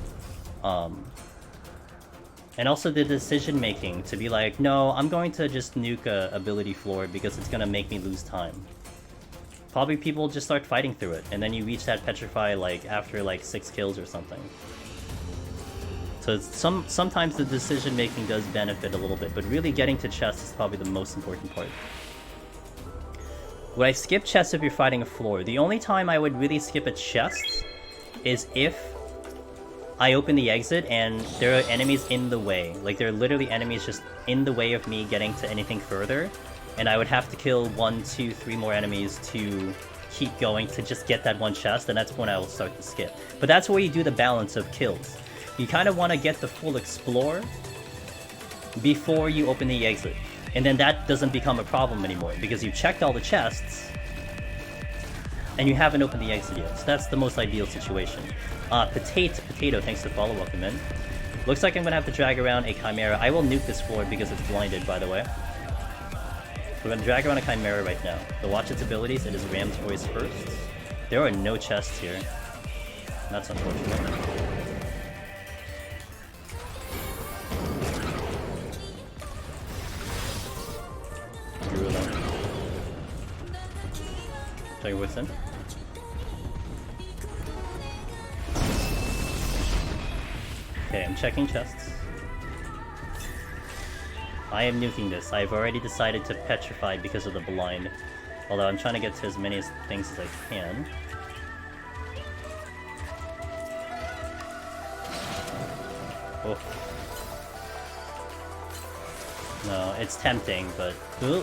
And also the decision making to be like, no, I'm going to just nuke a ability floor because it's gonna make me lose time. Probably people just start fighting through it, and then you reach that petrify like after like 6 kills or something. So sometimes the decision making does benefit a little bit, but really getting to chests is probably the most important part. Would I skip chests if you're fighting a floor? The only time I would really skip a chest is if I open the exit and there are enemies in the way. Like, there are literally enemies just in the way of me getting to anything further, and I would have to kill 1, 2, 3 more enemies to keep going to just get that one chest, and that's when I will start to skip. But that's where you do the balance of kills. You kind of want to get the full explore before you open the exit. And then that doesn't become a problem anymore, because you checked all the chests, and you haven't opened the exit yet. So that's the most ideal situation. Potato, thanks for follow, welcome in. Looks like I'm gonna have to drag around a Chimera. I will nuke this floor because it's blinded, by the way. We're gonna drag around a Chimera right now. To watch its abilities, it is Ram Toys first. There are no chests here. That's unfortunate. Take your wits in. checking chests. I am nuking this. I've already decided to petrify because of the blind. Although I'm trying to get to as many things as I can. Oh. No, it's tempting, but... Ooh.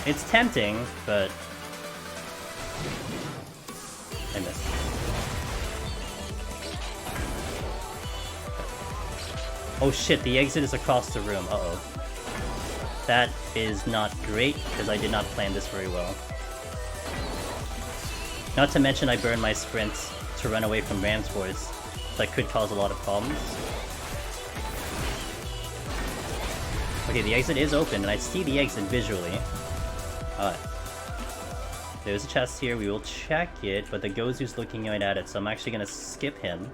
It's tempting, but... I missed. Oh shit, the exit is across the room. Uh-oh. That is not great, because I did not plan this very well. Not to mention I burned my sprint to run away from Ram's force. That could cause a lot of problems. Okay, the exit is open, and I see the exit visually. Alright. There's a chest here, we will check it, but the Gozu's looking right at it, so I'm actually gonna skip him.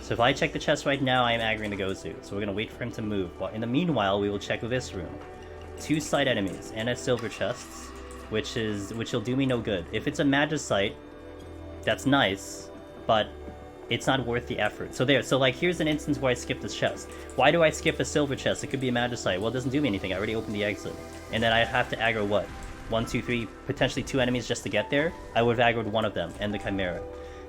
So if I check the chest right now, I am aggroing the Gozu, so we're gonna wait for him to move. In the meanwhile, we will check this room. 2 side enemies, and a silver chests, which will do me no good. If it's a Magicite, that's nice, but it's not worth the effort. So like here's an instance where I skip this chest. Why do I skip a silver chest? It could be a Magicite. Well, it doesn't do me anything, I already opened the exit. And then I have to aggro what? 1, 2, 3, potentially 2 enemies just to get there? I would have aggroed one of them, and the Chimera.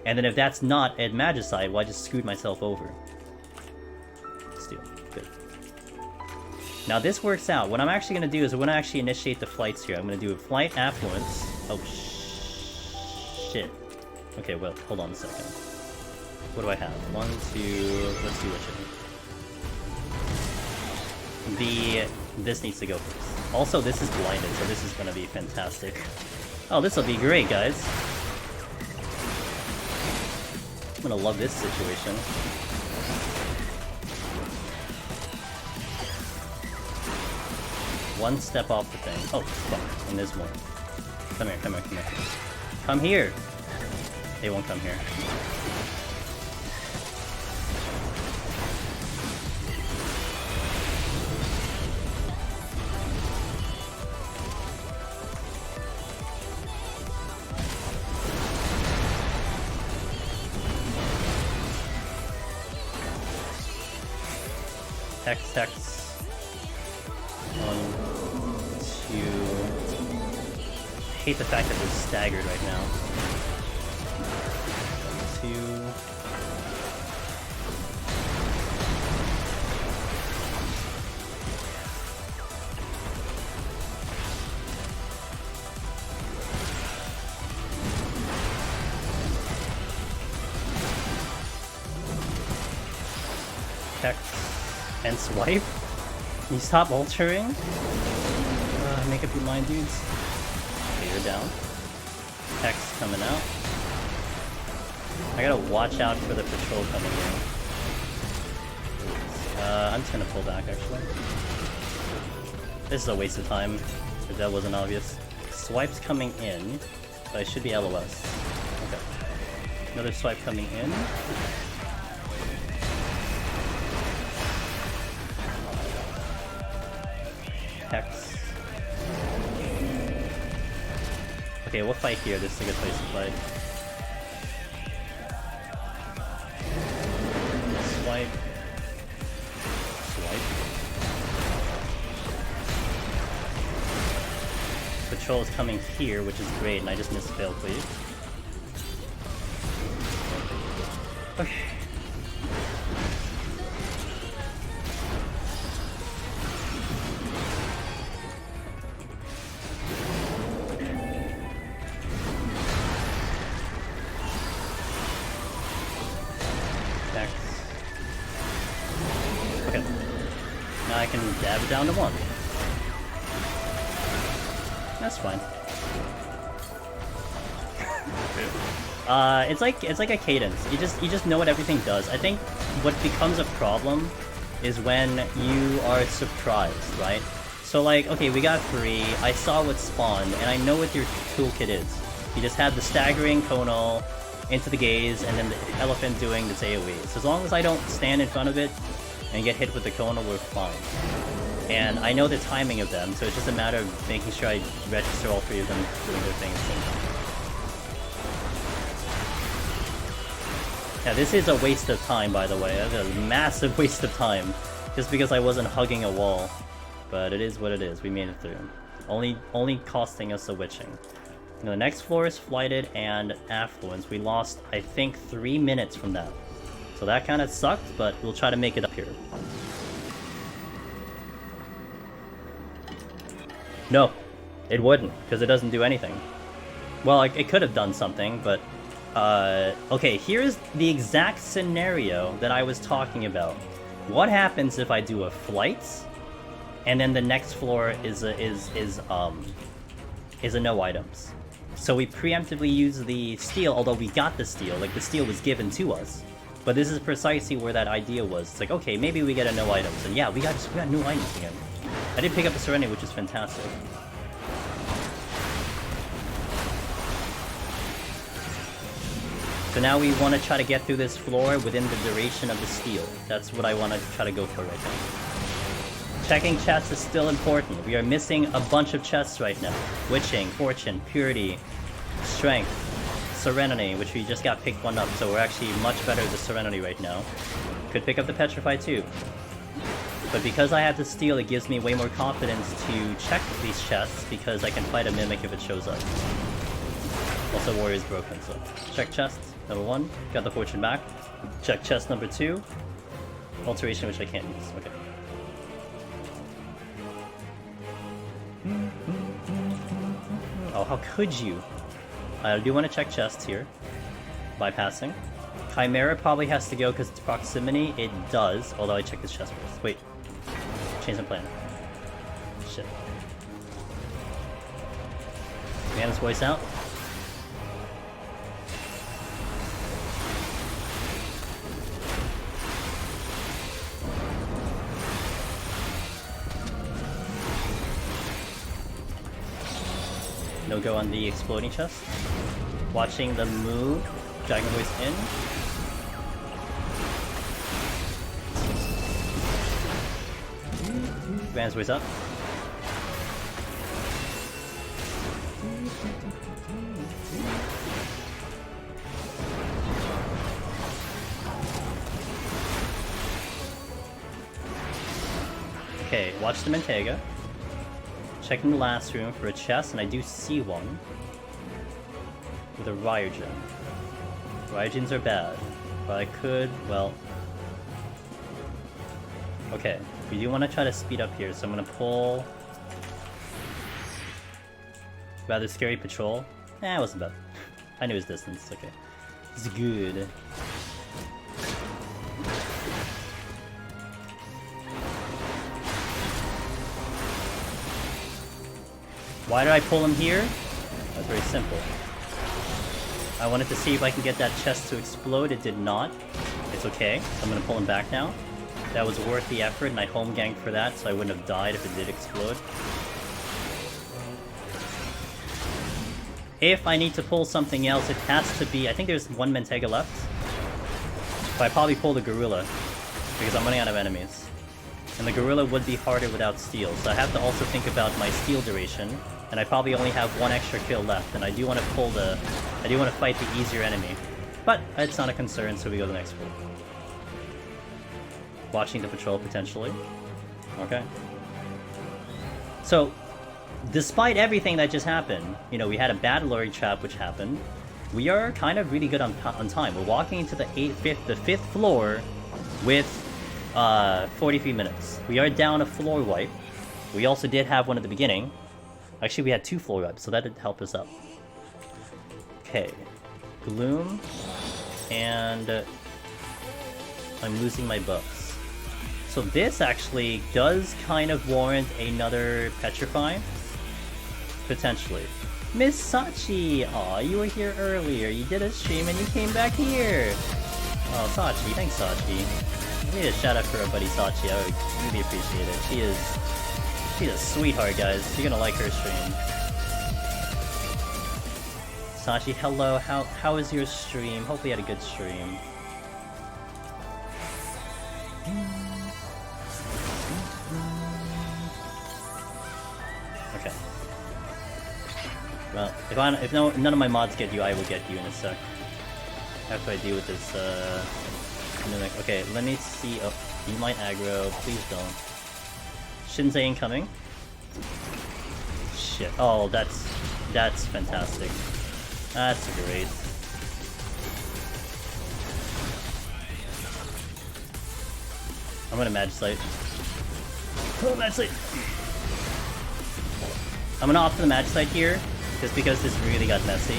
And then if that's not a Magicite, well, I just screwed myself over. Steal. Good. Now this works out. What I'm actually going to do is I'm going to actually initiate the flights here. I'm going to do a flight affluence. Oh, shit. Okay, well, hold on a second. What do I have? 1, 2... Let's do which this needs to go first. Also, this is blinded, so this is going to be fantastic. Oh, this will be great, guys. I'm gonna love this situation. One step off the thing. Oh, fuck. And there's more. Come here, come here, come here. Come here! They won't come here. Text. 1, 2... I hate the fact that they're staggered right now. 2... Text. And swipe? Can you stop altering? Make up your mind, dudes. Okay, you're down. Text coming out. I gotta watch out for the patrol coming in. I'm just gonna pull back, actually. This is a waste of time, if that wasn't obvious. Swipe's coming in, but I should be LOS. Okay. Another swipe coming in. Hex. Okay, we'll fight here. This is a good place to fight. Swipe. Swipe. Patrol is coming here, which is great, and I just missed fail, please. Okay. I can dab it down to 1. That's fine. It's like a cadence. You just know what everything does. I think what becomes a problem is when you are surprised, right? So like, okay, we got 3, I saw what spawned, and I know what your toolkit is. You just have the staggering Conal into the gaze, and then the elephant doing this AoE. So as long as I don't stand in front of it and get hit with the Conal, we're fine. And I know the timing of them, so it's just a matter of making sure I register all 3 of them doing their thing at the same time. Yeah, this is a waste of time, by the way. That's a massive waste of time. Just because I wasn't hugging a wall. But it is what it is. We made it through. Only costing us a witching. Now, the next floor is Flighted and Affluence. We lost, I think, 3 minutes from that. So that kind of sucked, but we'll try to make it up here. No, it wouldn't, because it doesn't do anything. Well, it could have done something, but... okay, here's the exact scenario that I was talking about. What happens if I do a flight, and then the next floor is a no items? So we preemptively use the steel, although we got the steel, like the steel was given to us. But this is precisely where that idea was. It's like, okay, maybe we get a no items, and yeah, we got new items again. I did pick up a Serenity, which is fantastic. So now we want to try to get through this floor within the duration of the steel. That's what I want to try to go for right now. Checking chests is still important. We are missing a bunch of chests right now. Witching, Fortune, Purity, Strength, Serenity, which we just got picked one up, so we're actually much better with the Serenity right now. Could pick up the Petrify too. But because I have the steel, it gives me way more confidence to check these chests, because I can fight a Mimic if it shows up. Also, Warrior's broken, so... Check chest, number 1. Got the Fortune back. Check chest number 2. Alteration, which I can't use. Okay. Oh, how could you? I do want to check chests here. Bypassing. Chimera probably has to go because it's proximity. It does, although I check this chest first. Wait. Change my plan. Shit. Man's voice out. No go on the exploding chest. Watching the move. Dragon Voice in. Man's Voice up. Okay, watch the Mentega. Checking the last room for a chest, and I do see one. With a Ryogen. Ryogens are bad, but I could, well... Okay, we do want to try to speed up here, so I'm going to pull... Rather Scary Patrol. It wasn't bad. I knew his distance, okay. It's good. Why did I pull him here? That's very simple. I wanted to see if I can get that chest to explode. It did not. It's okay. I'm gonna pull him back now. That was worth the effort, and I home ganked for that, so I wouldn't have died if it did explode. If I need to pull something else, it has to be... I think there's one Mentega left. But I probably pull the Gorilla, because I'm running out of enemies. And the Gorilla would be harder without steel, so I have to also think about my steel duration. And I probably only have one extra kill left, and I do want to pull the... I do want to fight the easier enemy. But it's not a concern, so we go to the next floor. Watching the patrol, potentially. Okay. So, despite everything that just happened, you know, we had a bad lorry trap which happened. We are kind of really good on time. We're walking into the fifth floor with 43 minutes. We are down a floor wipe. We also did have one at the beginning. Actually, we had 2 floor wipes, so that did help us up. Okay. Gloom. And I'm losing my buffs. So this actually does kind of warrant another Petrify. Potentially. Miss Sachi! Aw, you were here earlier. You did a stream and you came back here! Oh, Sachi. Thanks, Sachi. I need a shout out for our buddy Sachi. I would really appreciate it. She's a sweetheart, guys. You're gonna like her stream. Sachi, hello. How was your stream? Hope you had a good stream. Okay. Well, if none of my mods get you, I will get you in a sec. How do I deal with this, mimic? Okay, let me see. Oh, you might aggro. Please don't. Shinsei incoming. Shit. Oh, that's fantastic. That's great. I'm gonna Magicite. Oh, Magicite! I'm gonna opt for the Magicite here, just because this really got messy.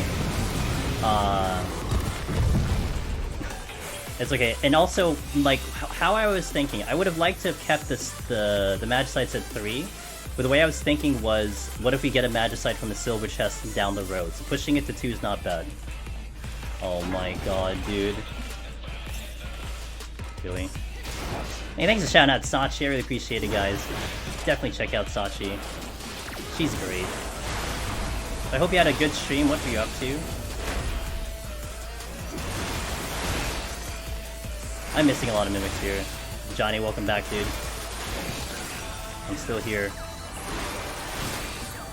It's okay. And also, like, how I was thinking, I would have liked to have kept the Magicites at 3, but the way I was thinking was, what if we get a Magicite from the silver chest down the road? So pushing it to 2 is not bad. Oh my god, dude. Really? Hey, thanks for shouting out Sachi, I really appreciate it, guys. Definitely check out Sachi. She's great. I hope you had a good stream. What were you up to? I'm missing a lot of mimics here. Johnny, welcome back, dude. I'm still here.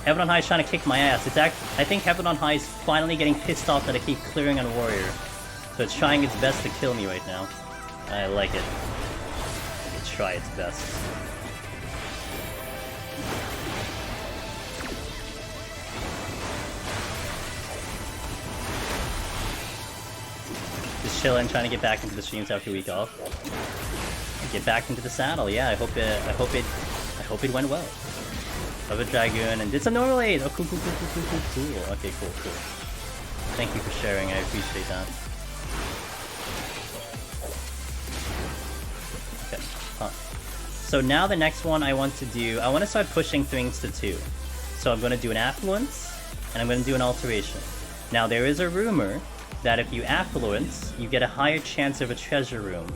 Heaven on High is trying to kick my ass. I think Heaven on High is finally getting pissed off that I keep clearing on Warrior. So it's trying its best to kill me right now. I like it. It'll try its best. Just chilling, trying to get back into the streams after a week off. Get back into the saddle. Yeah, I hope it went well. Of a Dragoon and did some normal aid. Oh, cool. Okay, cool. Thank you for sharing. I appreciate that. Okay. Huh. So now the next one I want to start pushing things to 2. So I'm going to do an Affluence, and I'm going to do an Alteration. Now there is a rumor that if you Affluence, you get a higher chance of a treasure room.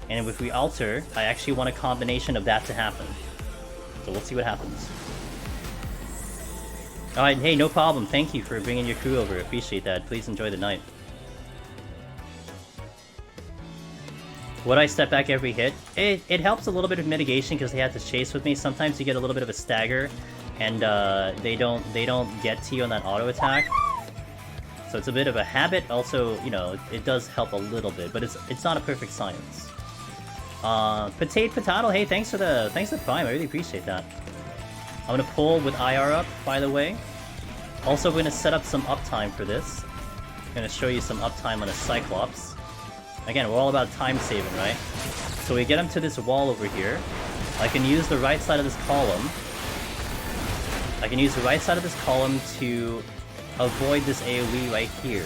And if we alter, I actually want a combination of that to happen. So we'll see what happens. Alright, hey, no problem. Thank you for bringing your crew over. Appreciate that. Please enjoy the night. Would I step back every hit? It helps a little bit of mitigation because they have to chase with me. Sometimes you get a little bit of a stagger, and they don't get to you on that auto attack. So it's a bit of a habit. Also, you know, it does help a little bit, but it's not a perfect science. Potato, hey, thanks for the Prime. I really appreciate that. I'm gonna pull with IR up, by the way. Also, we're gonna set up some uptime for this. I'm gonna show you some uptime on a Cyclops. Again, we're all about time saving, right? So we get him to this wall over here. I can use the right side of this column. To avoid this AoE right here.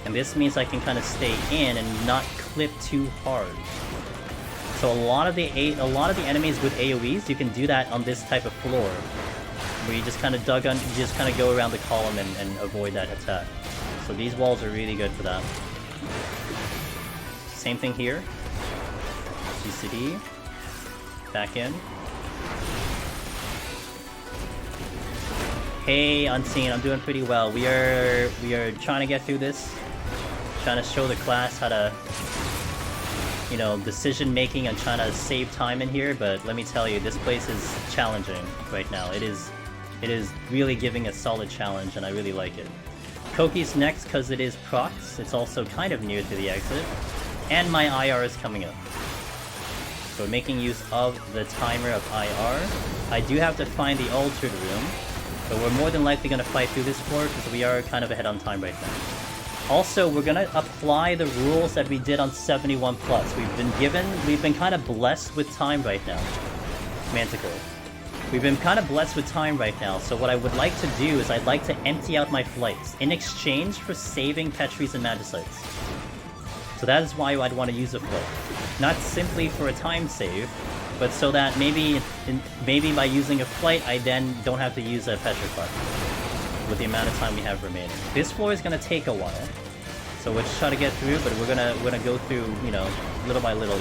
And this means I can kind of stay in and not clip too hard. So a lot of the enemies with AoEs, you can do that on this type of floor, where you just kind of go around the column and avoid that attack. So these walls are really good for that. Same thing here. GCD. Back in. Hey, Unseen, I'm doing pretty well. We are trying to get through this. Trying to show the class how to, you know, decision making and trying to save time in here, but let me tell you, this place is challenging right now. It is really giving a solid challenge, and I really like it. Koki's next because it is procs. It's also kind of near to the exit, and my IR is coming up. So making use of the timer of IR. I do have to find the altered room, but we're more than likely going to fight through this floor because we are kind of ahead on time right now. Also, we're gonna apply the rules that we did on 71+. We've been kind of blessed with time right now. Manticore. We've been kind of blessed with time right now, so what I would like to do is I'd like to empty out my flights in exchange for saving Petries and Magicites. So that is why I'd want to use a flight. Not simply for a time save, but so that maybe by using a flight, I then don't have to use a Petrify with the amount of time we have remaining. This floor is going to take a while, so we'll just try to get through, but we're gonna go through, you know, little by little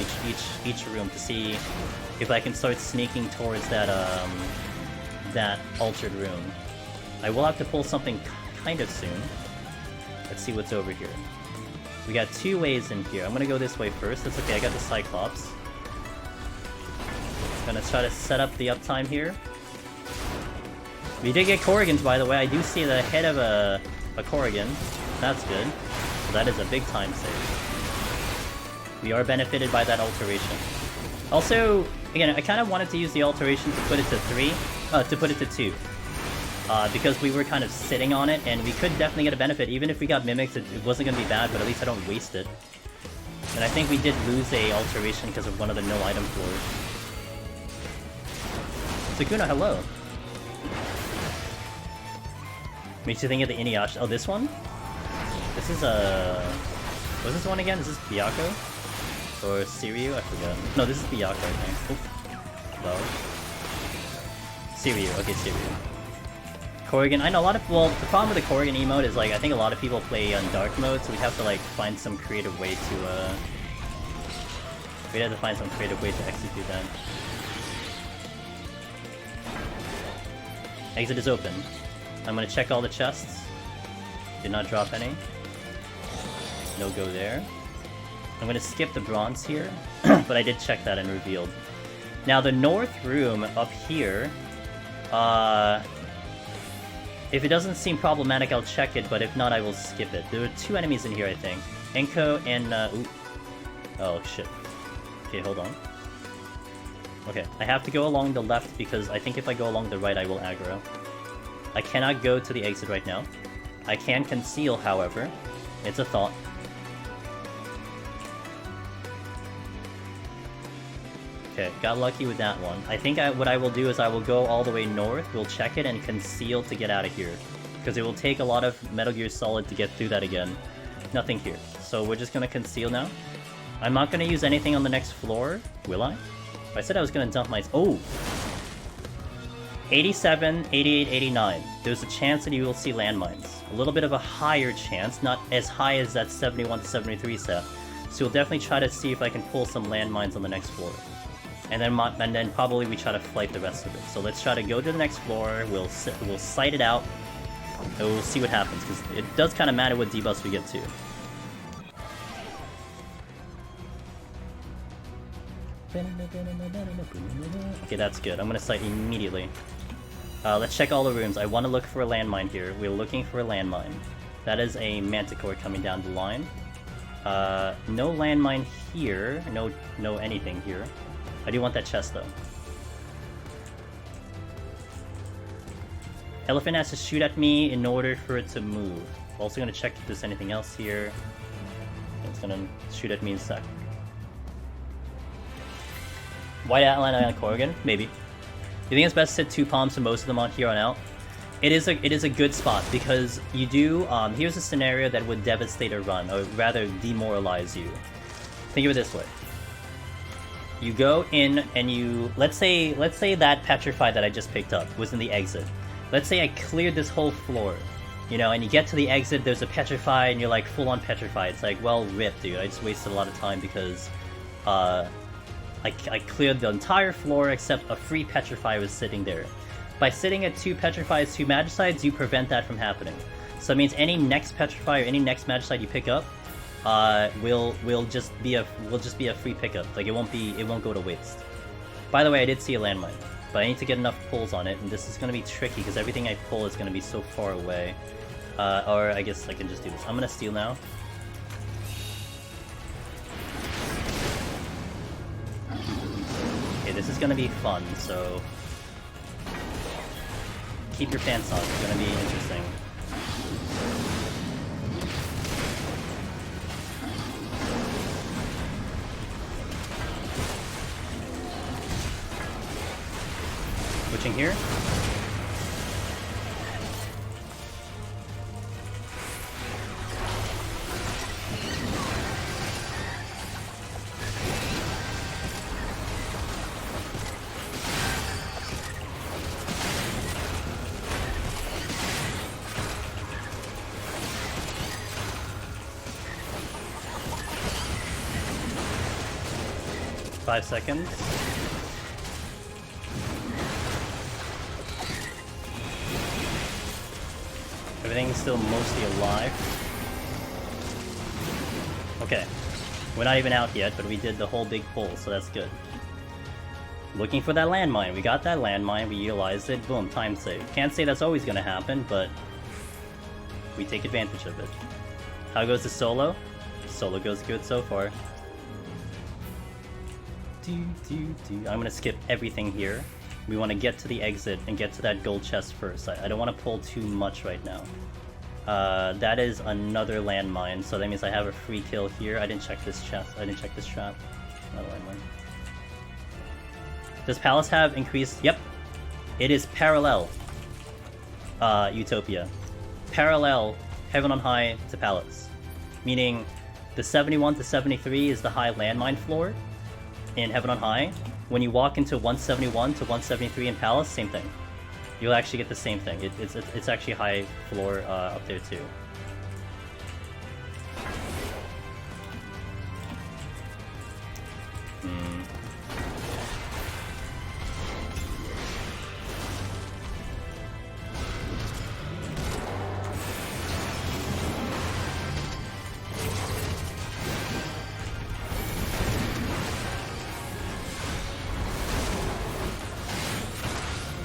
each room to see if I can start sneaking towards that altered room. I will have to pull something kind of soon. Let's see what's over here. We got 2 ways in here. I'm gonna go this way first. That's okay, I got the Cyclops. Gonna try to set up the uptime here. We did get Corrigans, by the way. I do see the head of a Corrigan. That's good. So that is a big time save. We are benefited by that alteration. Also, again, I kind of wanted to use the alteration to put it to 3, to put it to 2. Because we were kind of sitting on it, and we could definitely get a benefit. Even if we got mimics, it wasn't going to be bad, but at least I don't waste it. And I think we did lose a alteration because of one of the no item floors. Sukuna, hello. Makes you think of the Inuyasha. Oh, this one? This is what's this one again? Is this Byaku? Or Siryu? I forgot. No, this is Byaku, I think. Oh. Low. Siryu. Okay, Siryu. Corrigan. I know a lot of... Well, the problem with the Corrigan emote is, like, I think a lot of people play on dark mode, so we'd have to, like, find some creative way to, we'd have to find some creative way to execute that. Exit is open. I'm gonna check all the chests. Did not drop any. No go there. I'm gonna skip the bronze here, but I did check that and revealed. Now the north room up here, if it doesn't seem problematic, I'll check it, but if not, I will skip it. There are 2 enemies in here, I think. Enko and, ooh. Oh, shit. Okay, hold on. Okay, I have to go along the left because I think if I go along the right, I will aggro. I cannot go to the exit right now. I can conceal, however. It's a thought. Okay, got lucky with that one. I think what I will do is I will go all the way north, we'll check it, and conceal to get out of here. Because it will take a lot of Metal Gear Solid to get through that again. Nothing here. So we're just gonna conceal now. I'm not gonna use anything on the next floor, will I? I said I was gonna dump my... Oh! 87, 88, 89. There's a chance that you will see landmines. A little bit of a higher chance, not as high as that 71 to 73 set. So we'll definitely try to see if I can pull some landmines on the next floor. And then probably we try to flight the rest of it. So let's try to go to the next floor, we'll sight it out, and we'll see what happens, because it does kind of matter what debuffs we get to. Okay, that's good. I'm gonna sight immediately. Let's check all the rooms. I want to look for a landmine here. We're looking for a landmine. That is a manticore coming down the line. No landmine here. No anything here. I do want that chest though. Elephant has to shoot at me in order for it to move. Also gonna check if there's anything else here. It's gonna shoot at me in a sec. White outline on Corrigan? Maybe. You think it's best to sit 2 palms to most of them on here on out? It is a good spot because you do. Here's a scenario that would devastate a run, or rather demoralize you. Think of it this way: you go in and you let's say that petrify that I just picked up was in the exit. Let's say I cleared this whole floor, you know, and you get to the exit. There's a petrify, and you're like full on petrify. It's like, well, rip, dude. I just wasted a lot of time because I cleared the entire floor except a free petrify was sitting there. By sitting at 2 petrifies, 2 magicides, you prevent that from happening. So it means any next petrify or any next magicide you pick up, will just be a free pickup. Like it won't go to waste. By the way, I did see a landmine, but I need to get enough pulls on it, and this is gonna be tricky because everything I pull is gonna be so far away. Or I guess I can just do this. I'm gonna steal now. Okay, this is gonna be fun, so keep your pants on, it's gonna be interesting. Switching here. Five seconds. Everything's still mostly alive. Okay. We're not even out yet, but we did the whole big pull, so that's good. Looking for that landmine. We got that landmine, we utilized it, boom, time save. Can't say that's always gonna happen, but we take advantage of it. How goes the solo? Solo goes good so far. I'm gonna skip everything here. We want to get to the exit and get to that gold chest first. I don't want to pull too much right now. That is another landmine, so that means I have a free kill here. I didn't check this chest. I didn't check this trap. Another landmine. Does Palace have increased? Yep. It is parallel. Utopia. Parallel Heaven on High to Palace. Meaning the 71 to 73 is the high landmine floor in Heaven on High. When you walk into 171 to 173 in Palace, same thing. You'll actually get the same thing. It's actually high floor up there too.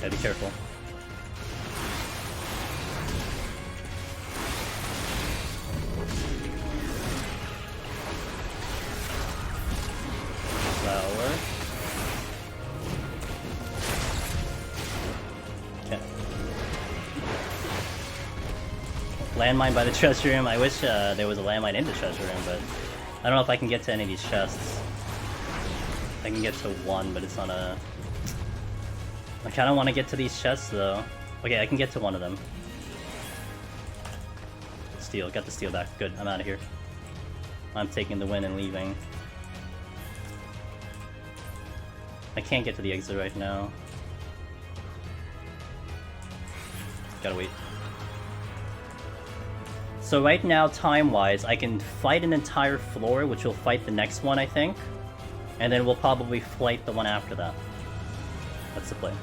Gotta be careful. Flower. Okay. Landmine by the treasure room. I wish there was a landmine in the treasure room, but I don't know if I can get to any of these chests. I can get to one, but it's on a... I kind of want to get to these chests, though. Okay, I can get to one of them. Steel. Got the steel back. Good. I'm out of here. I'm taking the win and leaving. I can't get to the exit right now. Gotta wait. So right now, time-wise, I can fight an entire floor, which will fight the next one, I think. And then we'll probably fight the one after that. That's the play.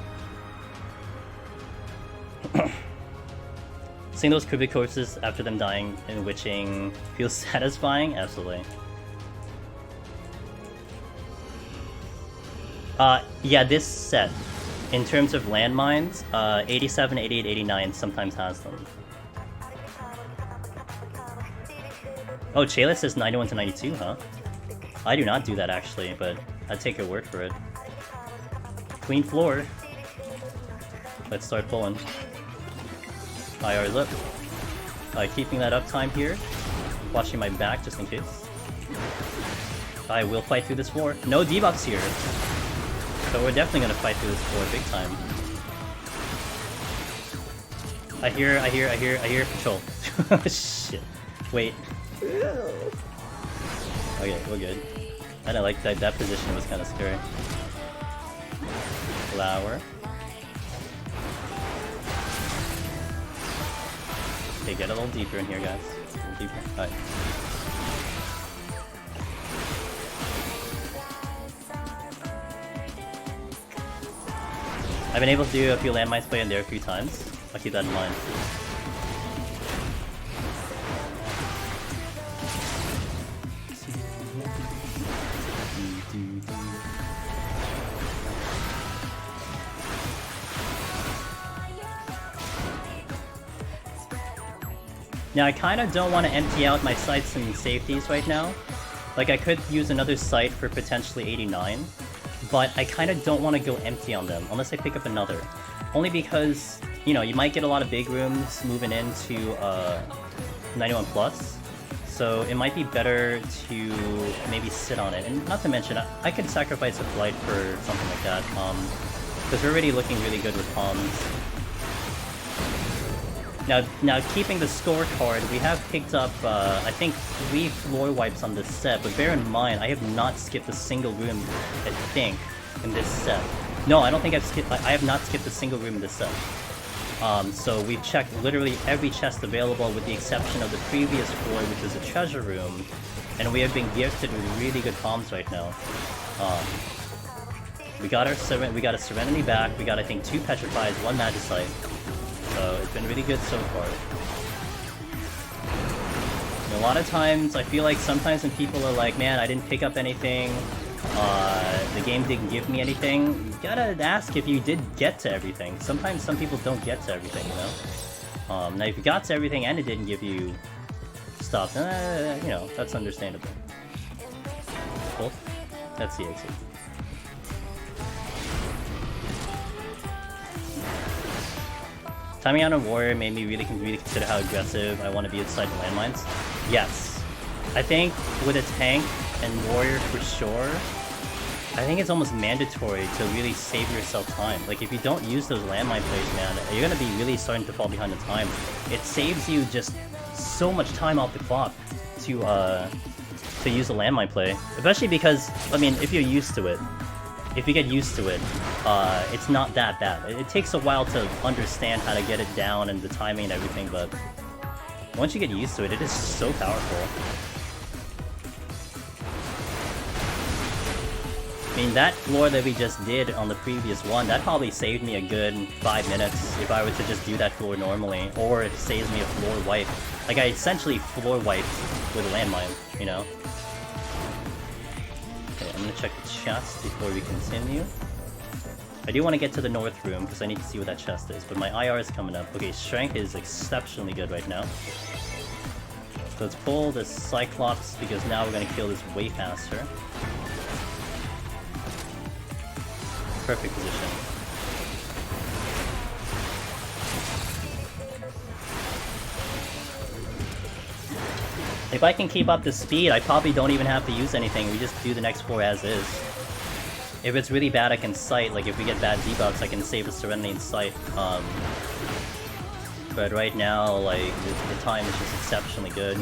Seeing those Kribby corpses after them dying and witching feels satisfying? Absolutely. Yeah, this set, in terms of landmines, 87, 88, 89 sometimes has them. Oh, Chayla says 91 to 92, huh? I do not do that actually, but I'd take your word for it. Clean floor. Let's start pulling. IR's up. Keeping that uptime here. Watching my back just in case. I will fight through this floor. No debuffs here. So we're definitely gonna fight through this floor big time. I hear patrol. Shit. Wait. Okay, we're good. I didn't like that. That position was kind of scary. Flower. Okay, get a little deeper in here, guys. A little deeper. Alright. I've been able to do a few landmines play in there a few times. I'll keep that in mind. Now I kind of don't want to empty out my sights and safeties right now. Like I could use another sight for potentially 89, but I kind of don't want to go empty on them unless I pick up another. Only because, you know, you might get a lot of big rooms moving into 91 plus, so it might be better to maybe sit on it. And not to mention, I could sacrifice a flight for something like that, because we're already looking really good with palms. Now keeping the scorecard, we have picked up, I think, 3 floor wipes on this set, but bear in mind, I have not skipped a single room, I think, in this set. No, I don't think I have not skipped a single room in this set. So we've checked literally every chest available with the exception of the previous floor, which was a treasure room, and we have been gifted with really good palms right now. We got a Serenity back, we got I think 2 Petrifies, 1 Magicite. So it's been really good so far. And a lot of times, I feel like sometimes when people are like, man, I didn't pick up anything, the game didn't give me anything, you gotta ask if you did get to everything. Sometimes some people don't get to everything, you know? Now if you got to everything and it didn't give you stuff, you know, that's understandable. Cool. That's the exit. Timing out on Warrior made me really consider how aggressive I want to be inside the landmines. Yes. I think with a tank and Warrior for sure, I think it's almost mandatory to really save yourself time. Like, if you don't use those landmine plays, man, you're gonna be really starting to fall behind the time. It saves you just so much time off the clock to use a landmine play. Especially because, I mean, if you're used to it, if you get used to it, it's not that bad. It takes a while to understand how to get it down and the timing and everything, but once you get used to it, it is so powerful. I mean, that floor that we just did on the previous one, that probably saved me a good 5 minutes if I were to just do that floor normally, or it saves me a floor wipe. Like, I essentially floor wiped with a landmine, you know? Okay, I'm gonna check the chest before we continue. I do want to get to the north room, because I need to see what that chest is, but my IR is coming up. Okay, strength is exceptionally good right now. So let's pull the Cyclops, because now we're gonna kill this way faster. Perfect position. If I can keep up the speed, I probably don't even have to use anything. We just do the next floor as is. If it's really bad, I can sight. Like, if we get bad debuffs, I can save a Serenity and sight. But right now, like, the time is just exceptionally good.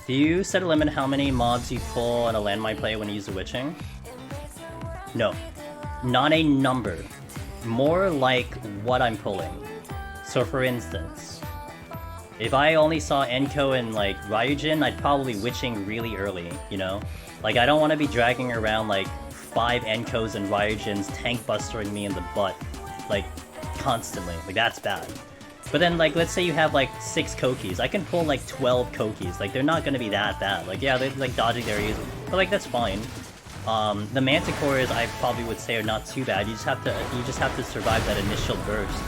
Do you set a limit how many mobs you pull on a landmine play when you use the witching? No. Not a number. More like what I'm pulling. So for instance, if I only saw Enko and like Ryujin, I'd probably witching really early, you know? Like, I don't want to be dragging around like 5 Enkos and Ryujins tank bustering me in the butt, like, constantly. Like, that's bad. But then, like, let's say you have, like, 6 Kokis. I can pull, like, 12 Kokis. Like, they're not gonna be that bad. Like, yeah, they're, like, dodging their ears. But, like, that's fine. The Manticores, I probably would say, are not too bad. You just have to survive that initial burst.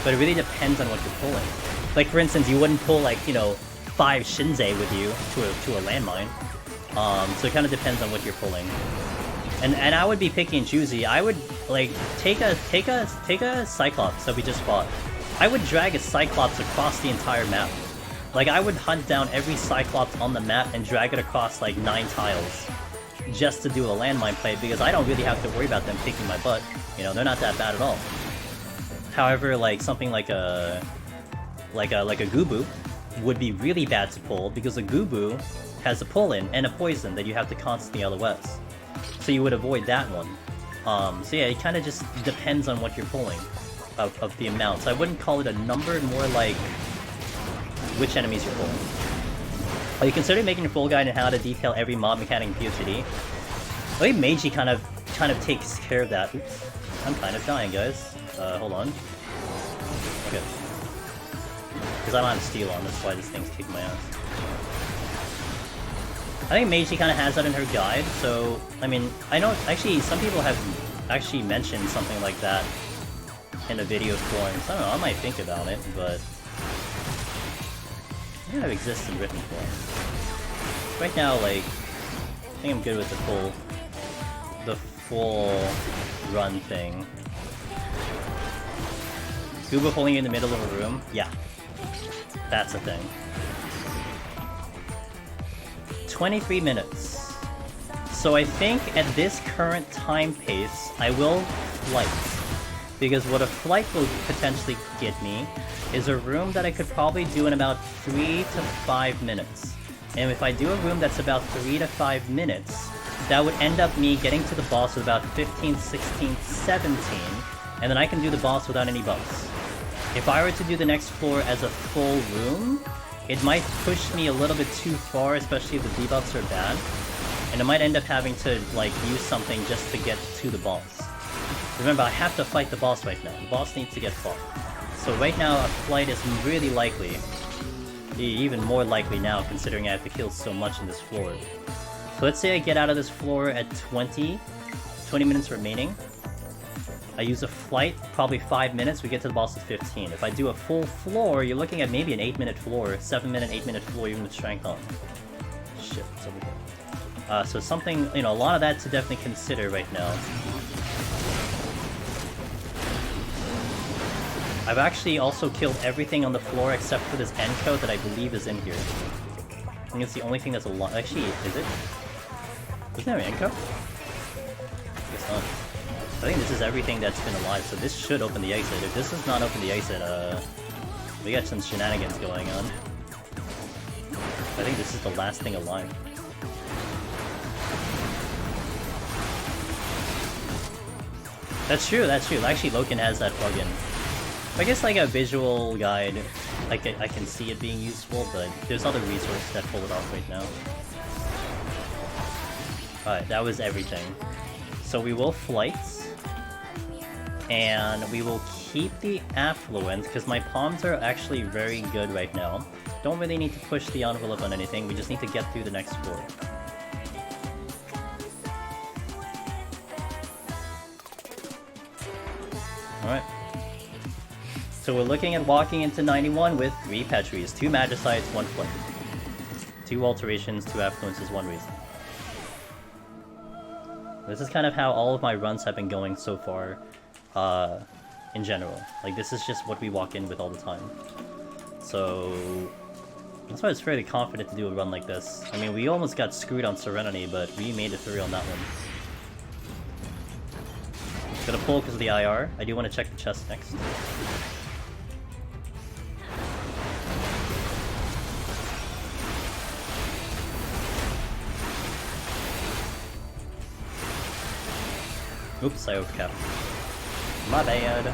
But it really depends on what you're pulling. Like, for instance, you wouldn't pull, like, you know, 5 Shinzei with you to a landmine. So it kind of depends on what you're pulling. And I would be picky and choosy. I would, like, take a Cyclops that we just fought. I would drag a Cyclops across the entire map. Like, I would hunt down every Cyclops on the map and drag it across, like, 9 tiles. Just to do a landmine play, because I don't really have to worry about them kicking my butt. You know, they're not that bad at all. However, like, something like a Gubu would be really bad to pull, because a Gubu has a pull-in and a poison that you have to constantly LOS. So you would avoid that one. So yeah, it kind of just depends on what you're pulling. Of the amounts. I wouldn't call it a number, more like which enemies you're pulling. Are you considering making a full guide on how to detail every mob mechanic in POTD? I think Meiji kind of takes care of that. Oops. I'm kind of dying, guys. Hold on. Okay. Because I don't have steel on, that's why this thing's kicking my ass. I think Meiji kind of has that in her guide, so, I mean, I know, actually, some people have actually mentioned something like that in a video form. So I don't know, I might think about it, but it kind of exists in written form. Right now, like, I think I'm good with the full run thing. Gooba pulling you in the middle of a room? Yeah. That's a thing. 23 minutes. So I think at this current time pace, I will flight. Because what a flight will potentially get me is a room that I could probably do in about 3 to 5 minutes. And if I do a room that's about 3 to 5 minutes, that would end up me getting to the boss with about 15, 16, 17, and then I can do the boss without any buffs. If I were to do the next floor as a full room, it might push me a little bit too far, especially if the debuffs are bad, and I might end up having to, like, use something just to get to the boss. Remember, I have to fight the boss right now. The boss needs to get fought. So right now, a flight is really likely. Even more likely now, considering I have to kill so much in this floor. So let's say I get out of this floor at 20 minutes remaining. I use a flight, probably 5 minutes, we get to the boss at 15. If I do a full floor, you're looking at maybe an 8-minute floor, 7-minute, 8-minute floor, even with strength on. Shit, it's over here. So something, you know, a lot of that to definitely consider right now. I've actually also killed everything on the floor except for this end coat that I believe is in here. I think it's the only thing that's alive. Actually, is it? Isn't there an end coat? I guess not. I think this is everything that's been alive, so this should open the exit. If this does not open the exit, we got some shenanigans going on. I think this is the last thing alive. That's true, that's true. Actually, Loken has that plugin. I guess like a visual guide, like I can see it being useful, but there's other resources that pull it off right now. Alright, that was everything. So we will flights, and we will keep the affluent, because my palms are actually very good right now. Don't really need to push the envelope on anything, we just need to get through the next floor. Alright. So we're looking at walking into 91 with 3 Petries, 2 Magicites, 1 Flight. 2 alterations, 2 affluences, 1 reason. This is kind of how all of my runs have been going so far, in general. Like, this is just what we walk in with all the time. So that's why I was fairly confident to do a run like this. I mean, we almost got screwed on Serenity, but we made it through on that one. Gonna pull because of the IR. I do want to check the chest next. Oops, I overcapped. My bad.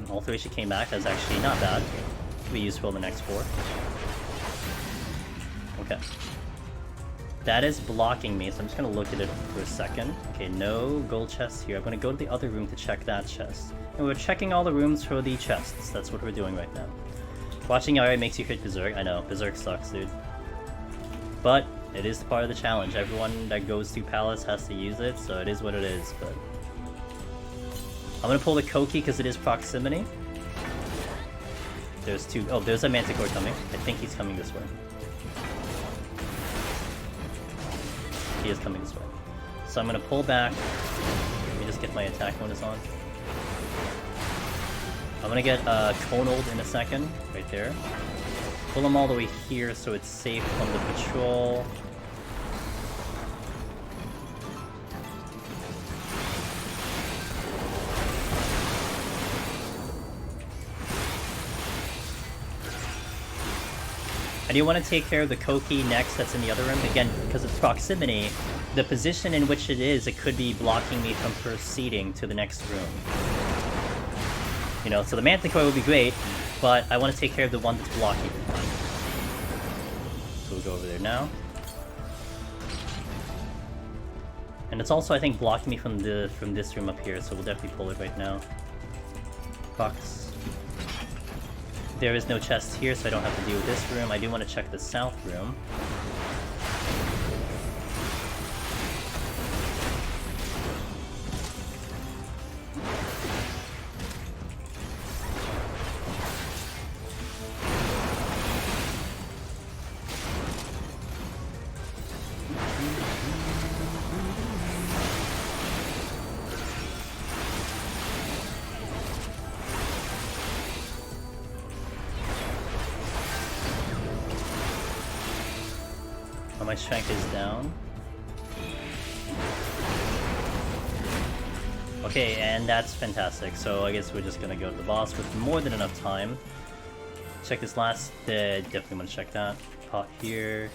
Alteration came back, that's actually not bad. It'll be useful in the next 4. Okay. That is blocking me, so I'm just gonna look at it for a second. Okay, no gold chests here. I'm gonna go to the other room to check that chest. And we're checking all the rooms for the chests. That's what we're doing right now. Watching IR makes you hit Berserk. I know, Berserk sucks, dude. But it is part of the challenge. Everyone that goes to Palace has to use it, so it is what it is, but... I'm gonna pull the Koki because it is proximity. There's 2... Oh, there's a Manticore coming. I think he's coming this way. He is coming this way. So I'm gonna pull back. Let me just get my attack bonus on. I'm gonna get Conald in a second, right there. Pull him all the way here so it's safe from the patrol. I do want to take care of the Koki next that's in the other room. Again, because of proximity, the position in which it is, it could be blocking me from proceeding to the next room. You know, so the Manticore would be great, but I want to take care of the one that's blocking me. So we'll go over there now. And it's also, I think, blocking me from this room up here, so we'll definitely pull it right now. Box. There is no chest here, so I don't have to deal with this room. I do want to check the south room. My strength is down. Okay, and that's fantastic. So I guess we're just gonna go to the boss with more than enough time. Check this last. Definitely want to check that. Pot here.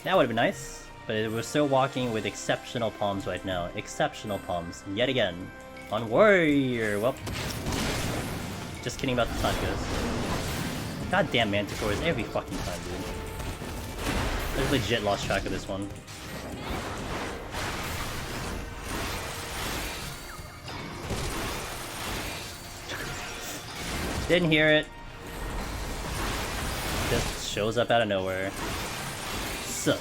That would have been nice, but we're still walking with exceptional palms right now. Exceptional palms, yet again. On Warrior! Well, just kidding about the time, guys. Goddamn Manticores every fucking time, dude. I legit lost track of this one. Didn't hear it. Just shows up out of nowhere. So,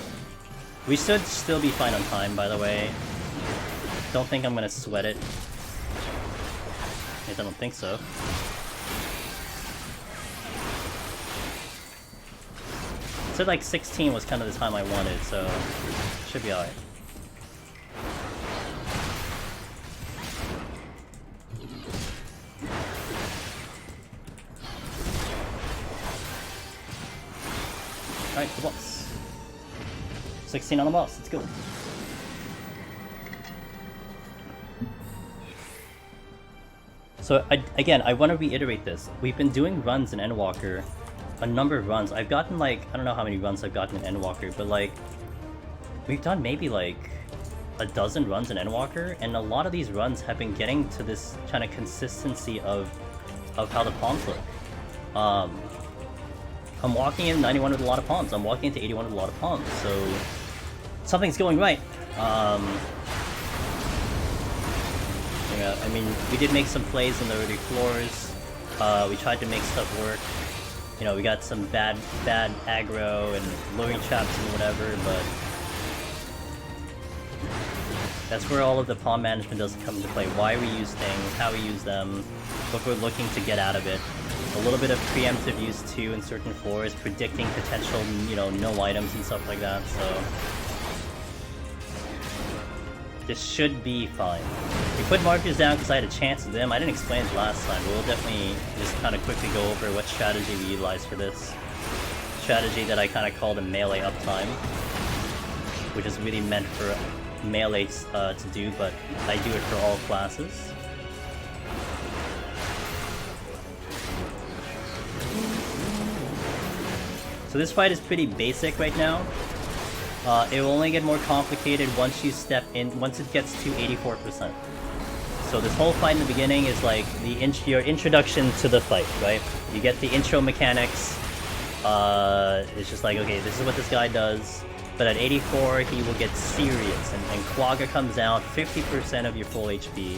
we should still be fine on time, by the way. Don't think I'm gonna sweat it. At least I don't think so. Said like 16 was kind of the time I wanted, so should be alright. Alright, the boss. 16 on the boss, let's go. So, again, I want to reiterate this. We've been doing runs in Endwalker, a number of runs. I've gotten like, I don't know how many runs I've gotten in Endwalker, but like, we've done maybe like a dozen runs in Endwalker, and a lot of these runs have been getting to this kind of consistency of how the palms look. I'm walking in 91 with a lot of palms. I'm walking into 81 with a lot of palms, so something's going right. Yeah, I mean, we did make some plays in the early floors. We tried to make stuff work. You know, we got some bad aggro and luring traps and whatever, but that's where all of the palm management does come into play. Why we use things, how we use them, what we're looking to get out of it. A little bit of preemptive use too in certain floors, predicting potential, you know, no items and stuff like that, so this should be fine. We put markers down because I had a chance with them. I didn't explain it last time, but we'll definitely just kind of quickly go over what strategy we utilize for this. Strategy that I kind of call the melee uptime, which is really meant for melees to do, but I do it for all classes. So this fight is pretty basic right now. It will only get more complicated once you step in, once it gets to 84%. So this whole fight in the beginning is like your introduction to the fight, right? You get the intro mechanics. It's just like, okay, this is what this guy does. But at 84, he will get serious, and Quagga comes out, 50% of your full HP,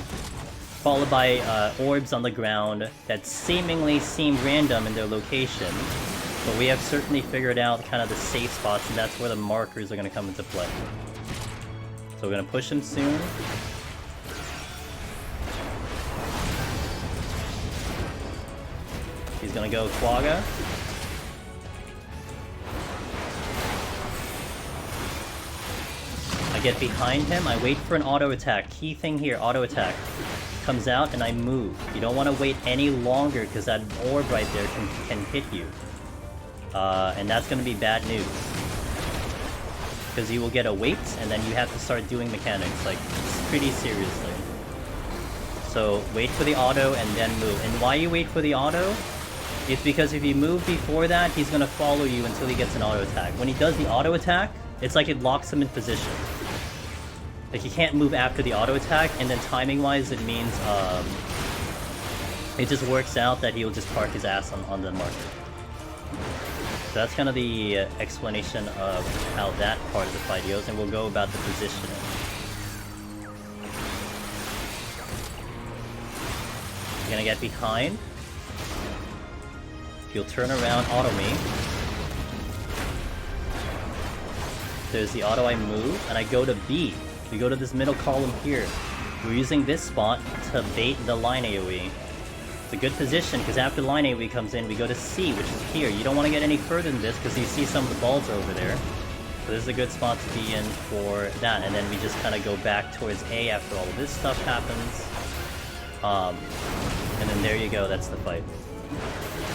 followed by orbs on the ground that seemingly seem random in their location. But we have certainly figured out kind of the safe spots, and that's where the markers are going to come into play. So we're going to push him soon. He's going to go Quagga. I get behind him, I wait for an auto attack. Key thing here, auto attack. Comes out and I move. You don't want to wait any longer because that orb right there can hit you. And that's going to be bad news. Because you will get a wait, and then you have to start doing mechanics, like, pretty seriously. So, wait for the auto, and then move. And why you wait for the auto? It's because if you move before that, he's going to follow you until he gets an auto attack. When he does the auto attack, it's like it locks him in position. Like, you can't move after the auto attack, and then timing-wise, it means, it just works out that he'll just park his ass on the marker. So that's kind of the explanation of how that part of the fight goes, and we'll go about the positioning. You're gonna get behind. You'll turn around, auto me. There's the auto, I move, and I go to B. We go to this middle column here. We're using this spot to bait the line AoE. It's a good position, because after line AoE comes in, we go to C, which is here. You don't want to get any further than this, because you see some of the balls over there. So this is a good spot to be in for that, and then we just kind of go back towards A after all of this stuff happens. And then there you go, that's the fight.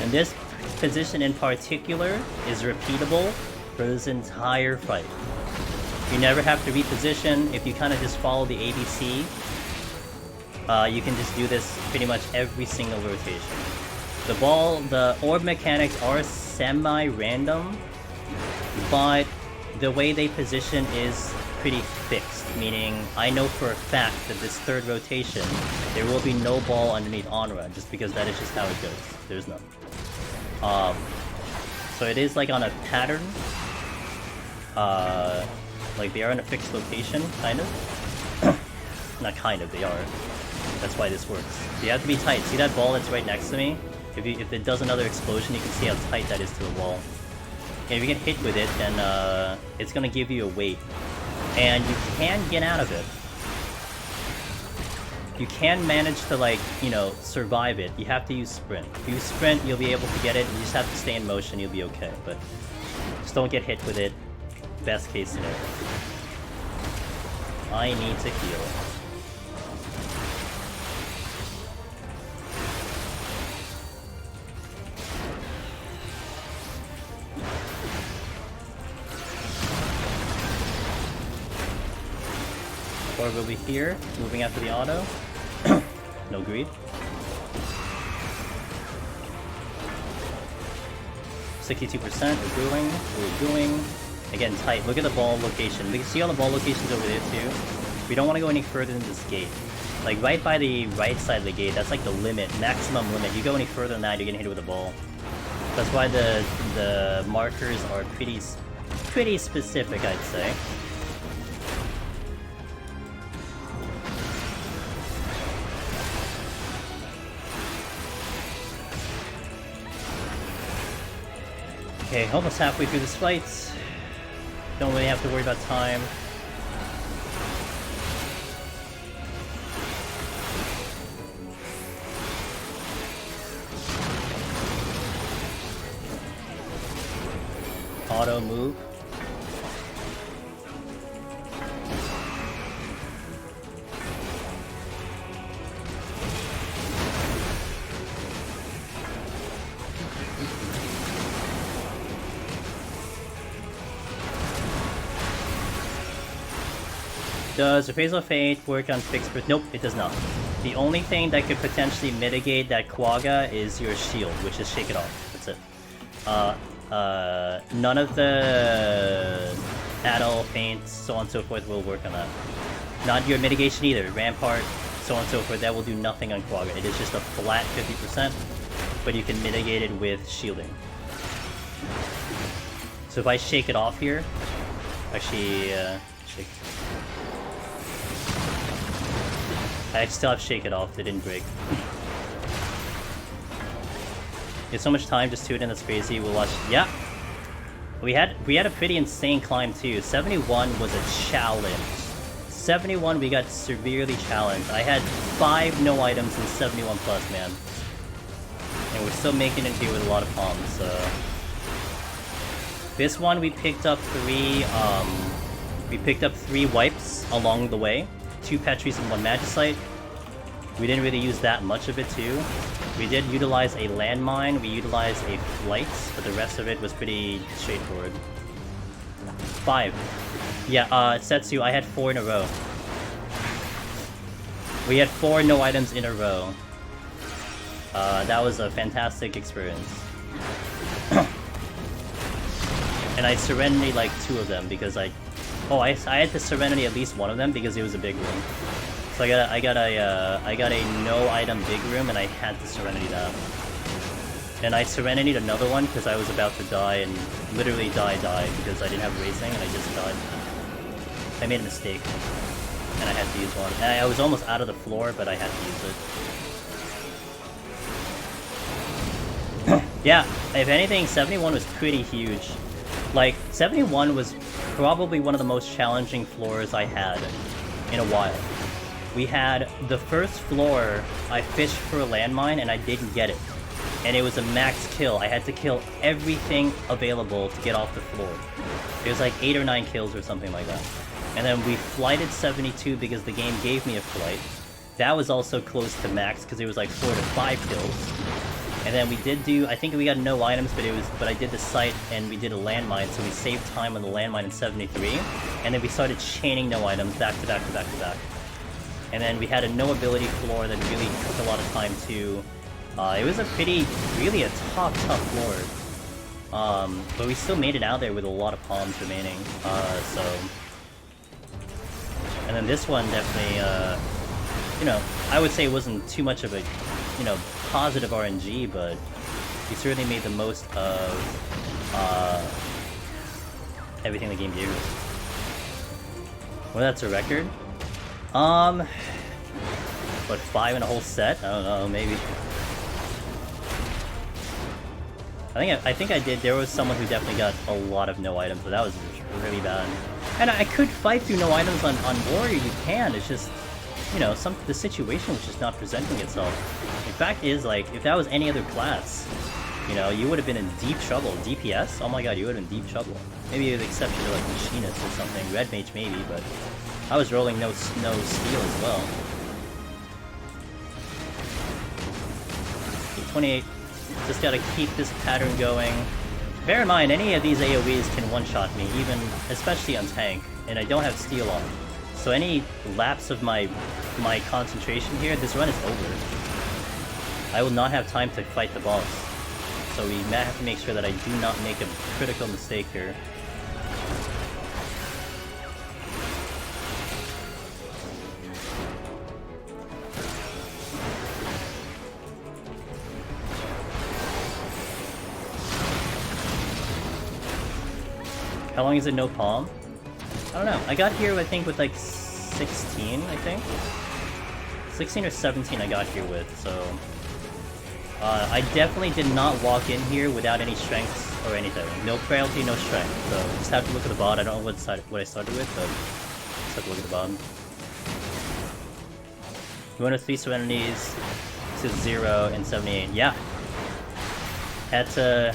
And this position in particular is repeatable for this entire fight. You never have to reposition. If you kind of just follow the ABC, you can just do this pretty much every single rotation. The orb mechanics are semi-random, but the way they position is pretty fixed, meaning I know for a fact that this third rotation, there will be no ball underneath Onra, just because that is just how it goes. There's none. So it is like on a pattern, like they are in a fixed location, kind of. Not kind of, they are. That's why this works. You have to be tight. See that ball that's right next to me? If it does another explosion, you can see how tight that is to the wall. And if you get hit with it, then it's gonna give you a weight. And you can get out of it. You can manage to, like, you know, survive it. You have to use sprint. If you sprint, you'll be able to get it. You just have to stay in motion, you'll be okay. But just don't get hit with it. Best case scenario. I need to heal. Orb will be here, moving after the auto. No greed. 62%, we're going. Again, tight. Look at the ball location. We can see all the ball locations over there too. We don't want to go any further than this gate. Like right by the right side of the gate, that's like the limit, maximum limit. You go any further than that, you're getting hit with a ball. That's why the markers are pretty specific, I'd say. Okay, almost halfway through this fight. Don't really have to worry about time. Auto move. Does Appraisal Fate work on fixed... Nope, it does not. The only thing that could potentially mitigate that Quagga is your shield, which is Shake It Off. That's it. None of the Addle, Feint, so on and so forth will work on that. Not your mitigation either. Rampart, so on and so forth, that will do nothing on Quagga. It is just a flat 50%, but you can mitigate it with shielding. So if I Shake It Off here... Actually, shake... I still have Shake It Off, they didn't break. You have so much time just to it, and that's crazy. We'll watch. Yeah, we had a pretty insane climb too. 71 was a challenge. 71 we got severely challenged. I had 5 no items in 71 plus, man, and we're still making it here with a lot of palms. So this one we picked up 3. We picked up 3 wipes along the way. 2 Petries and 1 Magicite. We didn't really use that much of it too. We did utilize a landmine, we utilized a flight, but the rest of it was pretty straightforward. 5. Yeah, Setsu, I had 4 in a row. We had 4 no items in a row. That was a fantastic experience. And I Serenity like 2 of them because I had to Serenity at least one of them because it was a big room. So I got a no item big room and I had to Serenity that. And I Serenity'd another one because I was about to die and literally die because I didn't have racing and I just died. I made a mistake and I had to use one. And I was almost out of the floor, but I had to use it. Yeah, if anything, 71 was pretty huge. Like, 71 was probably one of the most challenging floors I had in a while. We had the first floor, I fished for a landmine and I didn't get it. And it was a max kill. I had to kill everything available to get off the floor. It was like 8 or 9 kills or something like that. And then we flighted 72 because the game gave me a flight. That was also close to max because it was like 4 to 5 kills. And then we did do, I think we got no items, but I did the site and we did a landmine, so we saved time on the landmine in 73. And then we started chaining no items back to back to back to back. And then we had a no ability floor that really took a lot of time too. It was really a tough floor. But we still made it out there with a lot of palms remaining. And then this one definitely, you know, I would say it wasn't too much of a, you know, positive RNG, but we certainly made the most of everything the game gave us. Well, that's a record. What, 5 in a whole set? I don't know, maybe. I think I did. There was someone who definitely got a lot of no items, but that was really bad. And I could fight through no items on Warrior. You can. It's just, you know, the situation was just not presenting itself. The fact is, like, if that was any other class, you know, you would have been in deep trouble. DPS? Oh my god, you would have been in deep trouble. Maybe with the exception of, like, Machinist or something. Red Mage maybe, but I was rolling no steel as well. Okay, 28. Just gotta keep this pattern going. Bear in mind, any of these AoEs can one-shot me, even, especially on tank, and I don't have steel on. So any lapse of my concentration here, this run is over. I will not have time to fight the boss. So we may have to make sure that I do not make a critical mistake here. How long is it no palm? I don't know. I got here, I think, with like 16, I think? 16 or 17 I got here with, so... I definitely did not walk in here without any strengths or anything. No frailty, no strength. So just have to look at the bot. I don't know what I started with, but just have to look at the bot. You want to 3 Serenities to 0 and 78. Yeah. Had to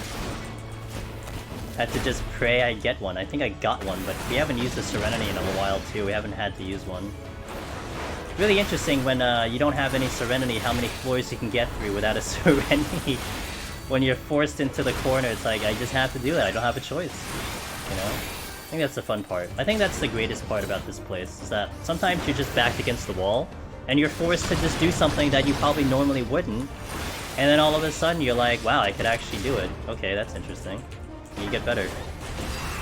just pray I get one. I think I got one, but we haven't used the Serenity in a while too. We haven't had to use one. Really interesting when you don't have any Serenity, how many floors you can get through without a Serenity. When you're forced into the corner, it's like, I just have to do it. I don't have a choice. You know? I think that's the fun part. I think that's the greatest part about this place, is that sometimes you're just backed against the wall, and you're forced to just do something that you probably normally wouldn't, and then all of a sudden you're like, wow, I could actually do it. Okay, that's interesting. And you get better.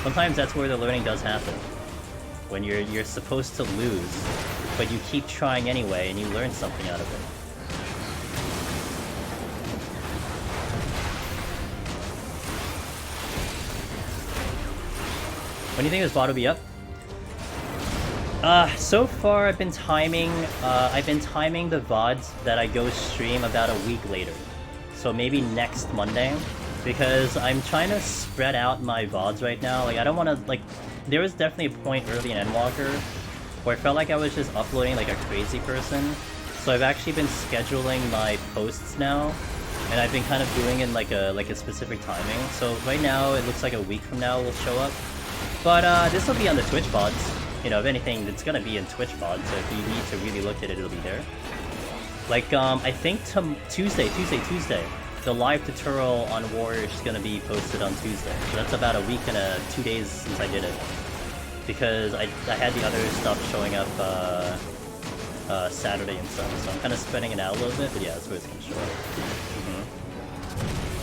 Sometimes that's where the learning does happen. When you're supposed to lose, but you keep trying anyway, and you learn something out of it. When do you think this bot will be up? So far I've been timing the VODs that I go stream about a week later. So maybe next Monday. Because I'm trying to spread out my VODs right now. Like, I don't want to, like... There was definitely a point early in Endwalker where I felt like I was just uploading like a crazy person. So I've actually been scheduling my posts now, and I've been kind of doing it in like a specific timing. So right now, it looks like a week from now will show up. But this will be on the Twitch VODs. You know, if anything, it's gonna be in Twitch VODs, so if you need to really look at it, it'll be there. Like, I think Tuesday, the live tutorial on Warrior is gonna be posted on Tuesday. So that's about a week and 2 days since I did it. Because I had the other stuff showing up Saturday and stuff, so I'm kind of spreading it out a little bit, but yeah, that's where it's gonna show up.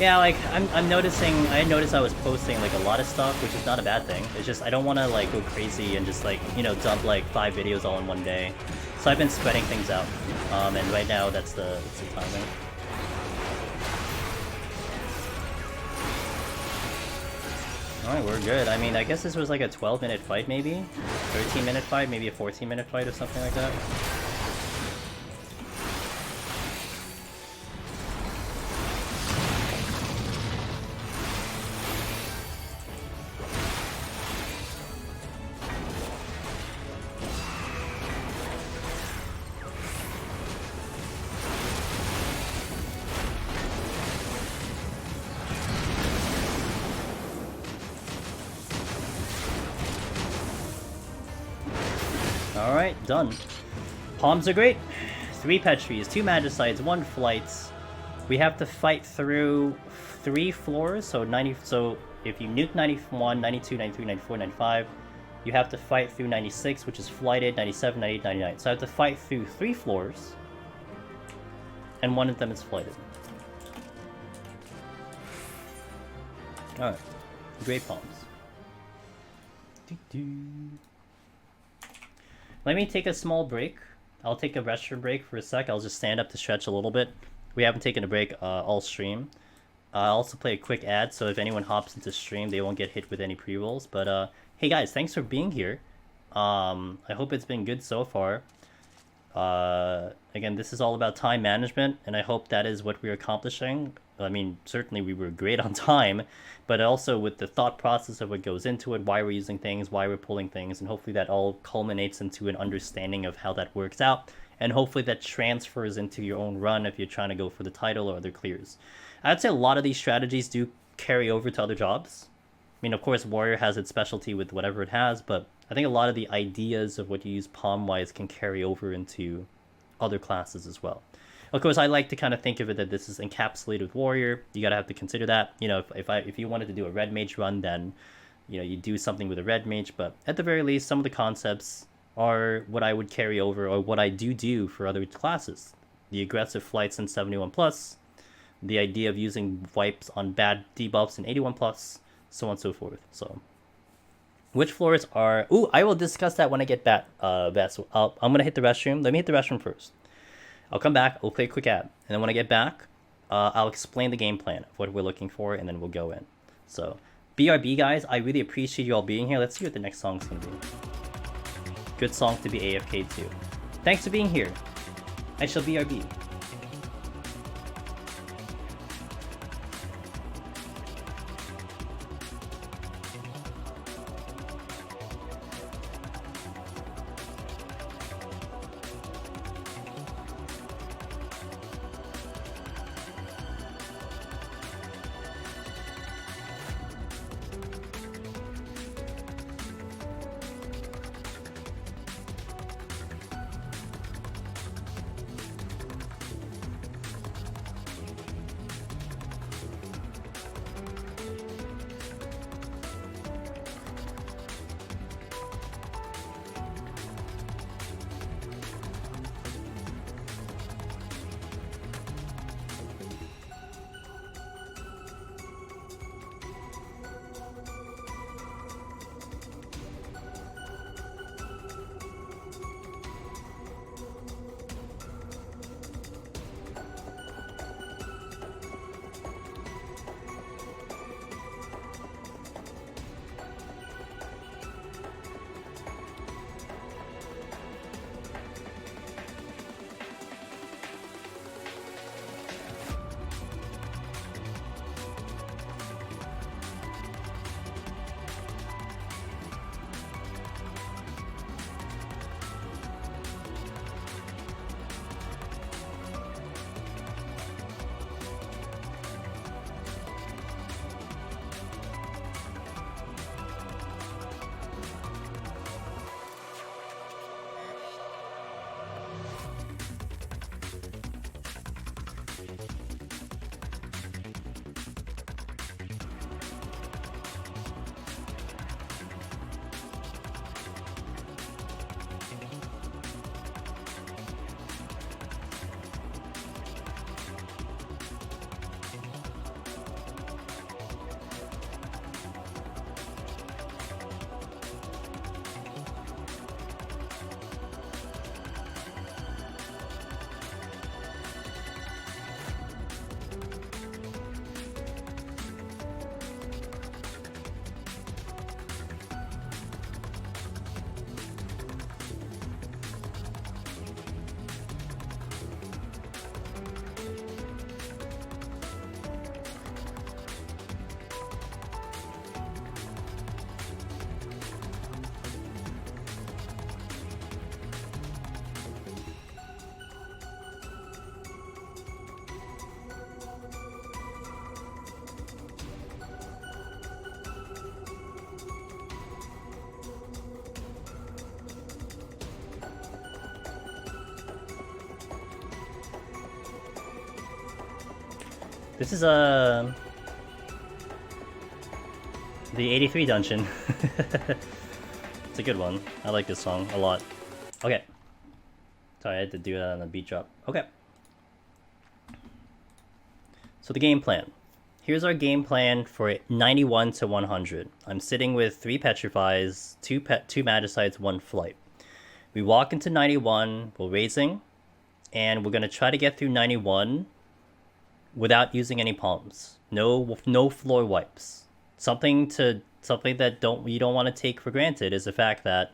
Yeah, like, I noticed I was posting like a lot of stuff, which is not a bad thing. It's just, I don't want to like go crazy and just like, you know, dump like 5 videos all in one day. So I've been spreading things out, and right now that's the timing. Alright, we're good. I mean, I guess this was like a 12-minute fight, maybe? 13-minute fight, maybe a 14-minute fight or something like that. Alright, done. Palms are great. 3 Petries, 2 Magicites, 1 Flights. We have to fight through 3 floors, so if you nuke 91, 92, 93, 94, 95, you have to fight through 96, which is flighted, 97, 98, 99. So I have to fight through 3 floors, and 1 of them is flighted. Alright, great palms. Let me take a small break. I'll take a restroom break for a sec. I'll just stand up to stretch a little bit. We haven't taken a break all stream. I'll also play a quick ad, so if anyone hops into stream, they won't get hit with any pre-rolls. But hey guys, thanks for being here. I hope it's been good so far. Again, this is all about time management, and I hope that is what we're accomplishing. I mean, certainly we were great on time, but also with the thought process of what goes into it, why we're using things, why we're pulling things, and hopefully that all culminates into an understanding of how that works out, and hopefully that transfers into your own run if you're trying to go for the title or other clears. I'd say a lot of these strategies do carry over to other jobs. I mean, of course, Warrior has its specialty with whatever it has, but I think a lot of the ideas of what you use palm-wise can carry over into other classes as well. Of course, I like to kind of think of it that this is encapsulated with Warrior. You gotta have to consider that. You know, if you wanted to do a Red Mage run, then you do something with a Red Mage. But at the very least, some of the concepts are what I would carry over, or what I do for other classes. The aggressive flights in 71 plus, the idea of using wipes on bad debuffs in 81 plus, so on and so forth. So, which floors are? Ooh, I will discuss that when I get back. Best. I'm gonna hit the restroom. Let me hit the restroom first. I'll come back, we'll play a quick ad, and then when I get back, I'll explain the game plan of what we're looking for, and then we'll go in. So, BRB guys, I really appreciate you all being here. Let's see what the next song's gonna be. Good song to be AFK to. Thanks for being here. I shall BRB. This is the 83 dungeon. It's a good one. I like this song a lot. Okay. Sorry, I had to do that on the beat drop. Okay. So the game plan. Here's our game plan for 91 to 100. I'm sitting with 3 Petrifies, 2 Magicites, 1 Flight. We walk into 91, we're raising, and we're going to try to get through 91 without using any palms. No floor wipes. Something that you don't want to take for granted is the fact that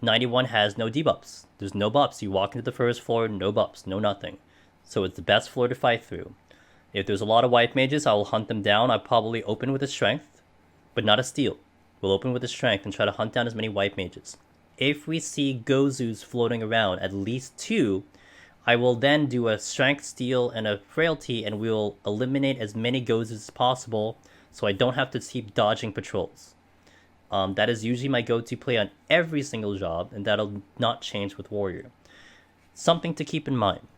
91 has no debuffs. There's no buffs. You walk into the first floor, no buffs, no nothing. So it's the best floor to fight through. If there's a lot of white mages, I will hunt them down. I'll probably open with a strength, but not a steal. We'll open with a strength and try to hunt down as many white mages. If we see Gozus floating around, at least 2, I will then do a strength, steal, and a frailty, and we'll eliminate as many Gozus as possible so I don't have to keep dodging patrols. That is usually my go-to play on every single job, and that'll not change with Warrior. Something to keep in mind.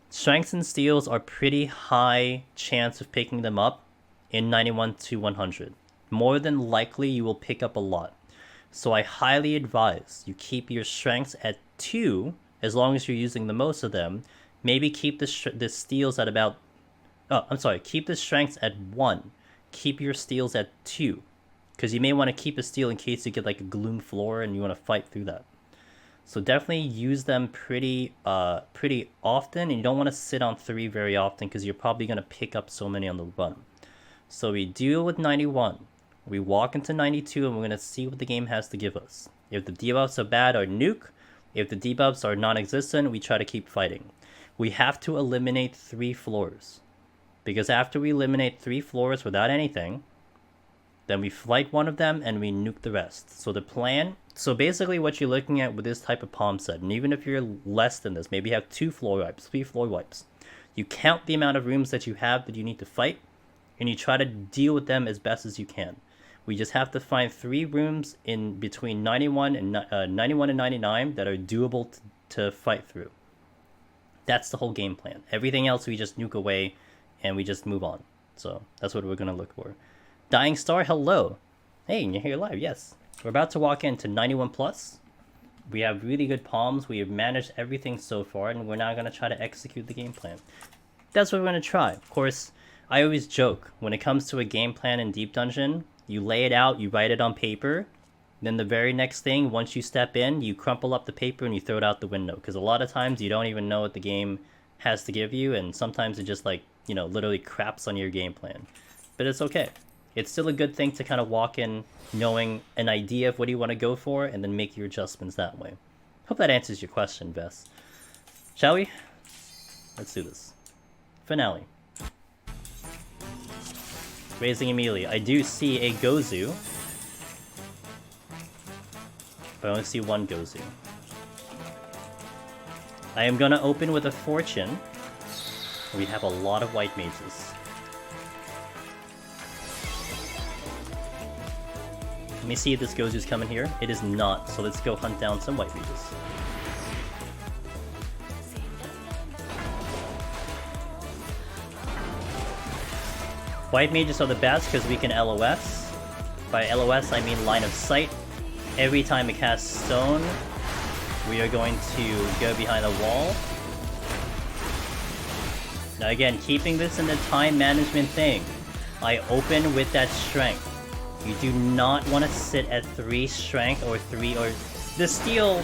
Strengths and steals are pretty high chance of picking them up in 91-100. More than likely, you will pick up a lot. So I highly advise you keep your strengths at 2, as long as you're using the most of them. Maybe keep the steals at about... keep the strengths at 1. Keep your steals at 2. Because you may want to keep a steal in case you get like a gloom floor and you want to fight through that. So definitely use them pretty often, and you don't want to sit on 3 very often because you're probably going to pick up so many on the run. So we deal with 91. We walk into 92 and we're going to see what the game has to give us. If the debuffs are bad, or nuke. If the debuffs are non-existent, we try to keep fighting. We have to eliminate 3 floors. Because after we eliminate 3 floors without anything, then we flight one of them and we nuke the rest. So the plan... So basically what you're looking at with this type of palm set, and even if you're less than this, maybe you have 2 floor wipes, 3 floor wipes. You count the amount of rooms that you have that you need to fight, and you try to deal with them as best as you can. We just have to find 3 rooms in between 91 and 99 that are doable to fight through. That's the whole game plan. Everything else we just nuke away and we just move on. So that's what we're going to look for. Dying Star, hello. Hey, you're here live, yes. We're about to walk into 91 plus. We have really good palms. We have managed everything so far, and we're now going to try to execute the game plan. That's what we're going to try. Of course, I always joke, when it comes to a game plan in Deep Dungeon, you lay it out, you write it on paper, then the very next thing, once you step in, you crumple up the paper and you throw it out the window. Because a lot of times you don't even know what the game has to give you, and sometimes it just like, you know, literally craps on your game plan. But it's okay. It's still a good thing to kind of walk in knowing an idea of what you want to go for and then make your adjustments that way. Hope that answers your question, Vess. Shall we? Let's do this. Finale. Raising immediately. I do see a Gozu, but I only see 1 Gozu. I am gonna open with a Fortune. We have a lot of white mages. Let me see if this Gozu's coming here. It is not, so let's go hunt down some white mages. White mages are the best because we can LOS. By LOS, I mean line of sight. Every time it casts stone, we are going to go behind a wall. Now again, keeping this in the time management thing, I open with that strength. You do not want to sit at 3 strength or 3 or... The steal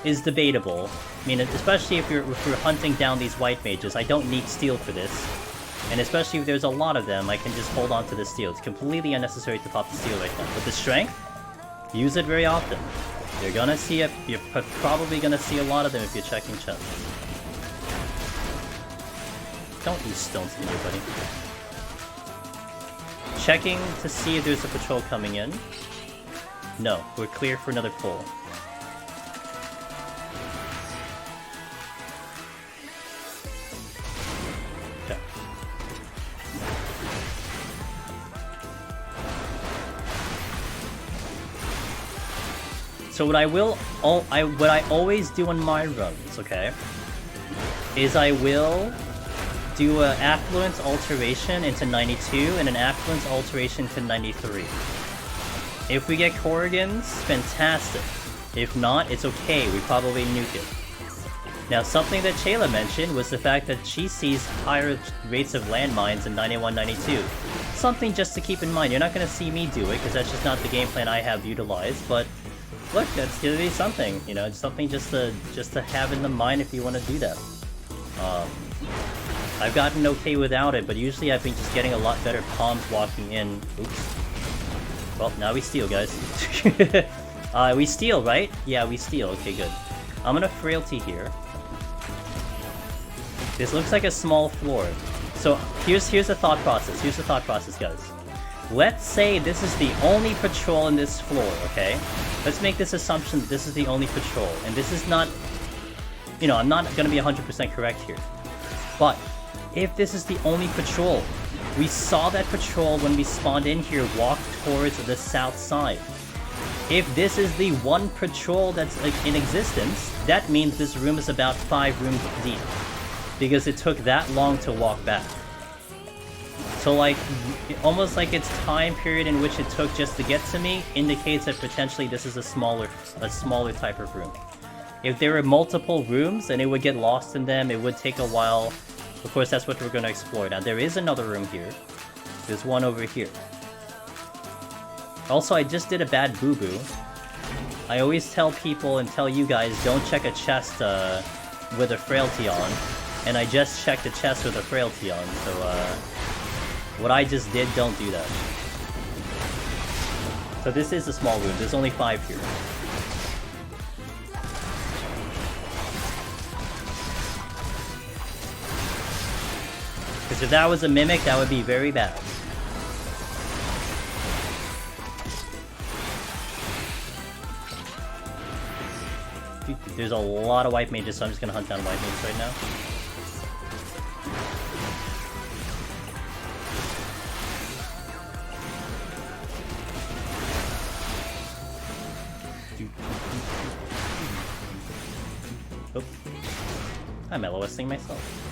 is debatable. I mean, especially if you're hunting down these white mages, I don't need steal for this. And especially if there's a lot of them, I can just hold on to the steal. It's completely unnecessary to pop the steal right now. But the strength, use it very often. You're gonna see it. You're probably gonna see a lot of them if you're checking chests. Don't use stones in here, buddy. Checking to see if there's a patrol coming in. No, we're clear for another pull. Okay. So what I always do on my runs, okay, is I will do an affluence alteration into 92 and an affluence alteration to 93. If we get Corrigans, fantastic. If not, it's okay, we probably nuke it. Now, something that Shayla mentioned was the fact that she sees higher rates of landmines in 91-92. Something just to keep in mind. You're not going to see me do it, because that's just not the game plan I have utilized, but look, that's going to be something, you know, it's something just to have in the mind if you want to do that. I've gotten okay without it, but usually I've been just getting a lot better palms walking in. Oops. Well, now we steal, guys. We steal, right? Yeah, we steal. Okay, good. I'm gonna frailty here. This looks like a small floor. So here's the thought process. Here's the thought process, guys. Let's say this is the only patrol in this floor, okay? Let's make this assumption that this is the only patrol, and this is not... You know, I'm not gonna be 100% correct here. But, if this is the only patrol, we saw that patrol when we spawned in here walk towards the south side. If this is the one patrol that's in existence, that means this room is about 5 rooms deep. Because it took that long to walk back. So like, almost like its time period in which it took just to get to me indicates that potentially this is a smaller type of room. If there were multiple rooms and it would get lost in them, it would take a while. Of course, that's what we're going to explore. Now, there is another room here. There's one over here. Also, I just did a bad boo-boo. I always tell people and tell you guys, don't check a chest with a frailty on. And I just checked a chest with a frailty on, so what I just did, don't do that. So this is a small room. There's only 5 here. Because if that was a mimic, that would be very bad. Dude, there's a lot of white mages, so I'm just gonna hunt down white mages right now. Oh. I'm LOSing myself.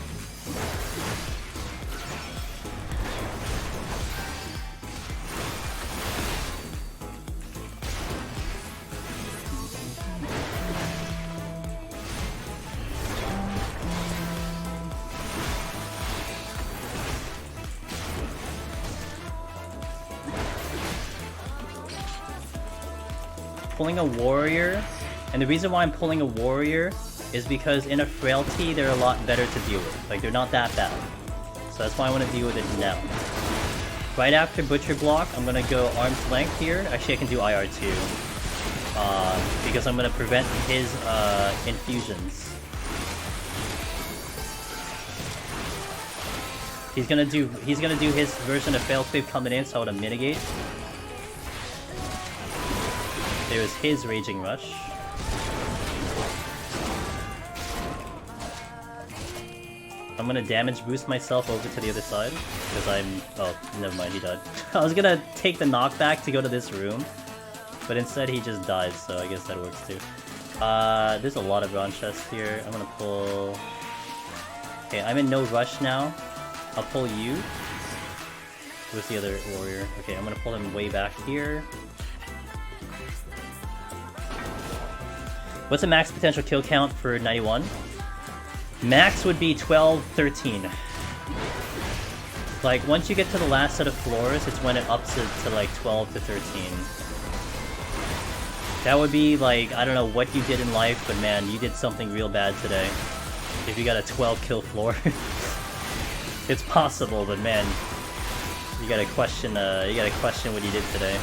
Pulling a warrior, and the reason why I'm pulling a warrior is because in a frailty they're a lot better to deal with. Like, they're not that bad. So that's why I want to deal with it now. Right after Butcher Block, I'm gonna go arm's length here. Actually, I can do IR too. Because I'm gonna prevent his infusions. He's gonna do his version of failsafe coming in, so I want to mitigate. There's his Raging Rush. I'm gonna damage boost myself over to the other side, because I'm... oh, never mind, he died. I was gonna take the knockback to go to this room, but instead he just died, so I guess that works too. There's a lot of bronze chests here. I'm gonna pull... okay, I'm in no rush now. I'll pull you. Where's the other warrior? Okay, I'm gonna pull him way back here. What's the max potential kill count for 91? Max would be 12, 13. Like, once you get to the last set of floors, it's when it ups it to like 12 to 13. That would be like, I don't know what you did in life, but man, you did something real bad today. If you got a 12 kill floor. It's possible, but man, you gotta question what you did today.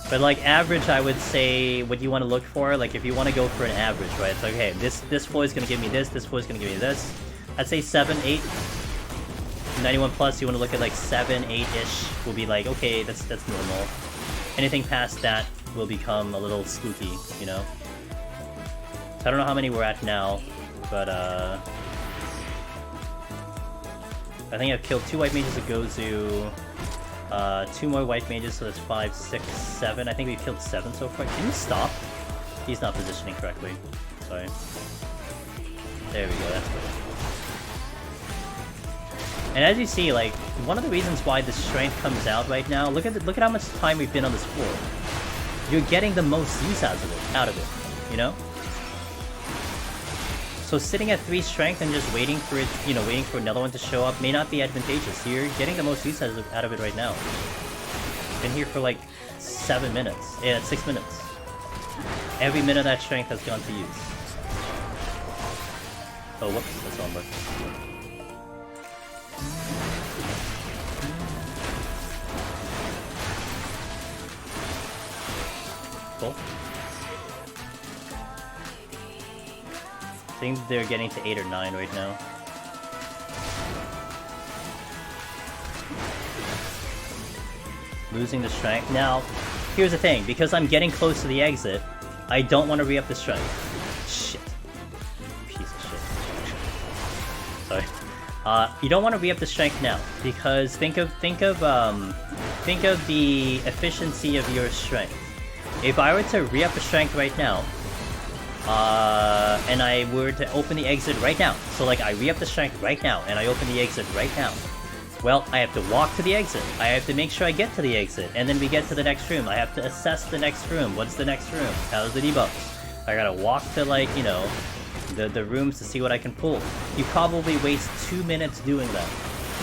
But like average, I would say what you want to look for, like if you want to go for an average, right? It's like, okay, this floor is going to give me this floor is going to give me this. I'd say 7, 8. 91 plus, you want to look at like 7, 8-ish will be like, okay, that's normal. Anything past that will become a little spooky, you know? So I don't know how many we're at now, but I think I've killed 2 white mages of Gozu. 2 more white mages, so that's 5, 6, 7. I think we've killed 7 so far. Can you stop? He's not positioning correctly. Sorry. There we go, that's good. And as you see, like, one of the reasons why the strength comes out right now, look at how much time we've been on this floor. You're getting the most use out of it, you know? So sitting at 3 strength and just waiting for it, you know, waiting for another one to show up may not be advantageous. You're getting the most use out of it right now. Been here for like 7 minutes. Yeah, 6 minutes. Every minute of that strength has gone to use. Oh, whoops, that's on work. Cool. So think they're getting to 8 or 9 right now. Losing the strength. Now, here's the thing. Because I'm getting close to the exit, I don't want to re-up the strength. Shit. Piece of shit. Sorry. You don't want to re-up the strength now, because think of the efficiency of your strength. If I were to re-up the strength right now, and I were to open the exit right now, so like I re-up the strength right now, and I open the exit right now, well, I have to walk to the exit. I have to make sure I get to the exit, and then we get to the next room. I have to assess the next room. What's the next room? How's the debuffs? I gotta walk to, like, you know, the rooms to see what I can pull. You probably waste 2 minutes doing that.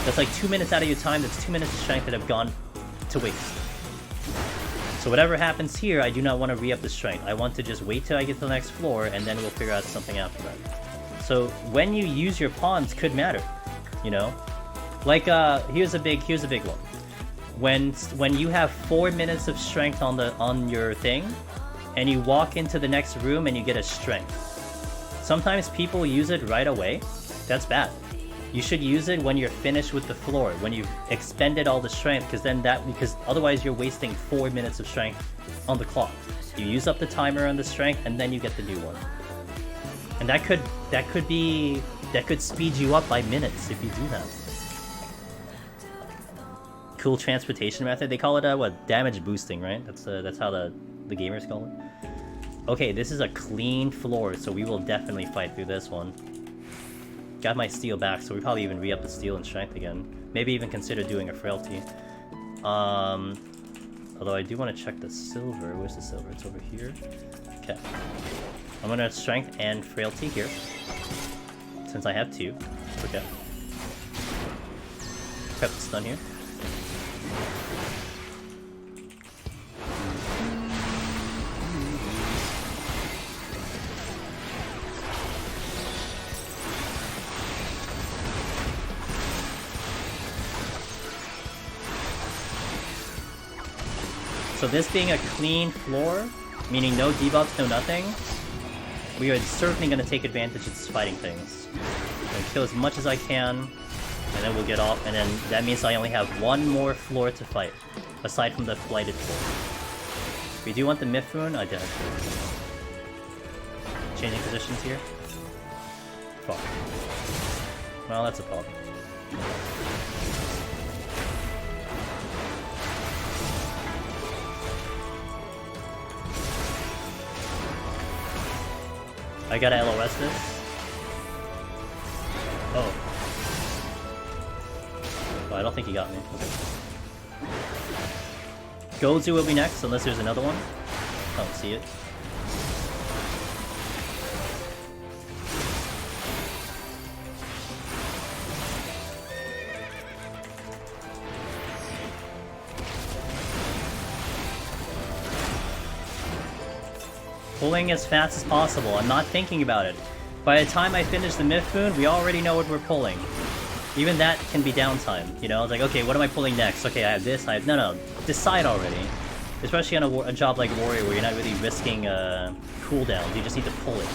That's like 2 minutes out of your time. That's 2 minutes of strength that have gone to waste. So whatever happens here, I do not want to re-up the strength. I want to just wait till I get to the next floor, and then we'll figure out something after that. So when you use your pawns could matter, you know? Like, here's a big one. When you have 4 minutes of strength on your thing, and you walk into the next room and you get a strength. Sometimes people use it right away. That's bad. You should use it when you're finished with the floor, when you've expended all the strength, because otherwise you're wasting 4 minutes of strength on the clock. You use up the timer on the strength, and then you get the new one. And that could speed you up by minutes if you do that. Cool transportation method. They call it what? Damage boosting, right? That's how the gamers call it. Okay, this is a clean floor, so we will definitely fight through this one. Got my steel back, so we probably even re-up the steel and strength again. Maybe even consider doing a frailty. Although I do want to check the silver. Where's the silver? It's over here. Okay. I'm gonna strength and frailty here, since I have 2. Okay. Prep the stun here. So this being a clean floor, meaning no debuffs, no nothing, we are certainly going to take advantage of fighting things. I'm going to kill as much as I can, and then we'll get off, and then that means I only have 1 more floor to fight, aside from the flighted floor. We do want the Mifune? I did. Changing positions here? Fuck. Well, that's a problem. I gotta LOS this. Oh. Oh, I don't think he got me. Okay. Gozu will be next, unless there's another one. I don't see it. Pulling as fast as possible. I'm not thinking about it. By the time I finish the Mifune, we already know what we're pulling. Even that can be downtime, you know? It's like, okay, what am I pulling next? Okay, I have this, I have... No, decide already. Especially on a job like Warrior, where you're not really risking cooldowns, you just need to pull it.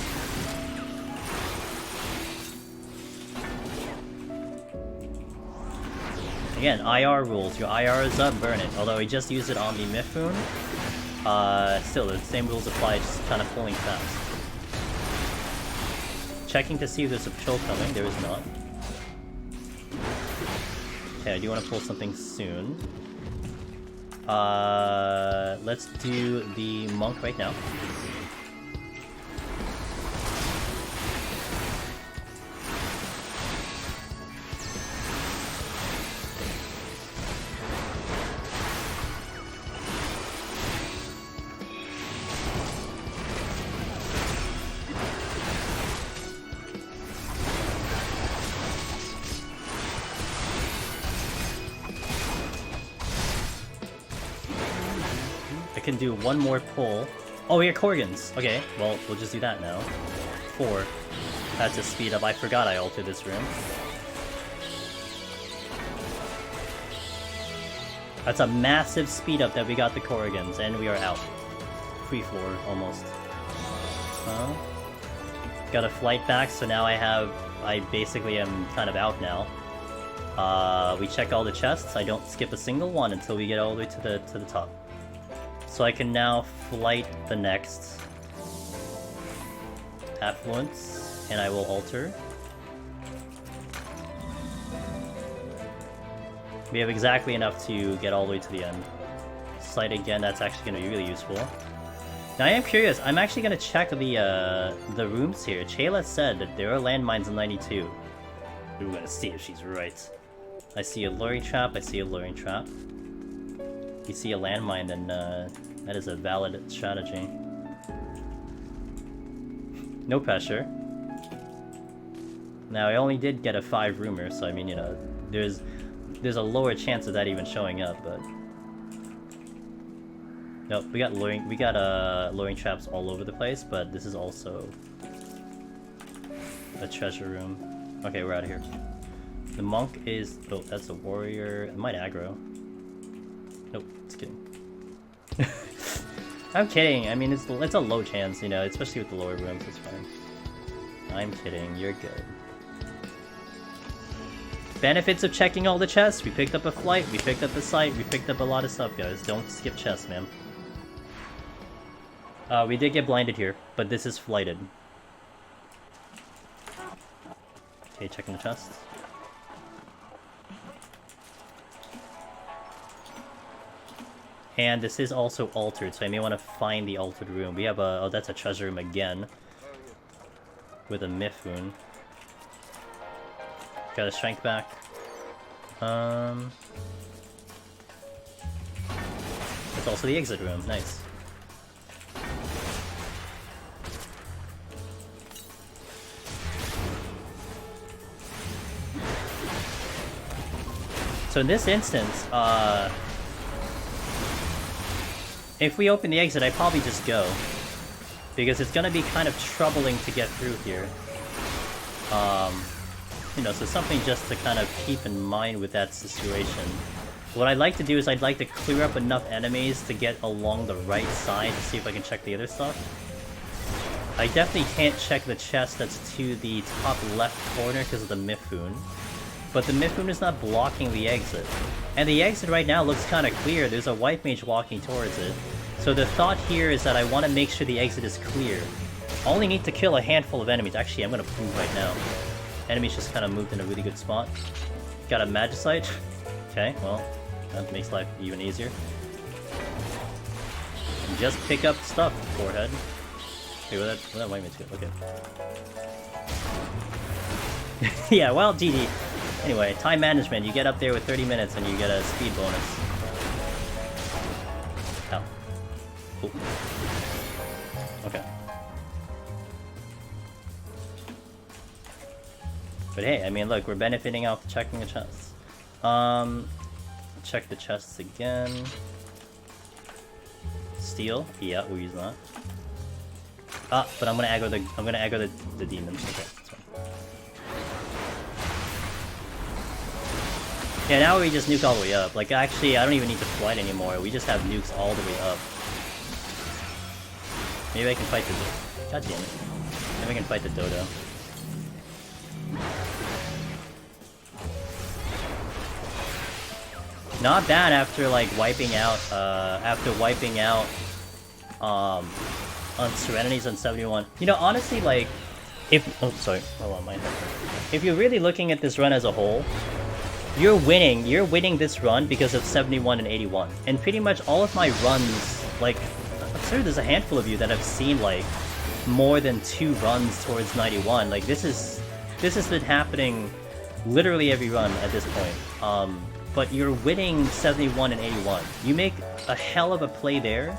Again, IR rules. Your IR is up, burn it. Although we just used it on the Mifune. Still, the same rules apply, just kind of pulling fast. Checking to see if there's a patrol coming, there is not. Okay, I do want to pull something soon. Let's do the monk right now. Can do one more pull. Oh, we got Korgans. Okay, well, we'll just do that now. 4. That's a speed up. I forgot I altered this room. That's a massive speed up that we got the Korgans, and we are out. Free floor, almost. Huh? Got a flight back, so now I basically am kind of out now. We check all the chests. I don't skip a single one until we get all the way to the top. So I can now flight the next affluence, and I will alter. We have exactly enough to get all the way to the end. Sight again, that's actually going to be really useful. Now I am curious, I'm actually going to check the rooms here. Chayla said that there are landmines in 92. We're going to see if she's right. I see a luring trap, I see a luring trap. If you see a landmine, then that is a valid strategy. No pressure. Now I only did get a 5 roomer, so I mean, you know, there's a lower chance of that even showing up, but... Nope, we got luring traps all over the place, but this is also a treasure room. Okay, we're out of here. The monk is... Oh, that's a warrior. It might aggro. Nope, just kidding. I'm kidding. I mean, it's a low chance, you know, especially with the lower rooms, it's fine. I'm kidding. You're good. Benefits of checking all the chests. We picked up a flight, we picked up a sight, we picked up a lot of stuff, guys. Don't skip chests, man. We did get blinded here, but this is flighted. Okay, checking the chests. And this is also altered, so I may want to find the altered room. We have a... Oh, that's a treasure room again. With a myth rune. Got a strength back. It's also the exit room. Nice. So in this instance, if we open the exit, I'd probably just go. Because it's gonna be kind of troubling to get through here. You know, so something just to kind of keep in mind with that situation. What I'd like to do is I'd like to clear up enough enemies to get along the right side to see if I can check the other stuff. I definitely can't check the chest that's to the top left corner because of the Mifun. But the Mifun is not blocking the exit. And the exit right now looks kind of clear. There's a white mage walking towards it. So the thought here is that I want to make sure the exit is clear. I only need to kill a handful of enemies. Actually, I'm going to move right now. Enemies just kind of moved in a really good spot. Got a Magicite. Okay, well, that makes life even easier. And just pick up stuff, forehead. Okay, where that white mage go? Okay. Yeah, well, GG. Anyway, time management. You get up there with 30 minutes and you get a speed bonus. Ow. Ooh. Okay. But hey, I mean, look, we're benefiting off checking the chests. Check the chests again. Steel? Yeah, we'll use that. Ah, but I'm gonna aggro the demons. Okay, that's fine. Yeah, now we just nuke all the way up. Like, actually, I don't even need to flight anymore. We just have nukes all the way up. Maybe I can fight the... God damn it. Maybe I can fight the dodo. Not bad after, like, wiping out, on Serenities on 71. You know, honestly, like, if... Oh, sorry. Hold on, my head. If you're really looking at this run as a whole, you're winning this run because of 71 and 81. And pretty much all of my runs, like, I'm sure there's a handful of you that have seen, like, more than 2 runs towards 91. Like, this has been happening literally every run at this point. But you're winning 71 and 81. You make a hell of a play there,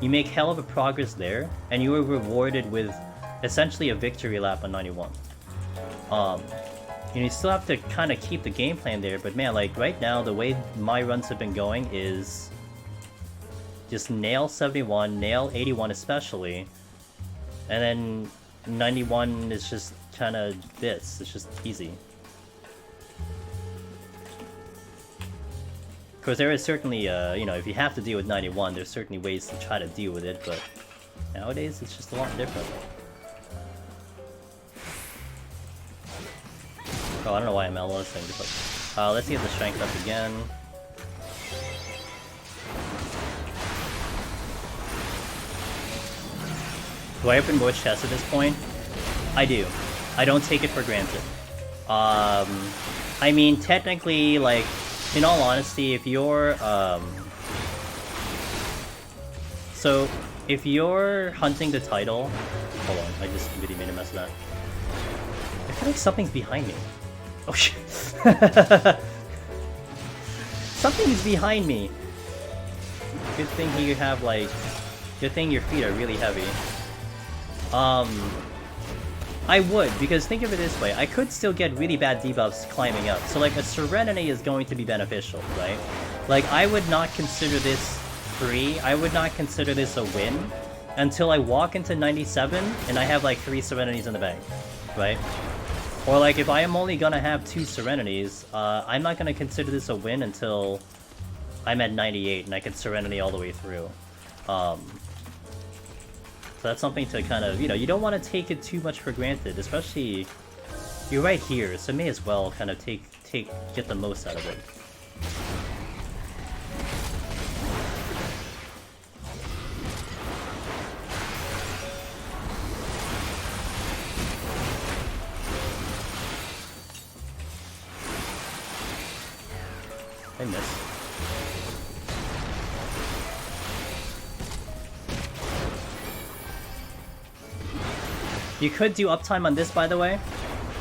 you make hell of a progress there, and you are rewarded with essentially a victory lap on 91. You still have to kind of keep the game plan there, but man, like right now, the way my runs have been going is just nail 71, nail 81 especially, and then 91 is just kind of this. It's just easy. Of course, there is certainly, you know, if you have to deal with 91, there's certainly ways to try to deal with it, but nowadays it's just a lot different. Oh, I don't know why I'm LOSing. Let's get the strength up again. Do I open more chests at this point? I do. I don't take it for granted. I mean, technically, like, in all honesty, if you're, so, if you're hunting the title... Hold on, I just really made a mess of that. I feel like something's behind me. Oh shit. Something's behind me! Good thing you have, like... Good thing your feet are really heavy. I would, because think of it this way, I could still get really bad debuffs climbing up, so like a Serenity is going to be beneficial, right? Like, I would not consider this free, I would not consider this a win, until I walk into 97 and I have like 3 Serenities in the bank, right? Or like, if I am only gonna have 2 Serenities, I'm not gonna consider this a win until I'm at 98 and I can Serenity all the way through. So that's something to kind of, you know, you don't want to take it too much for granted, especially you're right here, so may as well kind of get the most out of it. I missed. You could do uptime on this, by the way.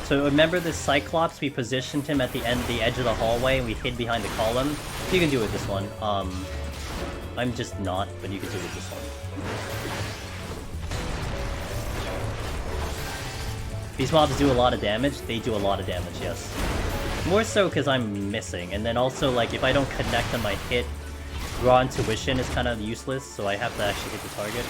So remember the Cyclops, we positioned him at the edge of the hallway, and we hid behind the column? You can do it with this one. I'm just not, but you can do it with this one. These mobs do a lot of damage. They do a lot of damage, yes. More so because I'm missing, and then also, like, if I don't connect on my hit, raw intuition is kind of useless, so I have to actually hit the target.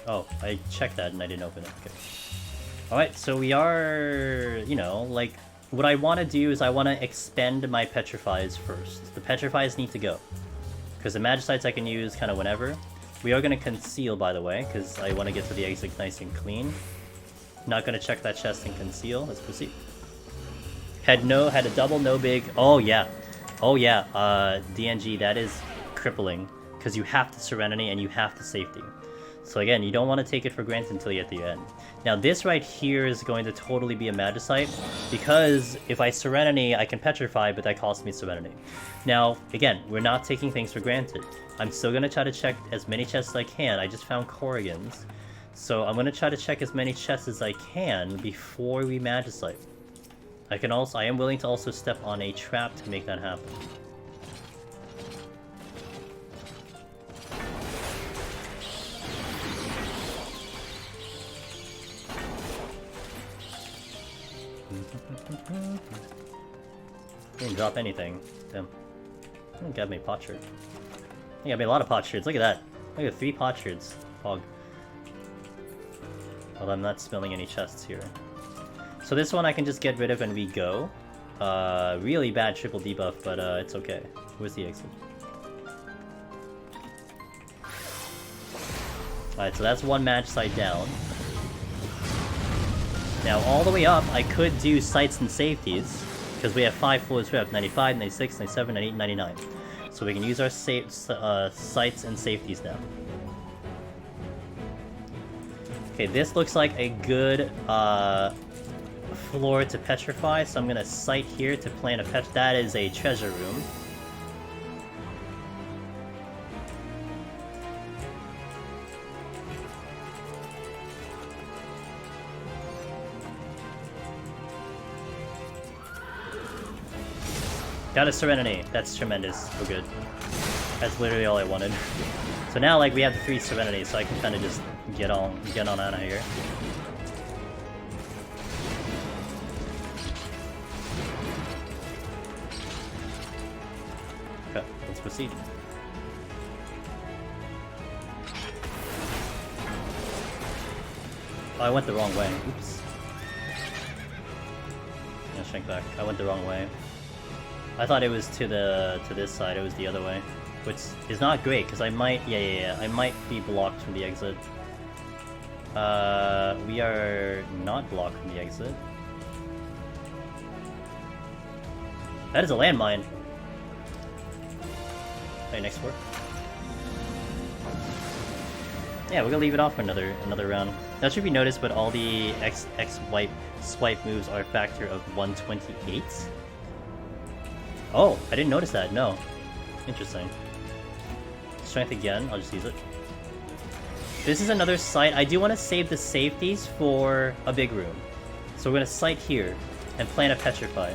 Oh, I checked that and I didn't open it. Okay. Alright, so we are, you know, like, what I want to do is I want to expend my Petrifies first. The Petrifies need to go. Because the Magicites I can use kind of whenever. We are going to conceal, by the way, because I want to get to the exit nice and clean. Not going to check that chest and conceal. Let's proceed. Had a double no big. Oh, yeah. Oh, yeah. DNG, that is crippling. Because you have to Serenity and you have to Safety. So again, you don't want to take it for granted until you're at the end. Now this right here is going to totally be a Magicite, because if I Serenity, I can Petrify, but that costs me Serenity. Now, again, we're not taking things for granted. I'm still going to try to check as many chests as I can. I just found Corrigan's. So I'm going to try to check as many chests as I can before we Magicite. I am willing to also step on a trap to make that happen. Didn't drop anything. Damn. Didn't get me potsherds. He got me a lot of potsherds. Look at that. Look at 3 potsherds. Fog. Well, I'm not spilling any chests here. So this one I can just get rid of and we go. Really bad triple debuff, but it's okay. Where's the exit? Alright, so that's one Magicite down. Now, all the way up, I could do sights and safeties, because we have 5 floors. We have 95, 96, 97, 98, 99. So we can use our sights and safeties now. Okay, this looks like a good floor to petrify, so I'm going to sight here to plant a pet. That is a treasure room. Got a Serenity. That's tremendous. We're good. That's literally all I wanted. So now, like, we have the 3 Serenities, so I can kind of just get on out of here. Okay, let's proceed. Oh, I went the wrong way. Oops. Yeah, shrink back. I went the wrong way. I thought it was to this side. It was the other way, which is not great because I might I might be blocked from the exit. We are not blocked from the exit. That is a landmine. Okay, next work. Yeah, we're gonna leave it off for another round. That should be noticed, but all the X swipe moves are a factor of 128. Oh, I didn't notice that. No, interesting. Strength again. I'll just use it. This is another site. I do want to save the safeties for a big room, so we're gonna site here and plan a petrify.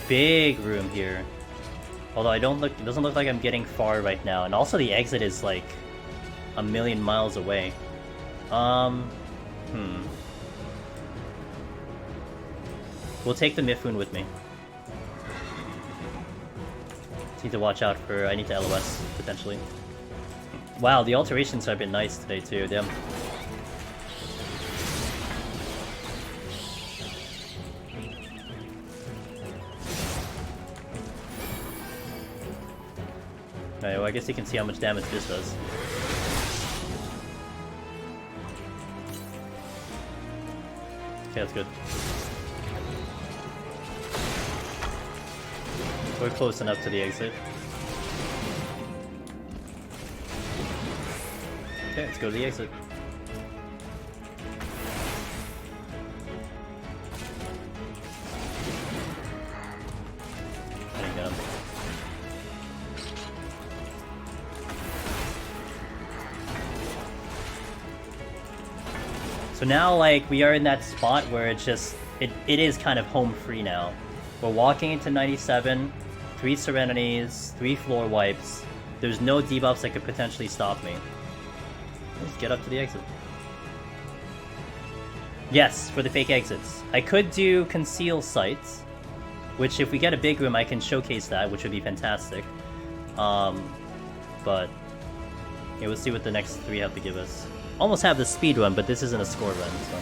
Big room here. Although it doesn't look like I'm getting far right now, and also the exit is like a million miles away. We'll take the Mifun with me. Need to watch out for. I need to LOS potentially. Wow, the alterations have been nice today too. Damn. Alright, well I guess you can see how much damage this does. Okay, that's good. We're close enough to the exit. Okay, let's go to the exit. I didn't get him. So now, like, we are in that spot where it's just, it is kind of home free now. We're walking into 97, 3 Serenities, 3 floor wipes. There's no debuffs that could potentially stop me. Let's get up to the exit. Yes, for the fake exits. I could do conceal sites, which if we get a big room I can showcase that, which would be fantastic. But yeah, we'll see what the next 3 have to give us. Almost have the speed run, but this isn't a score run, so.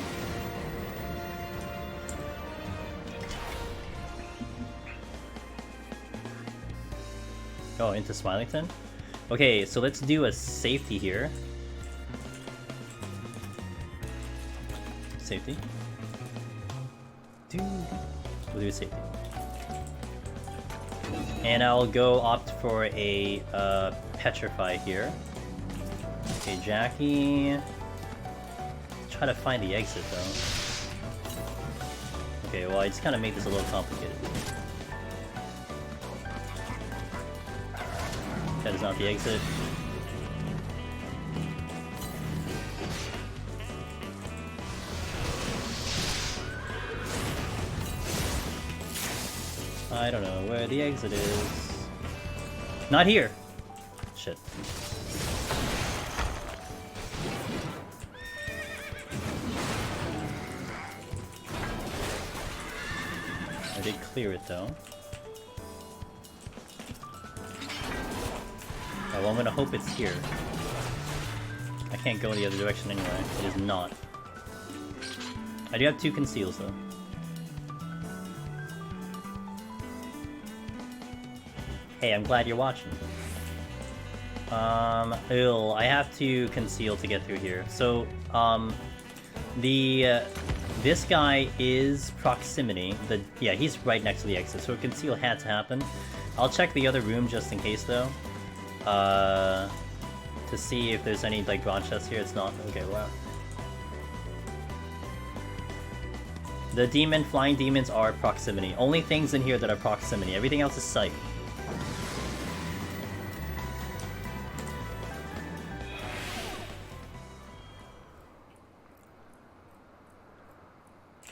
Oh, into Smilington? Okay, so let's do a safety here. Safety. We'll do a safety. And I'll go opt for a Petrify here. Okay, Jackie. Try to find the exit though. Okay, well I just kind of made this a little complicated. That is not the exit. I don't know where the exit is. Not here! Shit. I did clear it though. Oh, well, I'm gonna hope it's here. I can't go in the other direction anyway. It is not. I do have 2 conceals though. Hey, I'm glad you're watching. I have to conceal to get through here. So, this guy is proximity. Yeah, he's right next to the exit, so a conceal had to happen. I'll check the other room just in case, though. To see if there's any, like, bronze chests here. It's not. Okay, wow. The flying demons are proximity. Only things in here that are proximity. Everything else is sight.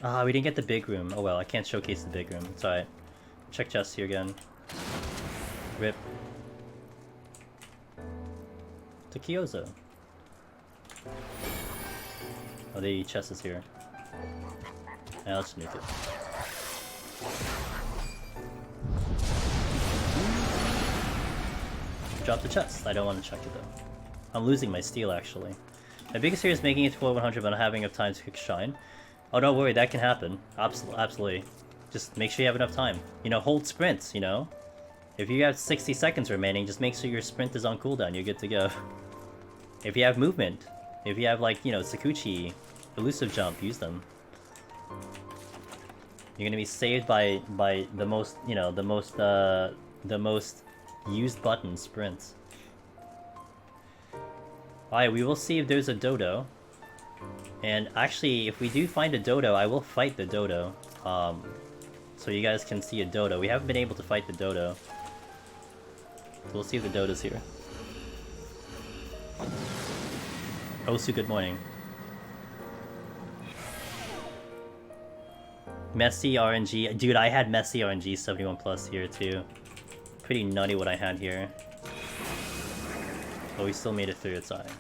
Ah, we didn't get the big room. Oh well, I can't showcase the big room. It's alright. Check chests here again. Rip. To Kyozo. Oh, the chest is here. Yeah, let's nuke it. Drop the chest. I don't want to check it though. I'm losing my steel actually. My biggest fear is making it to 100 but not having enough time to cook shine. Oh, don't worry, that can happen. Absolutely. Just make sure you have enough time. You know, hold sprints, you know? If you have 60 seconds remaining, just make sure your sprint is on cooldown, you're good to go. If you have movement, if you have, like, you know, Sakuchi, elusive jump, use them. You're gonna be saved by the most, you know, the most used button, sprints. Alright, we will see if there's a dodo. And actually, if we do find a dodo, I will fight the dodo. So you guys can see a dodo. We haven't been able to fight the dodo. So we'll see if the dodo's here. Osu, good morning. Messy RNG. Dude, I had Messy RNG 71 plus here too. Pretty nutty what I had here. But we still made it through, it's alright.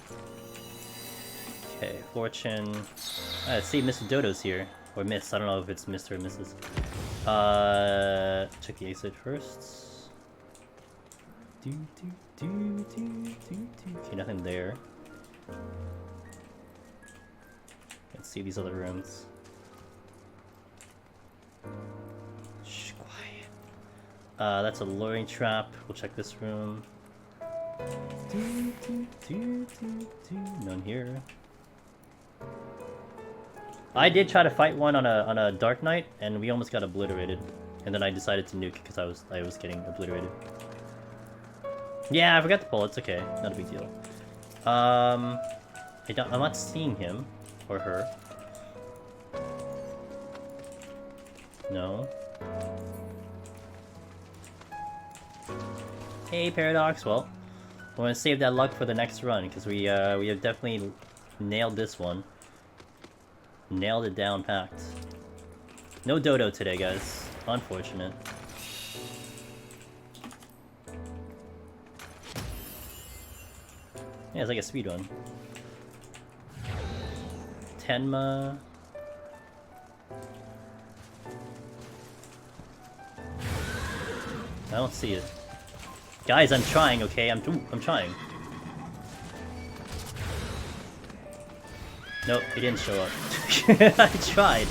Okay, Fortune. Let's see, Mr. Dodo's here. Or Miss, I don't know if it's Mr. or Mrs. Check the exit first. Okay, nothing there. Let's see these other rooms. Shh, quiet. That's a luring trap. We'll check this room. None here. I did try to fight one on a Dark Knight, and we almost got obliterated. And then I decided to nuke because I was getting obliterated. Yeah, I forgot to pull. It's okay, not a big deal. I'm not seeing him or her. No. Hey, Paradox. Well, we're gonna save that luck for the next run because we have definitely nailed this one. Nailed it down packed. No dodo today, guys. Unfortunate. Yeah, it's like a speed run. Tenma. I don't see it. Guys, I'm trying, okay? I'm trying. Nope, he didn't show up. I tried.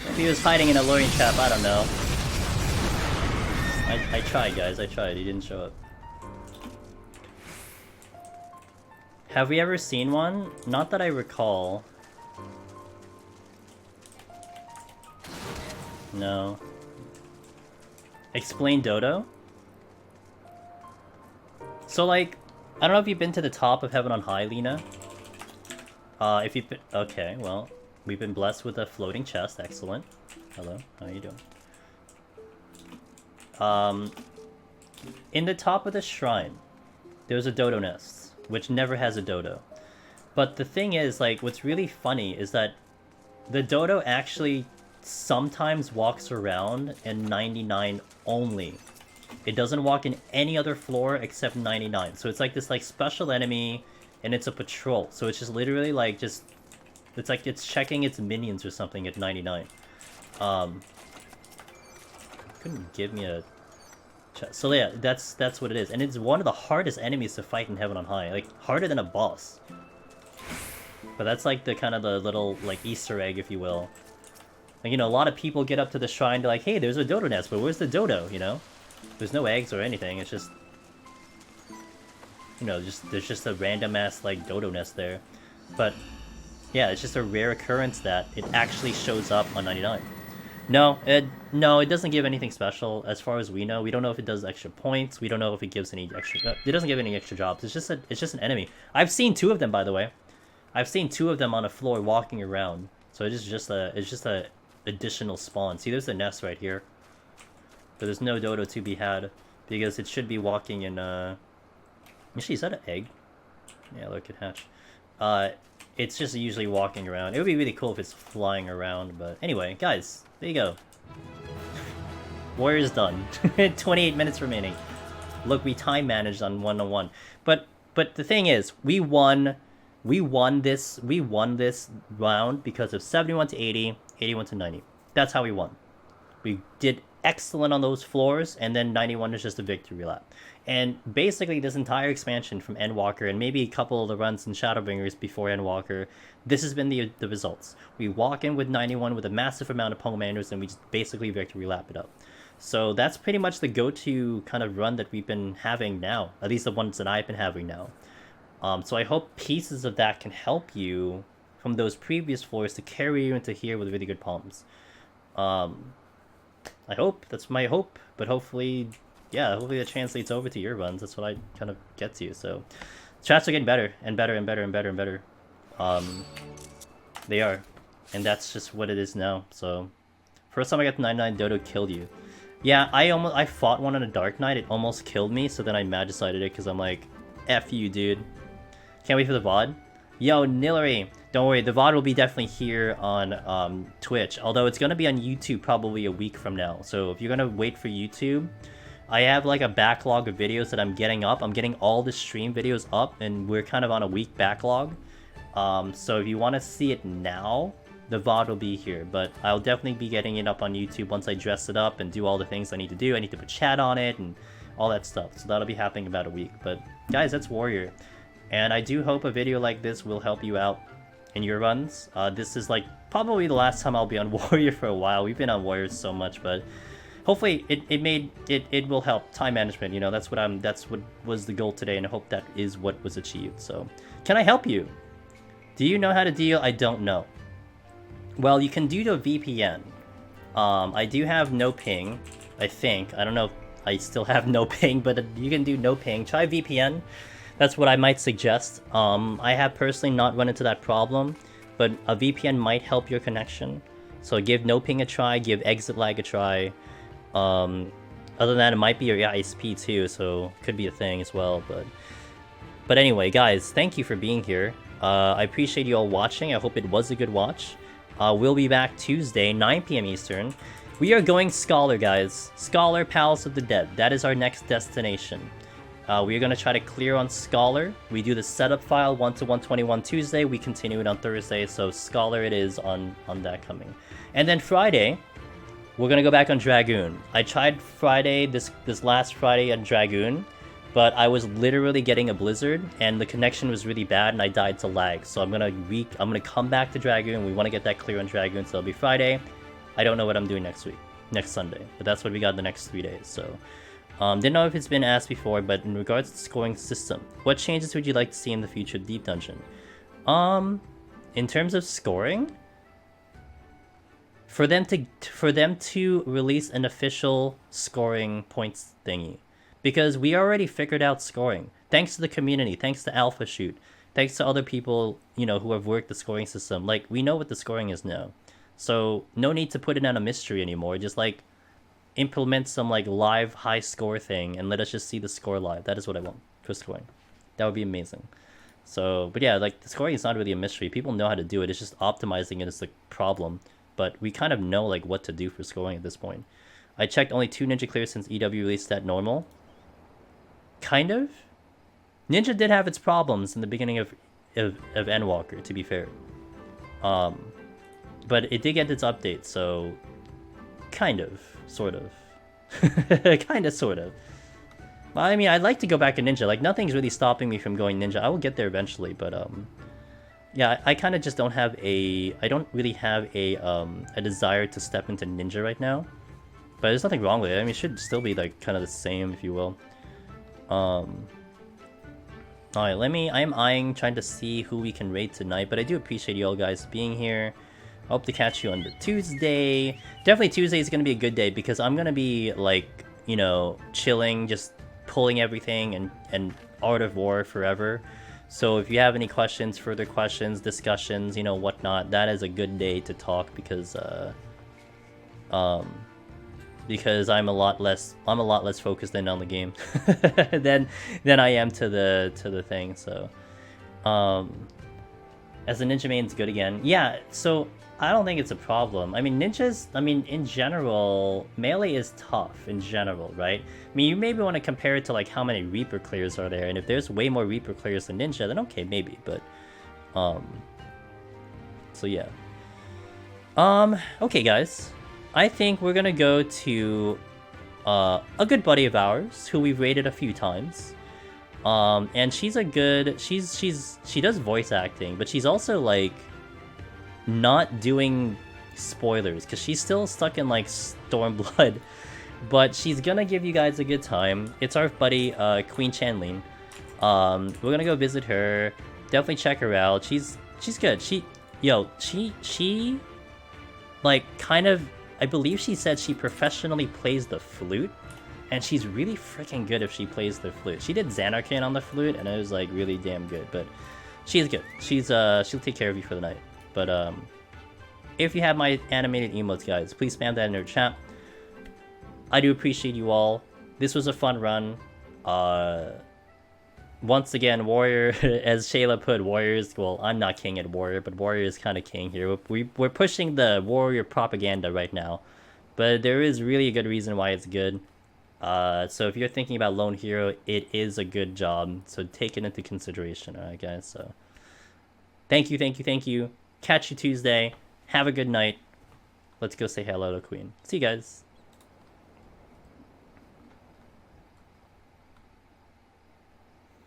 If he was hiding in a luring trap, I don't know. I tried, guys. I tried. He didn't show up. Have we ever seen one? Not that I recall. No. Explain Dodo? So, like, I don't know if you've been to the top of Heaven on High, Lena. If you've been... Okay, well, we've been blessed with a floating chest. Excellent. Hello, how are you doing? In the top of the shrine, there's a dodo nest, which never has a dodo. But the thing is, like, what's really funny is that the dodo actually sometimes walks around in 99 only. It doesn't walk in any other floor except 99. So it's like this, like, special enemy, and it's a patrol. So it's just literally, like, just... It's like it's checking its minions or something at 99. Couldn't give me a... So yeah, that's what it is. And it's one of the hardest enemies to fight in Heaven on High. Like, harder than a boss. But that's like the kind of the little, like, Easter egg, if you will. Like, you know, a lot of people get up to the shrine, they're like, hey, there's a dodo nest, but where's the dodo, you know? There's no eggs or anything, it's just... You know, there's just a random-ass, like, dodo nest there. But, yeah, it's just a rare occurrence that it actually shows up on 99. No, it doesn't give anything special, as far as we know. We don't know if it does extra points, we don't know if it gives any extra... it doesn't give any extra jobs, it's just an enemy. I've seen 2 of them, by the way. I've seen 2 of them on a floor walking around. So it's just a additional spawn. See, there's the nest right here. But there's no dodo to be had, because it should be walking in, Actually, is that an egg? Yeah, look, it hatched. It's just usually walking around. It would be really cool if it's flying around, but anyway, guys, there you go. Warrior's done. 28 minutes remaining. Look, we time managed on 1-on-1. But the thing is, we won this round because of 71 to 80, 81 to 90. That's how we won. We did excellent on those floors, and then 91 is just a victory lap. And basically, this entire expansion from Endwalker and maybe a couple of the runs in Shadowbringers before Endwalker, this has been the results. We walk in with 91 with a massive amount of pomanders, and we just basically victory lap it up. So that's pretty much the go-to kind of run that we've been having now, at least the ones that I've been having now. So I hope pieces of that can help you from those previous floors to carry you into here with really good palms. I hope, that's my hope, but hopefully, yeah, hopefully that translates over to your runs. That's what I kind of get to. So strats are getting better and better and better and better and better. They are, and that's just what it is now. So first time I got the 99, Dodo killed you. Yeah, I fought one on a Dark Knight. It almost killed me, so then I mad-decided it because I'm like, F you, dude. Can't wait for the VOD. Yo, Nillery, don't worry, the VOD will be definitely here on Twitch, although it's going to be on YouTube probably a week from now. So if you're going to wait for YouTube, I have like a backlog of videos that I'm getting up. I'm getting all the stream videos up, and we're kind of on a week backlog. So if you want to see it now, the VOD will be here, but I'll definitely be getting it up on YouTube once I dress it up and do all the things I need to do. I need to put chat on it and all that stuff, so that'll be happening about a week. But guys, that's Warrior, and I do hope a video like this will help you out in your runs. This is like probably the last time I'll be on Warrior for a while. We've been on Warrior so much, but hopefully it will help time management. You know, that's what was the goal today, and I hope that is what was achieved. So can I help you? Do you know how to deal? I don't know. Well, you can do the VPN. I do have no ping, I think. I don't know if I still have no ping, but you can do no ping. Try VPN. That's what I might suggest. I have personally not run into that problem, but a VPN might help your connection. So give no ping a try, give exit lag a try. Other than that, it might be your ISP too, so could be a thing as well. But anyway, guys, thank you for being here. I appreciate you all watching. I hope it was a good watch. We'll be back Tuesday, 9 p.m. Eastern. We are going Scholar, guys. Scholar, Palace of the Dead. That is our next destination. We are going to try to clear on Scholar. We do the setup file 1 to 121 Tuesday. We continue it on Thursday, so Scholar it is on that coming. And then Friday, we're going to go back on Dragoon. I tried Friday, this last Friday on Dragoon, but I was literally getting a blizzard, and the connection was really bad, and I died to lag. So I'm gonna come back to Dragoon. We want to get that clear on Dragoon, so it'll be Friday. I don't know what I'm doing next Sunday, but that's what we got the next 3 days. So didn't know if it's been asked before, but in regards to the scoring system, what changes would you like to see in the future Deep Dungeon? In terms of scoring, for them to release an official scoring points thingy. Because we already figured out scoring. Thanks to the community, thanks to Alpha Shoot, thanks to other people, you know, who have worked the scoring system. Like, we know what the scoring is now. So, no need to put it on a mystery anymore. Just, like, implement some, like, live high score thing and let us just see the score live. That is what I want for scoring. That would be amazing. So, but yeah, like, the scoring is not really a mystery. People know how to do it. It's just optimizing it is the problem. But we kind of know, like, what to do for scoring at this point. I checked only 2 Ninja clears since EW released at normal. Kind of. Ninja did have its problems in the beginning of Endwalker, to be fair. But it did get its update, so kind of, sort of. Kind of, sort of. Well, I mean, I'd like to go back to Ninja. Like, nothing's really stopping me from going Ninja. I will get there eventually, but yeah, I kind of just don't have I don't really have a desire to step into Ninja right now. But there's nothing wrong with it. I mean, it should still be like kind of the same, if you will. Alright, I am eyeing, trying to see who we can raid tonight, but I do appreciate you all guys being here. I hope to catch you on the Tuesday. Definitely Tuesday is going to be a good day, because I'm going to be, like, you know, chilling, just pulling everything and Art of War forever. So if you have any questions, further questions, discussions, you know, whatnot, that is a good day to talk, because I'm a lot less focused in on the game than I am to the thing. So as a ninja main's good again. Yeah, so I don't think it's a problem. I mean, ninjas, in general, melee is tough in general, right? I mean, you maybe want to compare it to like how many Reaper clears are there, and if there's way more Reaper clears than ninja, then okay, maybe, but so yeah. Okay guys. I think we're gonna go to a good buddy of ours who we've rated a few times. And she's a good. She does voice acting, but she's also like not doing spoilers because she's still stuck in like Stormblood. But she's gonna give you guys a good time. It's our buddy Queen Chanlin. We're gonna go visit her. Definitely check her out. She's good. She like kind of, I believe she said she professionally plays the flute, and she's really freaking good if she plays the flute. She did Xanarkane on the flute, and it was like really damn good. But she's good. She'll take care of you for the night. But if you have my animated emotes, guys, please spam that in your chat. I do appreciate you all. This was a fun run. Once again, Warrior, as Shayla put, Warriors, well, I'm not king at Warrior, but Warrior is kind of king here. We're pushing the Warrior propaganda right now, but there is really a good reason why it's good. So if you're thinking about Lone Hero, it is a good job, so take it into consideration, alright guys? So thank you. Catch you Tuesday. Have a good night. Let's go say hello to Queen. See you guys.